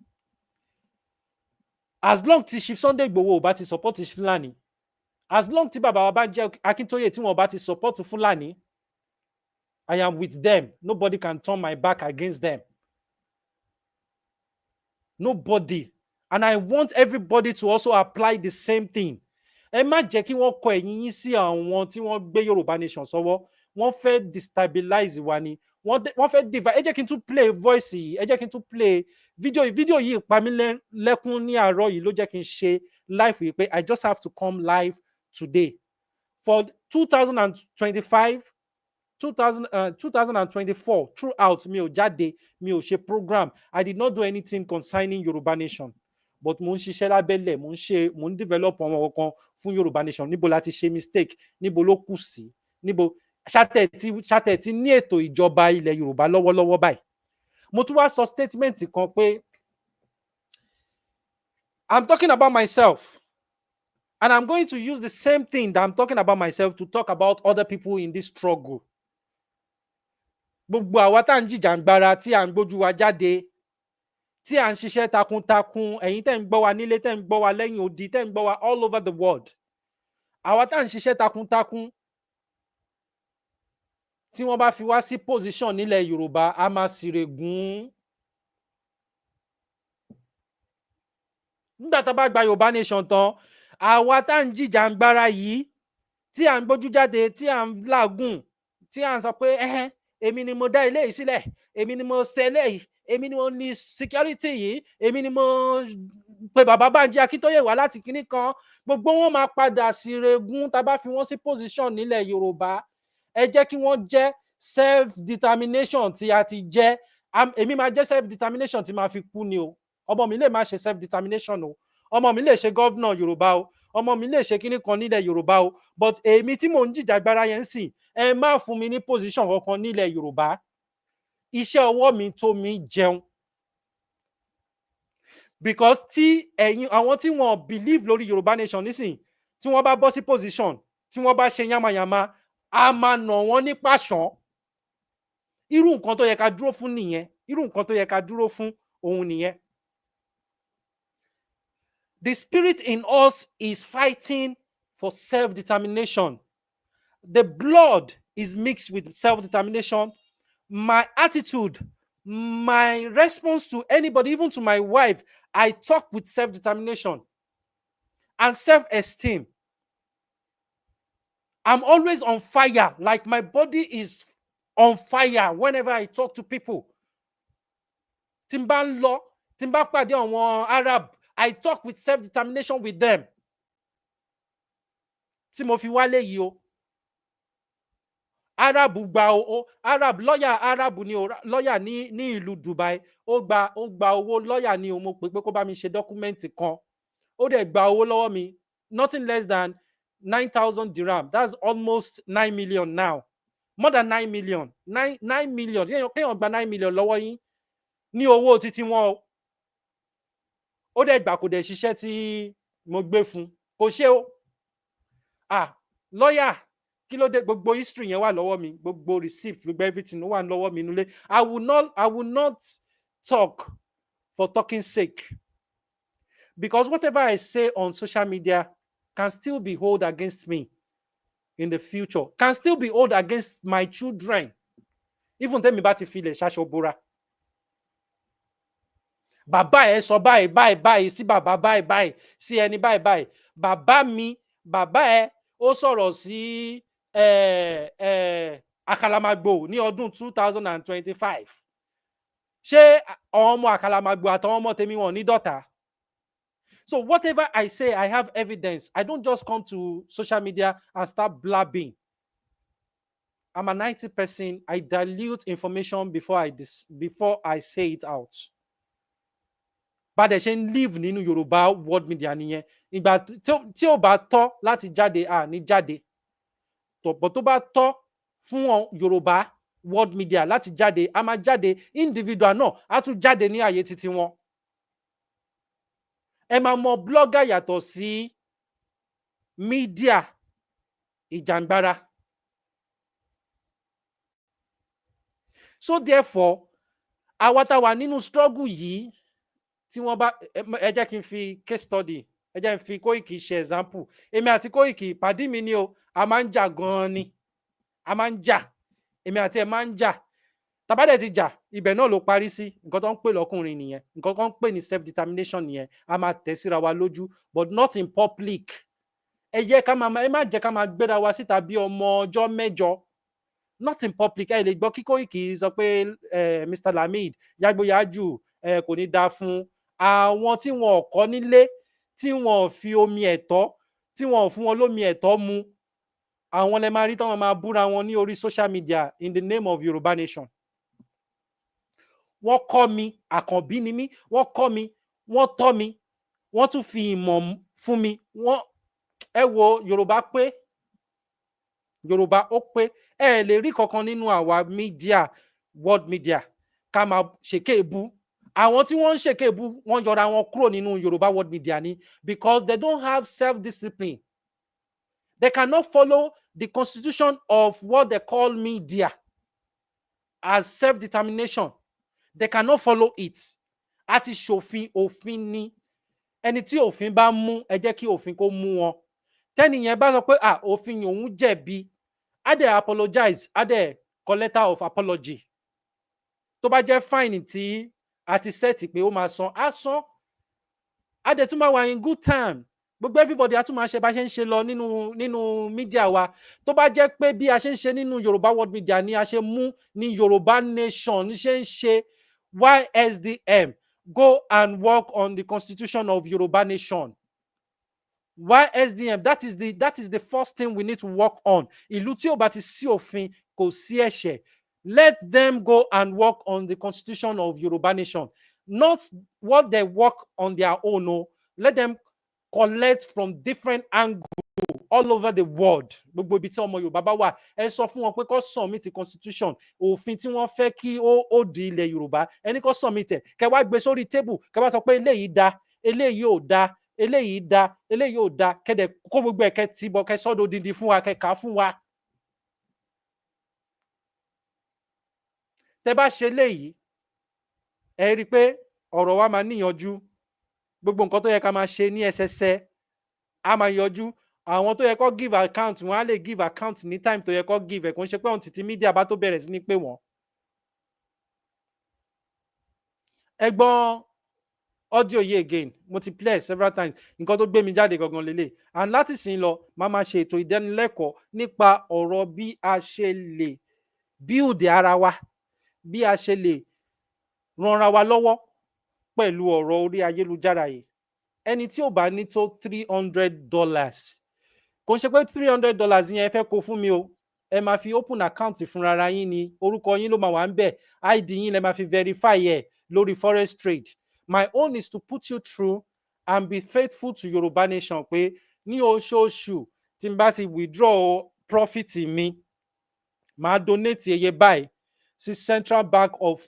A: As long tí Chief Sunday Igboho ò bá ti support Fúlàní, as long tí bàbá wa bá jẹ́ Akíntóyè tí wọ́n bá ti support Fúlàní, I am with them. Nobody can turn my back against them. Nobody. And I want everybody to also apply the same thing. Ẹ má jẹ́ kí wọ́n kọ ẹ̀yìn yín sí àwọn tí wọ́n gbé Yorùbá Nation sọ́wọ́. Wọ́n fẹ́ destabilize wa ni. Wọ́n fẹ́ divide. Ẹ jẹ́ kí n tún play voice yìí. Ẹ jẹ́ kí n tún play video yìí pa mí lẹ́kún ní àárọ̀ yìí ló jẹ́ kí n ṣe live yìí pé I just have to come live today. For 2025, 2024, throughout mi ò jáde, mi ò ṣe program. I did not do anything concerning Yoruba Nation. But mo ń ṣiṣẹ́ lábẹ́lẹ̀, mo ń develop àwọn ọkàn fún Yorùbá Nation. Níbo la ti ṣe mistake, níbo ló kù sí, níbo ṣàtẹ̀ tí ní ètò ìjọba ilẹ̀ Yorùbá lọ́wọ́lọ́wọ́ báyìí. Mo tún wá sọ statement kan pé I'm talking about myself. And I'm going to use the same thing that I'm talking about myself to talk about other people in this struggle. Gbogbo àwa tá ń jìjàǹgbara tí à ń gbójú wa jáde, tí à ń ṣiṣẹ́ takuntakun, ẹ̀yin tẹ́ ń gbọ́ wa nílé, tẹ́ ń gbọ́ wa lẹ́yìn odi, tẹ́ ń gbọ́ wa all over the world. Àwa tá ń ṣiṣẹ́ takuntakun, tí wọ́n bá fi wá sí position nílẹ̀ Yorùbá, a máa ṣìrègùn. Nígbà tá bá gba Yorùbá Nation tán, àwa tá ń jìjàǹgbara yìí, tí à ń gbójú jáde, tí à ń làágùn, tí à ń sọ pé èmi ni mo dá ilé yìí sílẹ̀, èmi ni mo ṣe eléyìí, èmi ni mo ní security yìí, èmi ni mo pe bàbá Bánjí Akíntóyè wá láti kíní kan, gbogbo wọn máa padà ṣìrègùn tá bá fi wọn sí position nílẹ̀ Yorùbá. Ẹ jẹ́ kí wọ́n jẹ́ self determination tí a ti jẹ́. Èmi máa jẹ́ self determination tí máa fi kú ni o. Ọmọ mi lè má ṣe self determination o. Ọmọ mi lè ṣe governor Yorùbá o. Ọmọ mi lè ṣe kíní kan nílẹ̀ Yorùbá o. But èmi tí mò ń jìjàgbara yẹn sìn, ẹ má fún mi ní position kankan nílẹ̀ Yorùbá. Iṣẹ́ ọwọ́ mi tó mi jẹun. Because tí àwọn tí wọ́n believe lórí Yorùbá Nation nísìn, tí wọ́n bá bọ́ sí position, tí wọ́n bá ṣe yamayama, a máa nà wọ́n ní pàṣán. Irú nǹkan tó yẹ ká dúró fún nìyẹn. Irú nǹkan tó yẹ ká dúró fún òun nìyẹn. The spirit in us is fighting for self-determination. The blood is mixed with self-determination. my attitude, my response to anybody, even to my wife, I talk with self-determination and self-esteem. I'm always on fire, like my body is on fire whenever I talk to people. Tí n bá ń lọ, tí n bá pàdé àwọn Arab, I talk with self-determination with them. Tí mo fi wálé yìí o. Arab gba o Arab lọ́yà Arab ni o lọ́yà ní ìlú Dubai ó gba owó lọ́yà ni o mo pè pé kó bá mi ṣe dọ́kúmẹ́ǹtì kan ó dẹ̀ gba owó lọ́wọ́ mi nothing less than 9,000 dirham, that's almost 9 million now, more than 9 million 9 million kéèyàn gba 9 million lọ́wọ́ yín ní owó títí wọn o ó dẹ̀ gbà kò dẹ̀ ṣiṣẹ́ tí mo gbé fún kò ṣe o lọ́yà kí ló dé gbogbo history yẹn wà lọ́wọ́ mi gbogbo receipt gbogbo everything wà lọ́wọ́ mi nílé. I will not talk for talking sake because whatever I say on social media can still be held against me in the future, can still be held against my children even tẹ́mi bá ti filẹ̀ ṣaṣọ bora. Bàbá ẹ sọ báyìí sí bàbá báyìí sí ẹni báyìí bàbá mi bàbá ẹ ó sọ̀rọ̀ sí Àkàlàmàgbò ní ọdún 2025 ṣé àwọn ọmọ Àkàlàmàgbò àtàwọn ọmọ tèmi wọn ní dọ́tà? So whatever I say, I have evidence. I don't just come to social media and start blabbing. I'm an IT person. I dilute information before I say it out. But ṣe ń live nínú Yorùbá world media nìyẹn. Ìgbà tí ó bá tọ́ láti jáde ní jáde. But tó bá tọ́ fún Yorùbá world media láti jáde, a máa jáde, individual náà á tún jáde ní àyè títí wọn. Ẹ máa mọ blogger yàtọ̀ sí media ìjàngbara. So therefore, àwa tá wà nínú struggle yìí tí wọ́n bá ẹ jẹ́ kí n fi case study, ẹ jẹ́ n fi Koiki ṣe example. Èmi àti Koiki pàdí mi ni o, a máa ń jà gan-an ni. A máa ń jà. Èmi àti ẹ máa ń jà. Tá bá dẹ̀ ti jà, ibẹ̀ náà ló parí sí. Nǹkan tó ń pè lọ́kùnrin nìyẹn. Nǹkan tó ń pè ní self determination nìyẹn. A máa tẹ̀ síra wa lójú, but not in public. Ẹ má jẹ́ ká máa gbéra wa síta bí ọmọ ọjọ́ mẹ́jọ. Not in public. Ẹ lè gbọ́ kí Koiki sọ pé Mr. Lamid yágbóyájú kò ní dáa fún àwọn tí wọn ò kọ́ nílé, tí wọn ò fi omi ẹ̀tọ́, tí wọn ò fún wọn lómi ẹ̀tọ́ mu. Àwọn lẹ máa rí táwọn máa búra wọn ní orí social media in the name of Yoruba nation. Wọ́n kọ́ mi, àkànbí ni mí, wọ́n kọ́ mi, wọ́n tọ́ mi, wọ́n tún fi ìmọ̀ fún mi. Ẹ wo Yorùbá pé, Yorùbá ó pé, ẹ lè rí kankan nínú àwa media, world media, ká máa ṣèké èbú. Àwọn tí wọ́n ń ṣèké èbú, wọ́n yọra wọn kúrò nínú Yorùbá world media ni because they don't have self-discipline. They cannot follow the constitution of what they call media as self-determination. They cannot follow it. Àti ṣòfin òfin ni. Ẹni tí òfin bá mú, ẹ jẹ́ kí òfin kó mú wọn. Tẹ́nìyẹn bá sọ pé òfin òun jẹ̀bi, á dẹ̀ apologize, á dẹ̀ kọ letter of apology. Tó bá jẹ́ fine tí a ti set pé ó máa san, á san. Á dẹ̀ tún máa wà in good time. Gbogbo everybody á tún máa ṣe bá ṣe ń ṣe lọ nínú media wa. Tó bá jẹ́ pé bí a ṣe ń ṣe nínú Yorùbá world media ni a ṣe mú ní Yorùbá nation ní ṣe ń ṣe YSDM, go and work on the constitution of Yoruba nation. YSDM, that is the first thing we need to work on. Ìlú tí ó bá ti sí òfin kò sí ẹ̀ṣẹ̀. Let them go and work on the constitution of Yoruba nation. Not what they work on their own. No. Let them collect from different angles all over the world. Gbogbo ibi tí ọmọ Yorùbá bá wà, ẹ sọ fún wọn pé kó submit the constitution, òfin tí wọ́n fẹ́ kí ó di ilẹ̀ Yorùbá, ẹni kó submit ẹ̀, kẹ́ wá gbé sórí table, kẹ́ wá sọ pé eléyìí dá, eléyìí ò dá, eléyìí dá, eléyìí ò dá, kẹ́dẹ̀ kó gbogbo ẹ̀ kẹ́ ti bọ̀, kẹ́ sọ́dọ̀ dídí fún wa, kẹ́ kà á fún wa. Tẹ́ bá ṣe léyìí, ẹ rí i pé ọ̀rọ̀ wa máa níyanjú. Gbogbo nǹkan tó yẹ ká máa ṣe ní ẹsẹsẹ á máa yọjú. Àwọn tó yẹ kó give account, wọ́n á lè give account ní time tó yẹ kó give ẹ̀, kò ń ṣe pé ohun títí media bá tó bẹ̀rẹ̀ sí ní pé wọ́n. ẹ̀gbọ́n audio yìí again mo ti play several times nǹkan tó gbé mi jáde gangan lélẹ̀ and láti sìn lọ máa máa ṣe ètò ìdánilẹ́kọ̀ọ́ nípa ọ̀rọ̀ bí a ṣe lè build ara wa bí a ṣe lè ranra wa lọ́wọ́ pẹ̀lú ọ̀rọ̀ orí ayélujára yìí ẹni tí ò bá ní tó $300 kò ń ṣe pé $300 yẹn ẹ fẹ́ kó fún mi o ẹ máa fi open account fúnra yín ni orúkọ yín ló máa wà ń bẹ̀ id yín lẹ máa fi verify ẹ̀ lórí forex trade. My own is to put you through and be faithful to Yorùbá Nation pé ní oṣooṣù tí n bá ti withdraw profit mi màá donate iye báyìí sí Central Bank of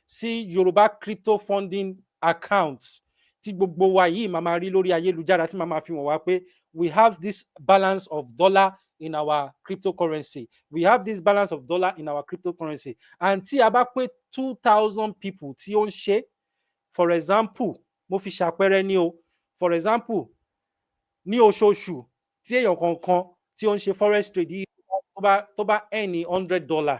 A: sí Yorùbá crypto funding account tí gbogbo wa yìí máa máa rí lórí ayélujára tí màá máa fi wọ̀n wá pé we have this balance of dollar in our cryptocurrency. We have this balance of dollar in our cryptocurrency. And tí a bá pé 2,000 people tí ó ń ṣe, for example, mo fi ṣàpẹẹrẹ ní o, for example, ní oṣooṣù tí èèyàn kankan tí ó ń ṣe forex trade yìí tó bá earn $100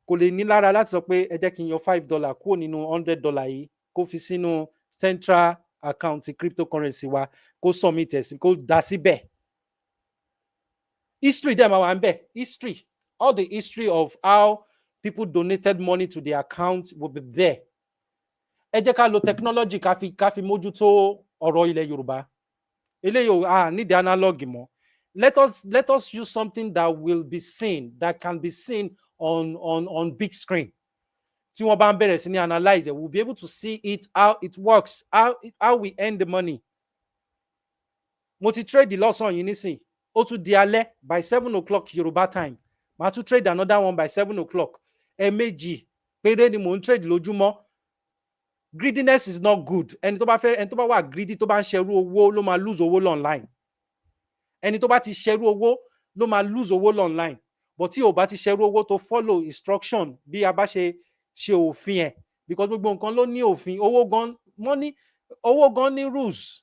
A: kò lè ní lára láti sọ pé ẹ jẹ́ kí n yọ $5 kúrò nínú $100 yìí kó fi sínú central account cryptocurrency wa kó submit ẹ̀ sí kó dá síbẹ̀. History dem máa wà ń bẹ̀, history, all the history of how people donated money to the account will be there. Ẹ jẹ́ ká lo technology ká fi mójútó ọ̀rọ̀ ilẹ̀ Yorùbá. Eléyìí need analog mọ́. Let us use something that will be seen, that can be seen on big screen. Tí wọ́n bá ń bẹ̀rẹ̀ sí ní analyze it, we'll be able to see it, how it works, how we earn the money. Mo ti trade lọ́sàn yìí nísìn, ó tún di alẹ́ by 7 o'clock Yorùbá time. Màá tún trade another one by 7 o'clock. Ẹ̀ẹ̀mejì péré ni mò ń trade lójúmọ́. Greediness is not good. Ẹni tó bá wà greedy tó bá ń ṣerú owó ló máa lose owó online. Ẹni tó bá ti ṣerú owó ló máa lose owó online. But tí o bá ti ṣerú owó tó follow instruction bí a bá ṣe òfin ẹ̀, because gbogbo nǹkan ló ní òfin. Owó gan ní rules.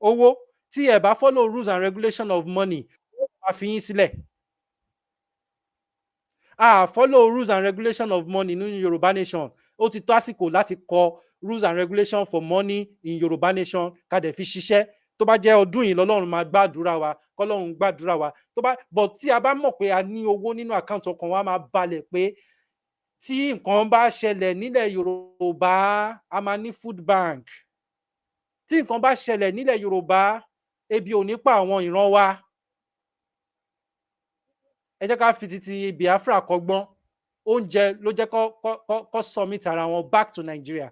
A: Owó tí ẹ bá follow rules and regulation of money ó máa fi yín sílẹ̀. Follow rules and regulation of money ní Yorùbá Nation. Ó ti tó àsìkò láti kọ rules and regulation for money in Yorùbá Nation ká dẹ̀ fi ṣiṣẹ́. Tó bá jẹ́ ọdún yìí lọ́lọ́run máa gbàdúrà wa, kọ́lọ́run gbàdúrà wa. But tí a bá mọ̀ pé a ní owó nínú àkáǹtì ọkàn wa máa balẹ̀ pé tí nǹkan bá ṣẹlẹ̀ nílẹ̀ Yorùbá a máa ní food bank. Tí nǹkan bá ṣẹlẹ̀ nílẹ̀ Yorùbá ebi ò ní pa àwọn ìran wa. Ẹ jẹ́ ká fi titi Biafra kọ́gbọ́n. Oúnjẹ ló jẹ́ kó submit ara wọn back to Nigeria.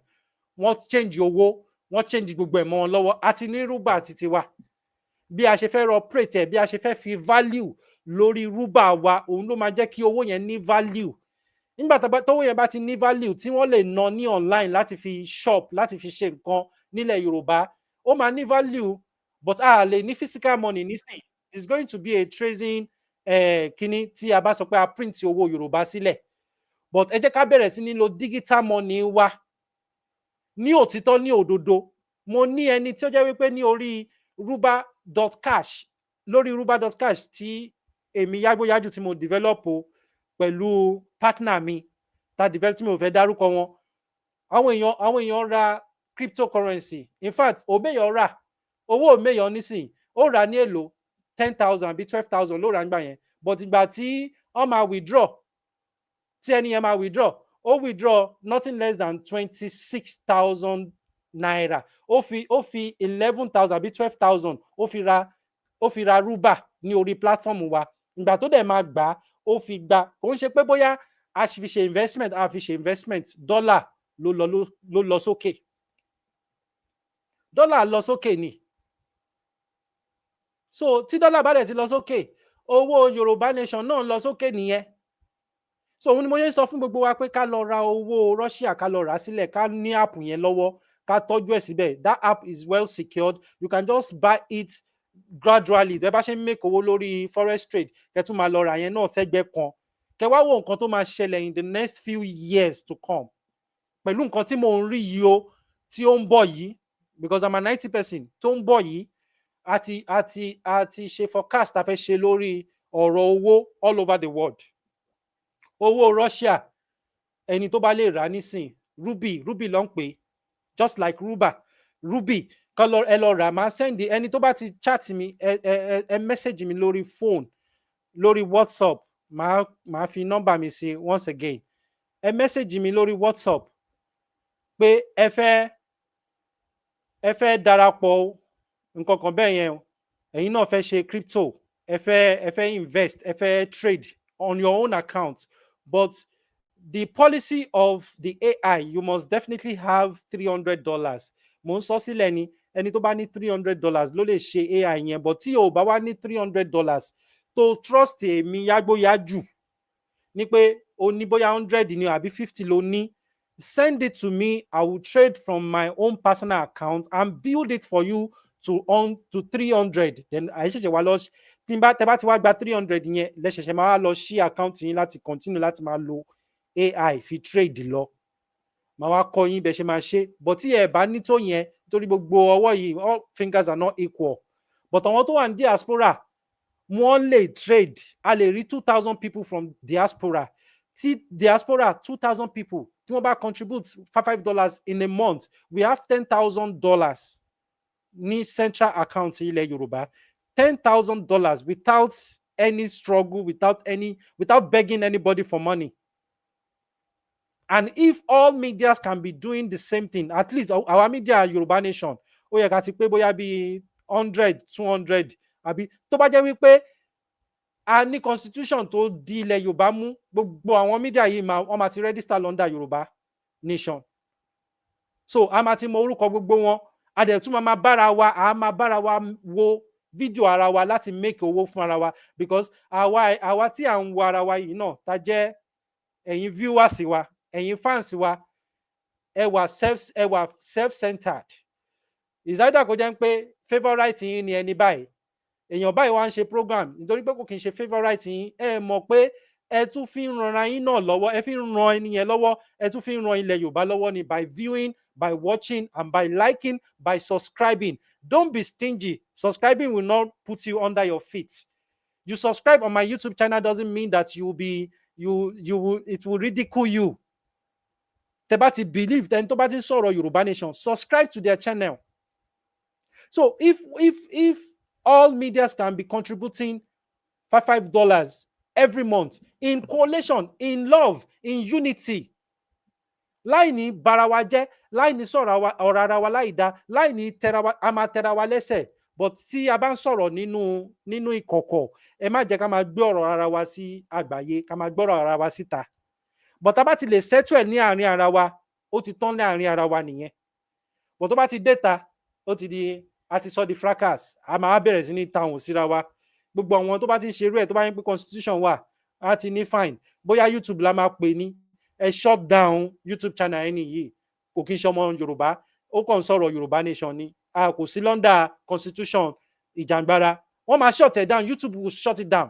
A: Wọ́n change owó, wọ́n change gbogbo ẹ̀ mọ́ wọn lọ́wọ́. Àti ní rúbà titi wa. Bí a ṣe fẹ́ operate ẹ̀, bí a ṣe fẹ́ fi value lórí rúbà wa, òun ló máa jẹ́ kí owó yẹn ní value. Nígbà tówó yẹn bá ti ní value tí wọ́n lè ná ní online láti fi shop, láti fi ṣe nǹkan nílẹ̀ Yorùbá, ó máa ní value, but a lè ní physical money nísìn. It's going to be a tracing kíní tí a bá sọ pé a print owó Yorùbá sílẹ̀. But ẹ jẹ́ ká bẹ̀rẹ̀ sí ní lo digital money wa ní òtítọ́ ní òdodo. Mo ní ẹni tí ó jẹ́ wípé ní orí ruba.cash, lórí ruba.cash tí èmi yágbóyájú tí mo develop pẹ̀lú partner mi tá develop tí mo fẹ́ dárúkọ wọn. Àwọn èèyàn ra cryptocurrency. In fact, Omeyan rà, owó Omeyan nísìn, ó rà ní èlò 10,000 bí 12,000 ló rà nígbà yẹn. But ìgbà tí wọ́n máa withdraw, tí ẹni yẹn máa withdraw, ó withdraw nothing less than 26,000 naira. Ó fi 11,000 bí 12,000 ó fi ra rúbà ní orí platform wa. Ìgbà tó dẹ̀ máa gbà ó fi gbà. Kò ń ṣe pé bóyá a fi ṣe investment, dọ́là ló lọ sókè. Dọ́là lọ sókè ni. So tí dọ́là bá dẹ̀ ti lọ sókè, owó Yorùbá Nation náà lọ sókè nìyẹn. So òun ni mo yẹ sọ fún gbogbo wa pé ká lọ ra owó Russia, ká lọ rà sílẹ̀, ká ní app yẹn lọ́wọ́, ká tọ́jú ẹ̀ síbẹ̀. That app is well secured. You can just buy it gradually. Tẹ́ bá ṣe ń make owó lórí forex trade, kẹ́ tún máa lọ rà yẹn náà sẹ́gbẹ́ kan. Kẹ́ wá wo nǹkan tó máa ṣẹlẹ̀ in the next few years to come. Pẹ̀lú nǹkan tí mo ń rí yìí o, tí ó ń bọ̀ yìí, because I'm a 90 person, tó ń bọ̀ yìí, àti ṣe forecast a fẹ́ ṣe lórí ọ̀rọ̀ owó all over the world. Owó Russia, ẹni tó bá lè rà nísìn Ruby ló ń pè, just like Ruby ẹ lọ rà, máa send ẹni tó bá ti chat mi ẹ message mi lórí phone lórí WhatsApp, máa fi nọ́mbà mi sí once again, ẹ message mi lórí WhatsApp pé ẹ fẹ́ darapọ̀ nǹkan kan bẹ́ẹ̀ yẹn, ẹ̀yin náà fẹ́ ṣe crypto, ẹ fẹ́ invest, ẹ fẹ́ trade on your own account, but the policy of the AI, you must definitely have $300. mo ń sọ sílẹ̀ ni, ẹni tó bá ní $300 ló lè ṣe AI yẹn, but tí o bá wá ní $300 tó trust èmi yágbóyájù ní pé o ní bóyá 100 ni àbí 50 ló ní, send it to me, I will trade from my own personal account and build it for you to 300. Then àìṣẹ̀ṣẹ̀ wá lọ tẹ́ bá ti wá gba 300 yẹn lẹ́ṣẹ̀ṣẹ̀ máa lọ ṣí account yín láti continue láti máa lo AI fi trade lọ, máa wá kọ́ yín bẹ́ẹ̀ ṣe máa ṣe. But tí ẹ bá ní tó yẹn, torí gbogbo ọwọ́ yìí, all fingers are not equal, but àwọn tó wà ní diaspora wọ́n lè trade, a lè rí 2,000 people from diaspora, tí diaspora 2,000 people tí wọ́n bá contribute $5 in a month, we have $10,000 ní central account ilẹ̀ Yorùbá, $10,000 without any struggle, without begging anybody for money. And if all medias can be doing the same thing, at least our media Yorùbá Nation, ó yẹ ká ti pé bóyá bí 100, 200, àbí tó bá jẹ́ wípé a ní constitution tó di ilẹ̀ Yorùbá mú, gbogbo àwọn media yìí wọ́n máa ti register under Yorùbá Nation, so a máa ti mọ orúkọ gbogbo wọn, a dẹ̀ tún máa bára wa wo fídíò ara wa láti make owó fún ara wa, because àwa tí à ń wo ara wa yìí náà ta jẹ́ ẹ̀yin viewers wa, ẹ̀yin fans wa, ẹ wà self-centered. Is either kó jẹ́ pé favourite yín ni ẹni báyìí, èèyàn báyìí wá ń ṣe program nítorí pé kò kì í ṣe favourite yín, ẹ mọ̀ pé ẹ tún fi ń ranra yín náà lọ́wọ́, ẹ fi ń ran ẹni yẹn lọ́wọ́, ẹ tún fi ń ran ilẹ̀ Yorùbá lọ́wọ́ ni, by viewing, by watching, and by liking, by subscribing. Don't be stingy. Subscribing will not put you under your feet. You subscribe on my YouTube channel doesn't mean that it will ridicule you. Tẹ́ bá ti believe, then tó bá ti sọ̀rọ̀ Yorùbá Nation, subscribe to their channel. So if all medias can be contributing $5 every month in coalition, in love, in unity, láì ní bara wa jẹ́, láì ní sọ̀rọ̀ ọ̀rọ̀ ara wa láì dá, láì ní a máa tẹra wa lẹ́sẹ̀, but tí a bá ń sọ̀rọ̀ nínú ìkọ̀kọ̀, ẹ má jẹ́ ká máa gbé ọ̀rọ̀ ara wa sí àgbáyé, ká máa gbọ́rọ̀ ara wa síta. But tá bá ti lè settle ẹ̀ ní àárín ara wa, ó ti tán ní àárín ara wa nìyẹn. But tó bá ti déta, ó ti di, a ti sọ di fracas, a máa bẹ̀rẹ̀ sí ní tàwọn síra wa. Gbogbo àwọn tó bá ti ń ṣerú ẹ̀, tó bá yín pé constitution wà, á ti ní fine, bóyá YouTube la máa pè ní, ẹ shut down YouTube channel ẹni yìí, kò kí n ṣe ọmọ Yorùbá, ó kàn ń sọ̀rọ̀ Yorùbá Nation ni, a kò sí lọ́ndà constitution ìjàngbara, wọ́n máa shut it down, YouTube will shut it down,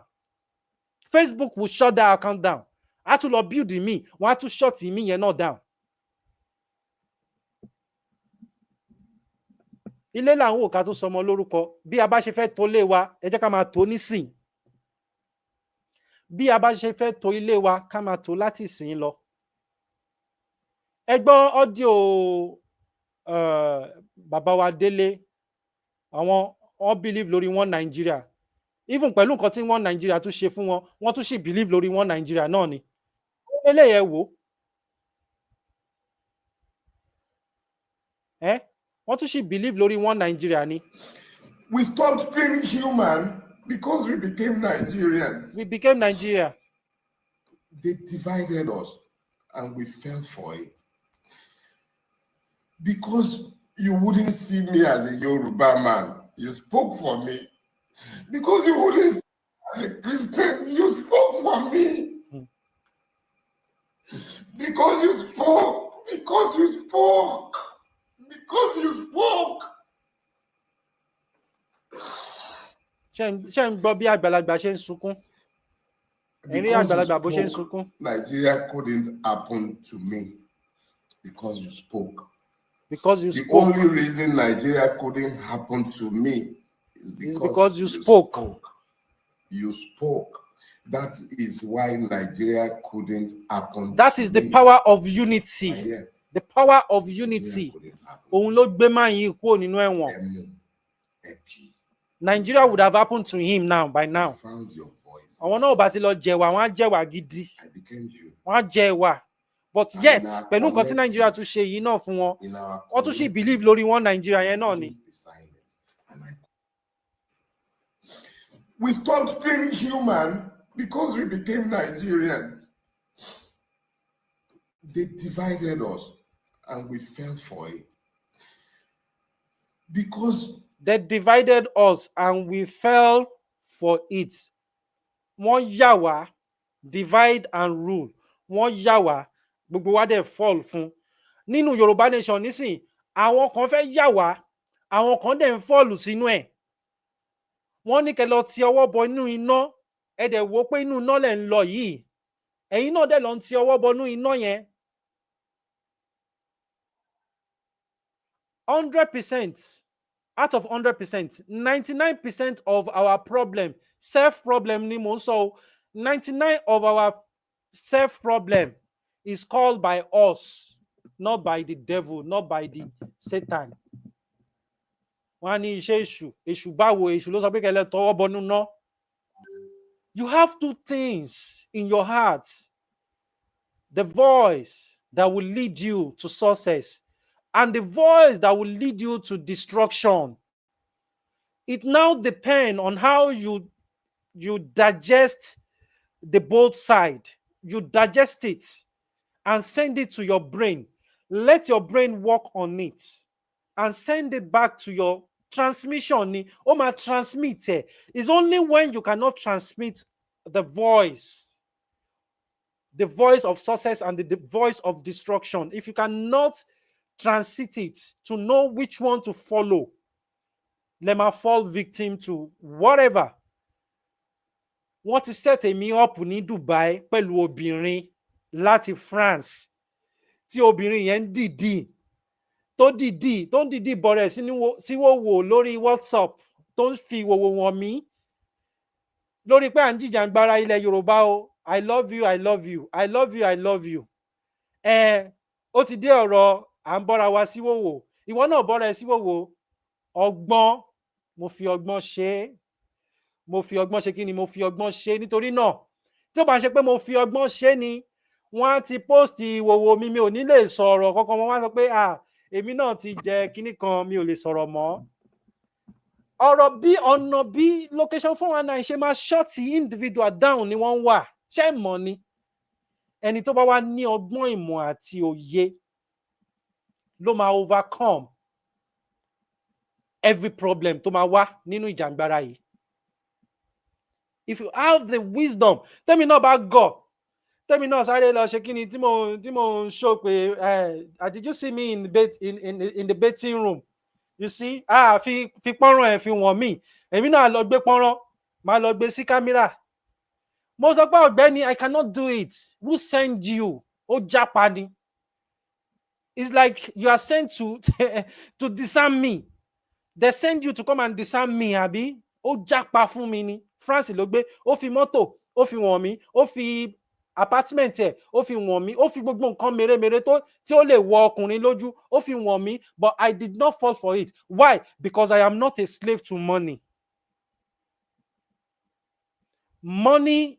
A: Facebook will shut that account down, a tún lọ build mi, wọ́n á tún shut mi yẹn náà down. Ilé làwọn òkà tó sọmọ lórúkọ, bí a bá ṣe fẹ́ tó ilé wa, ẹ jẹ́ ká máa tó nísìn. Bí a bá ṣe fẹ́ tó ilé wa, ká máa tó láti ìsìn lọ. Ẹ gbọ́ audio bàbá wa Délé, wọ́n believe lórí One Nigeria. Even pẹ̀lú nǹkan tí One Nigeria tún ṣe fún wọn, wọ́n tún sì believe lórí One Nigeria náà ni. Eléyẹ̀ wò. Wọ́n tún sì believe lórí One Nigeria ni.
B: We stopped being human because we became Nigerians.
A: We became Nigeria.
B: They divided us and we fell for it. Because you wouldn't see me as a Yoruba man, you spoke for me. Because you wouldn't see me as a Christian, you spoke for me. Because you spoke. Because you spoke. Because you spoke.
A: Ṣé ń gbọ́ bí àgbàlagbà ṣe ń sunkún? Ẹ̀rí àgbàlagbà bó ṣe ń sunkún.
B: Nigeria couldn't happen to me because you spoke.
A: Because you
B: spoke.
A: The
B: only reason Nigeria couldn't happen to me is because
A: you spoke.
B: You spoke. That is why Nigeria couldn't happen.
A: That is the power of unity. The power of unity. Òun ló gbé máa yín kúrò nínú ẹ̀wọ̀n. Nigeria would have happened to him now, by now. Àwọn náà ò bá ti lọ jẹ̀wà, wọ́n á jẹ̀wà gidi. Wọ́n á jẹ̀wà. But yet, pẹ̀lú nǹkan tí Nigeria tún ṣe yìí náà fún wọn, wọ́n tún ṣì believe lórí wọn Nigeria yẹn náà ni.
B: We stopped being human because we became Nigerians. They divided us and we fell for it. Because
A: they divided us and we fell for it. Wọ́n yà wá, divide and rule. Wọ́n yà wá, gbogbo wa dẹ̀ fall fún. Nínú Yorùbá nation nísìn, àwọn kan fẹ́ yà wá, àwọn kan dẹ̀ ń fall sínú ẹ̀. Wọ́n ní kẹ́ lọ ti ọwọ́ bọ inú iná, ẹ dẹ̀ wò pé inú iná lẹ̀ ń lọ yìí. Ẹ̀yin náà dẹ̀ lọ ti ọwọ́ bọ inú iná yẹn. 100%, out of 100%, 99% of our problem, self-problem ni mo sọ, 99 of our self-problem is caused by us, not by the devil, not by the Satan. Wọ́n ní iṣẹ́ èṣù, èṣù báwo, èṣù ló sọ pé kẹ́lẹ́ tọwọ́ bọnú ná. You have two things in your heart. The voice that will lead you to success and the voice that will lead you to destruction. It now depends on how you digest the both side. You digest it and send it to your brain. Let your brain work on it and send it back to your transmission. Oh, my transmit. It's only when you cannot transmit the voice of success and the voice of destruction. If you cannot transit it to know which one to follow, let me fall victim to whatever. Wọ́n ti set èmi up ní Dubai pẹ̀lú obìnrin láti France tí obìnrin yẹn ń dìdì tó ń dìdì bọ̀rẹ̀ sí wò lórí WhatsApp tó ń fi ìwòwò wọn mí lórí pé à ń jìjàǹgbara ilẹ̀ Yorùbá o. I love you, I love you, I love you, I love you. Ó ti dé ọ̀rọ̀ à ń bọ́ra wa sí wòwò. Ìwọ náà bọ́ra ẹ sí wòwò. Ọgbọ́n, mo fi ọgbọ́n ṣe é. Mo fi ọgbọ́n ṣe kí ni? Mo fi ọgbọ́n ṣe é. Nítorí náà, tí ó bá ṣe pé mo fi ọgbọ́n ṣe ni, wọ́n á ti post ìwòwò mi, mi ò ní lè sọ̀rọ̀ kankan. Wọ́n wá sọ pé èmi náà ti jẹ kíní kan, mi ò lè sọ̀rọ̀ mọ́. Ọ̀rọ̀ bí ọ̀nà bí location 419 ṣe máa shut individual down ni wọ́n wà. Ṣé mọ̀ ni? Ẹni tó bá wá ní ọgbọ́n ìmọ̀ àti òye ló máa overcome every problem tó máa wá nínú ìjàngbara yìí. If you have the wisdom, tẹ́mi náà bá gọ̀, tẹ́mi náà sáré lọ ṣe kí ni tí mo ń show pé did you see me in the bathing room? You see? Fi pọ́nrán ẹ̀ fi wọ̀n mí. Èmi náà lọ gbé pọ́nrán, máa lọ gbé sí kámẹ́rà. Mo sọ pé ọ̀gbẹ́ni, I cannot do it. Who send you? Ó jápa ni. It's like you are sent to disarm me. They send you to come and disarm me, àbí? Ó jápa fún mi ni. France ló gbé, ó fi mọ́tò, ó fi wọ̀n mí, ó fi apartment ẹ̀, ó fi wọ̀n mí, ó fi gbogbo nǹkan mèremère tí ó lè wọ ọkùnrin lójú, ó fi wọ̀n mí, but I did not fall for it. Why? Because I am not a slave to money. Money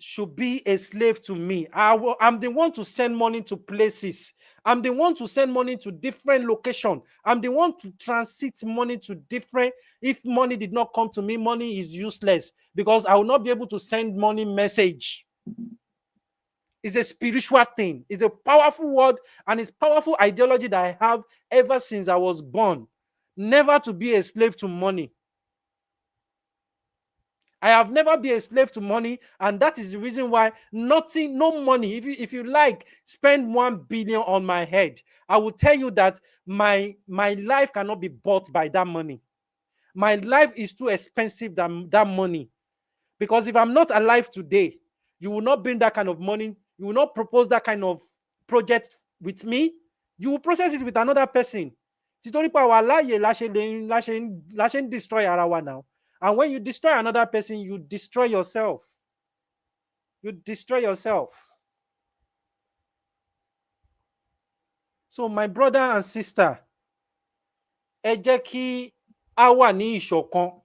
A: should be a slave to me. I'm the one to send money to places. I'm the one to send money to different locations. I'm the one to transit money to different. If money did not come to me, money is useless because I will not be able to send money message. It's a spiritual thing. It's a powerful word and it's powerful ideology that I have ever since I was born. Never to be a slave to money. I have never been a slave to money, and that is the reason why no money. If you like, spend 1 billion on my head, I will tell you that my life cannot be bought by that money. My life is too expensive than that money. Because if I'm not alive today, you will not bring that kind of money. You will not propose that kind of project with me. You will process it with another person. Títorí pé àwa láàyè la ṣe ń destroy ara wa now. And when you destroy another person, you destroy yourself. You destroy yourself. So my brother and sister, ẹ jẹ́ kí a wà ní ìṣọ̀kan.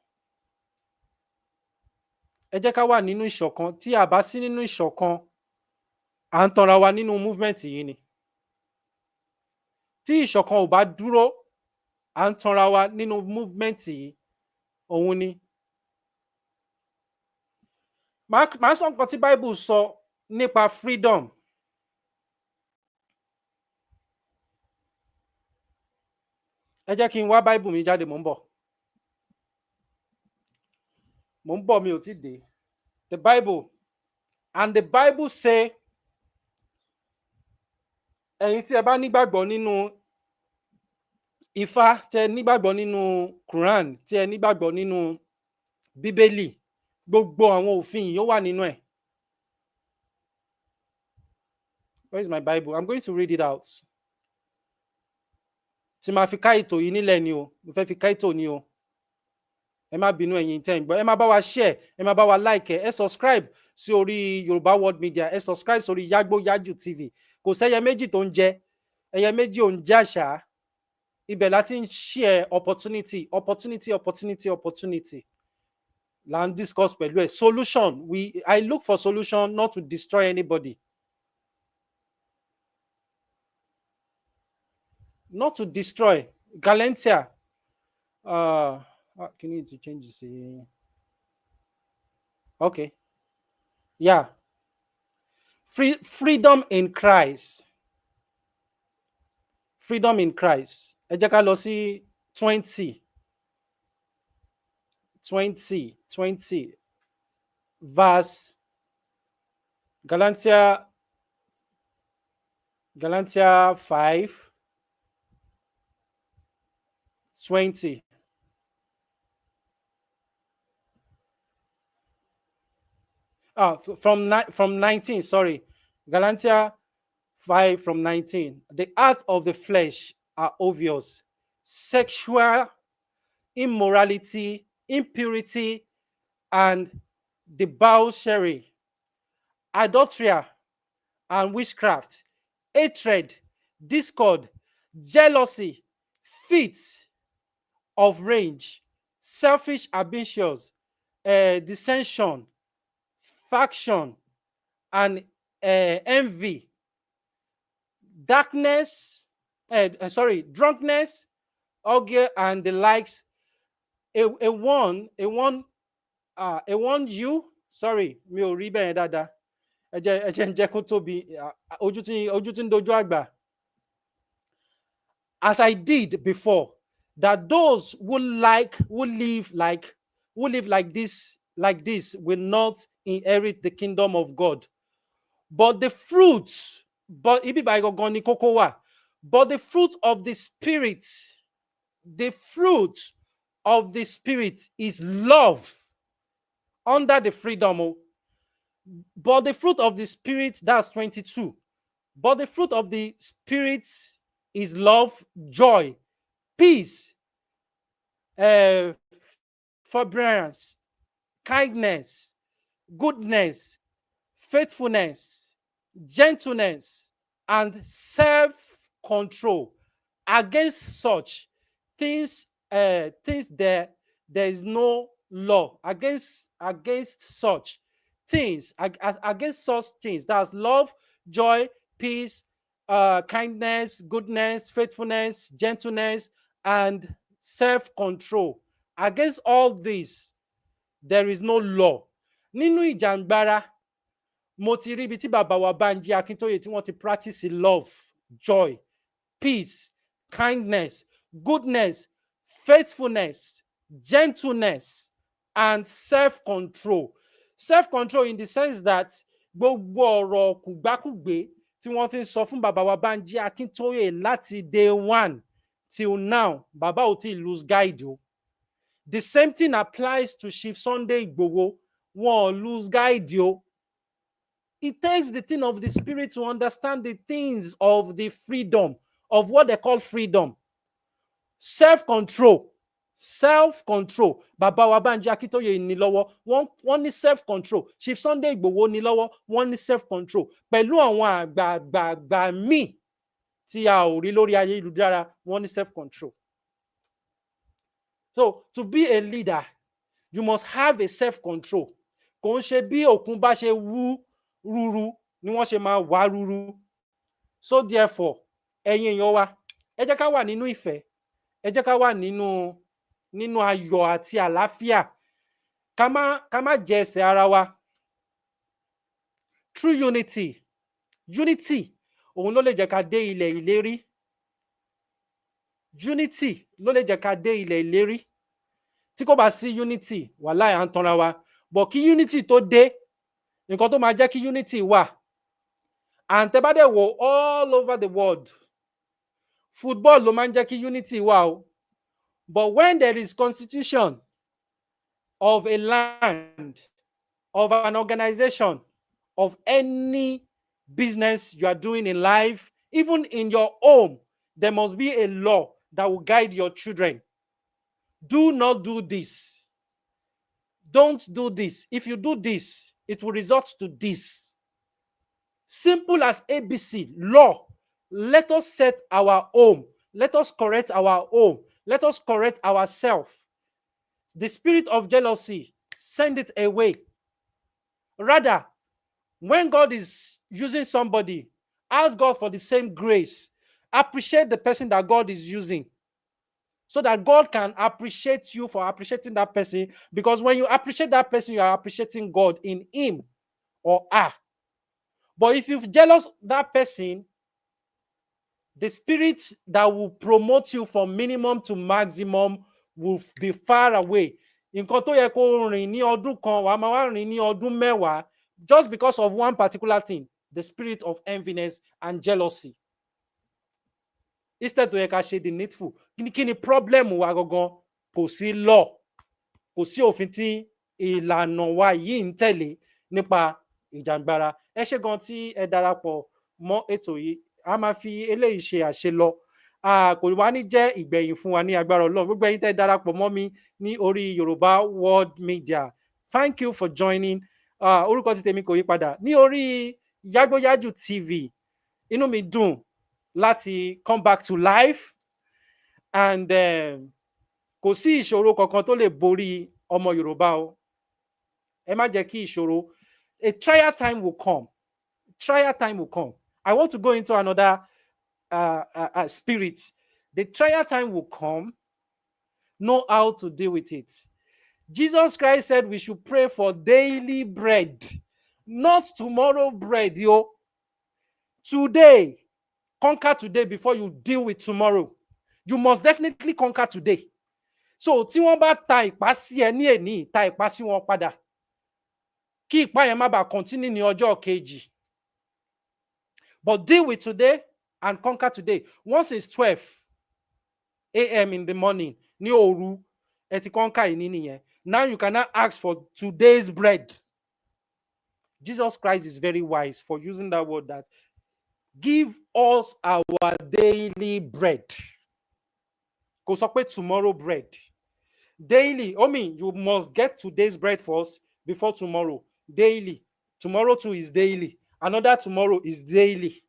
A: Ẹ jẹ́ ká wà nínú ìṣọ̀kan. Tí a bá sí nínú ìṣọ̀kan, à ń tanra wa nínú movement yìí ni. Tí ìṣọ̀kan ò bá dúró, à ń tanra wa nínú movement yìí, òun ni. Màá sọ nǹkan tí Bible sọ nípa freedom. Ẹ jẹ́ kí n wá Bible mi jáde, mò ń bọ̀. Mò ń bọ̀, mi ò tí dé. The Bible. And the Bible say, ẹ̀yin tí ẹ bá nígbàgbọ́ nínú Ifá, tí ẹ nígbàgbọ́ nínú Quran, tí ẹ nígbàgbọ́ nínú Bíbélì, gbogbo àwọn òfin yìí ó wà nínú ẹ̀. Where is my Bible? I'm going to read it out. Tí máa fi ká ètò yìí nílẹ̀ ni o, mo fẹ́ fi ká ètò ni o. Ẹ má bínú ẹ̀yin tẹ́ ń gbọ́, ẹ má bá wa share, ẹ má bá wa like, ẹ subscribe sí orí Yorùbá World Media, ẹ subscribe sórí Yagbo Yaju TV. Kò sẹ́yẹ méjì tó ń jẹ, ẹyẹ méjì ò ń jẹ àṣà. Ibẹ̀ láti ń share opportunity. Là ń discuss pẹ̀lú ẹ̀. Solution. I look for solution, not to destroy anybody. Not to destroy. Galentia. Can you change this? Okay. Yeah. Freedom in Christ. Freedom in Christ. Ẹ jẹ́ ká lọ sí 20 verse Galatia 5:20. From 19, sorry. Galatia 5:19. The acts of the flesh are obvious: sexual immorality, impurity, and debauchery, adultery and witchcraft, hatred, discord, jealousy, fits of rage, selfish ambitions, dissension, faction, and envy, drunkenness, orgy, and the likes. A one you, sorry, mi ò rí bẹ́ẹ̀ dáadáa. Ẹ jẹ́ ń jẹ́ kó tóbi, ojú tí ń dojú àgbà. As I did before, that those who live like this will not inherit the kingdom of God. But the fruits, but the fruit of the Spirit, is love under the freedom. But the fruit of the Spirit, that's 22. But the fruit of the Spirit is love, joy, peace, forbearance, kindness, goodness, faithfulness, gentleness, and self-control. Against such things there is no law. Against such things, that's love, joy, peace, kindness, goodness, faithfulness, gentleness, and self-control. Against all this, there is no law. Nínú ìjàngbara, mo ti rí ibi tí bàbá wa Bánjí Akíntóyè tí wọ́n ti practice love, joy, peace, kindness, goodness, faithfulness, gentleness, and self-control. Self-control in the sense that gbogbo ọ̀rọ̀ kùgbákùgbé tí wọ́n ti ń sọ fún bàbá wa Bánjí Akíntóyè láti day one till now, bàbá ò tí lose guide o. The same thing applies to Chief Sunday Igboho. Wọ́n lose guide o. It takes the thing of the Spirit to understand the things of the freedom, of what they call freedom. Self-control. self control. Bàbá wa Bánjí Akíntóyè ní lọ́wọ́, wọ́n ní self control. Chief Sunday Igboho ní lọ́wọ́, wọ́n ní self control. Pẹ̀lú àwọn àgbààgbà míì tí a ò rí lórí ayélujára, wọ́n ní self control. So to be a leader, you must have a self control. Kò ń ṣe bí òkun bá ṣe wú rúru ni wọ́n ṣe máa wá rúru. So therefore, ẹ̀yin èèyàn wa, ẹ jẹ́ ká wà nínú ìfẹ́, ẹ jẹ́ ká wà nínú ayọ̀ àti àlàáfíà, ká má jẹ ẹsẹ̀ ara wa. True unity òun ló lè jẹ́ ká dé ilẹ̀ ìlérí. Unity ló lè jẹ́ ká dé ilẹ̀ ìlérí. Tí kò bá sí unity, wàláhì à ń tanra wa. But kí unity tó dé, nǹkan tó máa jẹ́ kí unity wà. And tẹ́ bá dẹ̀ wò all over the world, football ló máa ń jẹ́ kí unity wà o. But when there is constitution of a land, of an organization, of any business you are doing in life, even in your home, there must be a law that will guide your children. Do not do this. Don't do this. If you do this, it will result to this. Simple as ABC, law. Let us set our home. Let us correct our home. Let us correct ourselves. The spirit of jealousy, send it away. Rather, when God is using somebody, ask God for the same grace. Appreciate the person that God is using, so that God can appreciate you for appreciating that person. Because when you appreciate that person, you are appreciating God in him or her. But if you've jealous that person, the spirit that will promote you from minimum to maximum will be far away. Nǹkan tó yẹ kó rìn ní ọdún kan, wàá máa wá rìn ní ọdún mẹ́wàá, just because of one particular thing, the spirit of enviness and jealousy. Instead tó yẹ ká ṣe the needful. Kí ni problem wa gangan? Kò sí law, kò sí òfin tí ìlànà wa yìí ń tẹ̀lé nípa ìjàngbara. Ẹ ṣé gan tí ẹ darapọ̀ mọ́ ètò yìí. A máa fi eléyìí ṣe àṣelọ. Kò wá ní jẹ́ ìgbẹ̀yìn fún wa ní agbára Ọlọ́run. Gbogbo ẹ̀yin tẹ́ darapọ̀ mọ́ mi ní orí Yorùbá World Media. Thank you for joining. Orúkọ ti tèmi kò yí padà. Ní orí Yagboyaju TV, inú mi dùn láti come back to life, and kò sí ìṣòro kankan tó lè borí ọmọ Yorùbá o. Ẹ má jẹ́ kí ìṣòro. A trial time will come. Trial time will come. I want to go into another spirit. The trial time will come. Know how to deal with it. Jesus Christ said we should pray for daily bread, not tomorrow bread, yo. Today, conquer today before you deal with tomorrow. You must definitely conquer today. So, tí wọ́n bá ta ìpá sí ẹ ní èní, ta ìpá sí wọn padà. Kí ìpá yẹn má bàa continue ní ọjọ́ kejì. But deal with today and conquer today. Once it's 12 a.m. in the morning, ní òru, ẹ ti conquer ìní nìyẹn. Now you cannot ask for today's bread. Jesus Christ is very wise for using that word, that give us our daily bread. Kò sọ pé tomorrow bread. Daily, you must get today's bread first before tomorrow. Daily. Tomorrow too is daily. Another tomorrow is daily.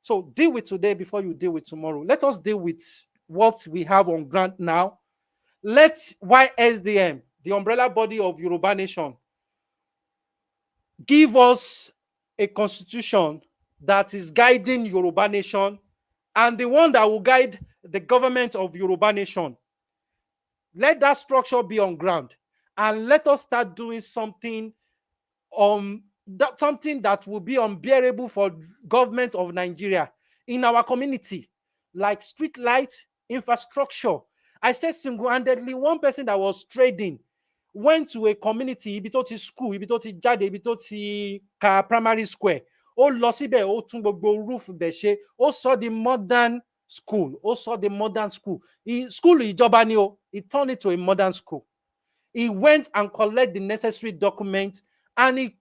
A: So deal with today before you deal with tomorrow. Let us deal with what we have on ground now. Let YSDM, the umbrella body of Yoruba Nation, give us a constitution that is guiding Yoruba Nation, and the one that will guide the government of Yoruba Nation. Let that structure be on ground, and let us start doing something something that will be unbearable for government of Nigeria in our community, like street light, infrastructure. I said single-handedly, one person that was trading went to a community, ibi tó ti school, ibi tó ti jáde, ibi tó ti ka primary square. Ó lọ síbẹ̀, ó tún gbogbo roof bẹ̀ ṣe, ó sọ the modern school, ó sọ the modern school. School ìjọba ni o, he turned it to a modern school. He went and collected the necessary documents, and he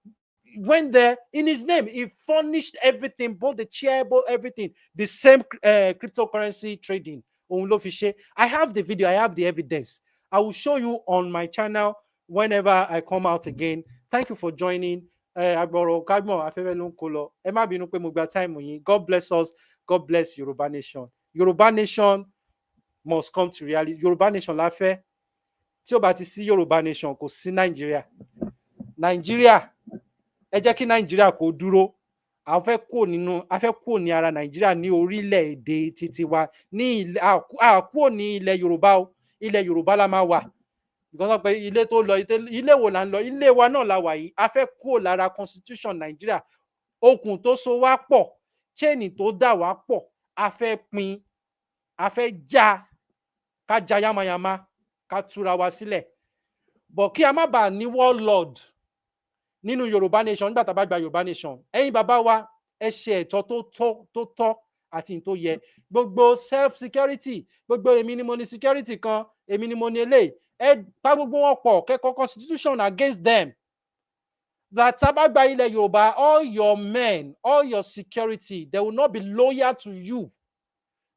A: went there in his name. He furnished everything, both the chair, both everything. The same cryptocurrency trading òun ló fi ṣe. I have the video, I have the evidence. I will show you on my channel whenever I come out again. Thank you for joining. Agbọ̀rọ̀ kágbọ̀n afẹ́fẹ́ ló ń kó lọ. Ẹ má bínú pé mo gba time yín. God bless us. God bless Yoruba Nation. Yoruba Nation must come to reality. Yoruba Nation la fẹ́. Tí ó bá ti sí Yoruba Nation, kò sí Nàìjíríà. Nàìjíríà, ẹ jẹ́ kí Nàìjíríà kó dúró. A fẹ́ kúrò ní ara Nàìjíríà ní orílẹ̀-èdè títí wa. Kúrò ní ilẹ̀ Yorùbá o. Ilẹ̀ Yorùbá la máa wà. Because pé ilé tó lọ, ilé wo là ń lọ? Ilé wa náà la wà yìí. A fẹ́ kúrò lára constitution Nàìjíríà. Okùn tó so wá pọ̀, chain tó dà wá pọ̀, a fẹ́ pín, a fẹ́ já, ká já yamayama, ká túra wa sílẹ̀. But kí a má bàa ní warlord nínú Yorùbá Nation nígbà tá a bá gba Yorùbá Nation. Ẹ̀yin bàbá wa, ẹ ṣe ẹ̀tọ́ tó tọ́ àti tó yẹ. Gbogbo self security, gbogbo èmi ni mo ní security kan, èmi ni mo ní eléyìí. Ẹ bá gbogbo wọn pọ̀, kẹ́kọ̀ọ́ constitution against them. That tá a bá gba ilẹ̀ Yorùbá, all your men, all your security, they will not be loyal to you.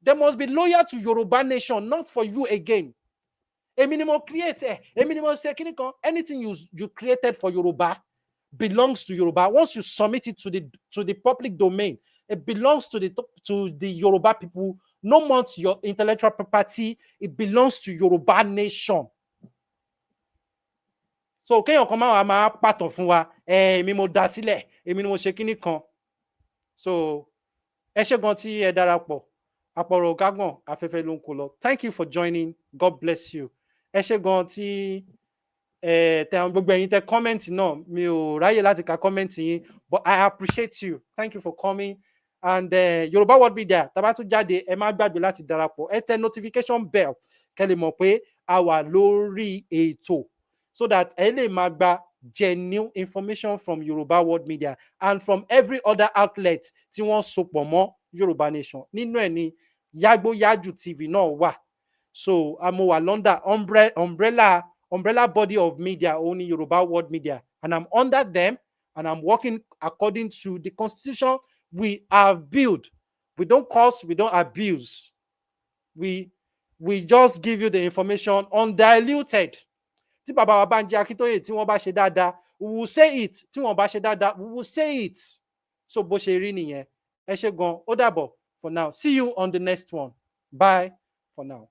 A: They must be loyal to Yoruba Nation, not for you again. Èmi ni mo create, èmi ni mo ṣe kíní kan. Anything you created for Yoruba belongs to Yoruba. Once you submit it to the public domain, it belongs to the Yoruba people. No more to your intellectual property. It belongs to Yoruba Nation. So kéèyàn kan máa pàtàn fún wa, èmi mo dá sílẹ̀, èmi ni mo ṣe kíní kan. So ẹ ṣé gan tí ẹ darapọ̀. Àpọ̀rọ̀ gágbọ̀n afẹ́fẹ́ ló ń kó lọ. Thank you for joining. God bless you. Ẹ ṣé gan tí gbogbo ẹ̀yin tẹ comment náà, mi ò ráyè láti ka comment yín, but I appreciate you. Thank you for coming. And Yoruba World Media, tá bá tún jáde, ẹ má gbàgbé láti darapọ̀. Ẹ tẹ notification bell kẹ́ lè mọ̀ pé a wà lórí ètò, so that ẹ lè máa gba genuine information from Yoruba World Media and from every other outlet tí wọ́n sopọ̀ mọ́ Yoruba Nation. Nínú ẹ̀ ni Yagbo Yaju TV náà wà. So mo wà London umbrella body of media, only Yoruba World Media, and I'm under them, and I'm working according to the constitution we have built. We don't curse, we don't abuse. We just give you the information undiluted. Tí bàbá wa Bánjí Akíntóyè tí wọ́n bá ṣe dáadáa, we will say it. Tí wọ́n bá ṣe dáadáa, we will say it. So bó ṣe rí nìyẹn. Ẹ ṣé gan. Ó dàbọ̀ for now. See you on the next one. Bye for now.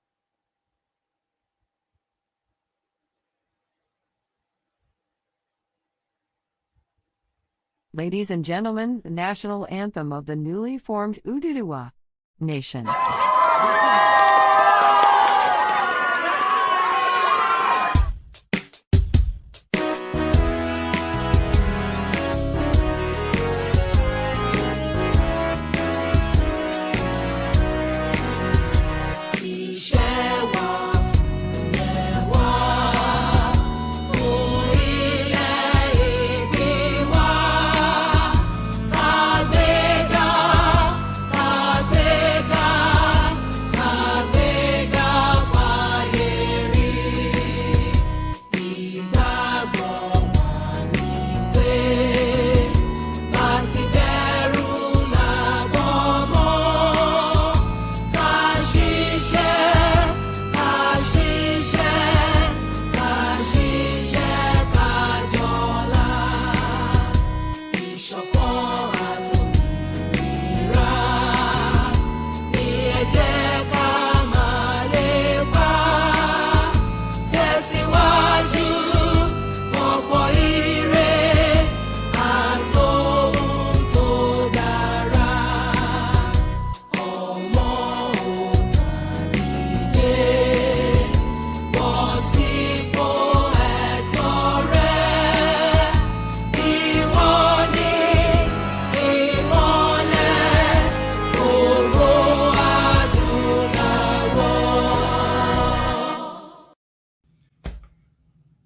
C: Ladies and gentlemen, the national anthem of the newly formed Ududuwa Nation.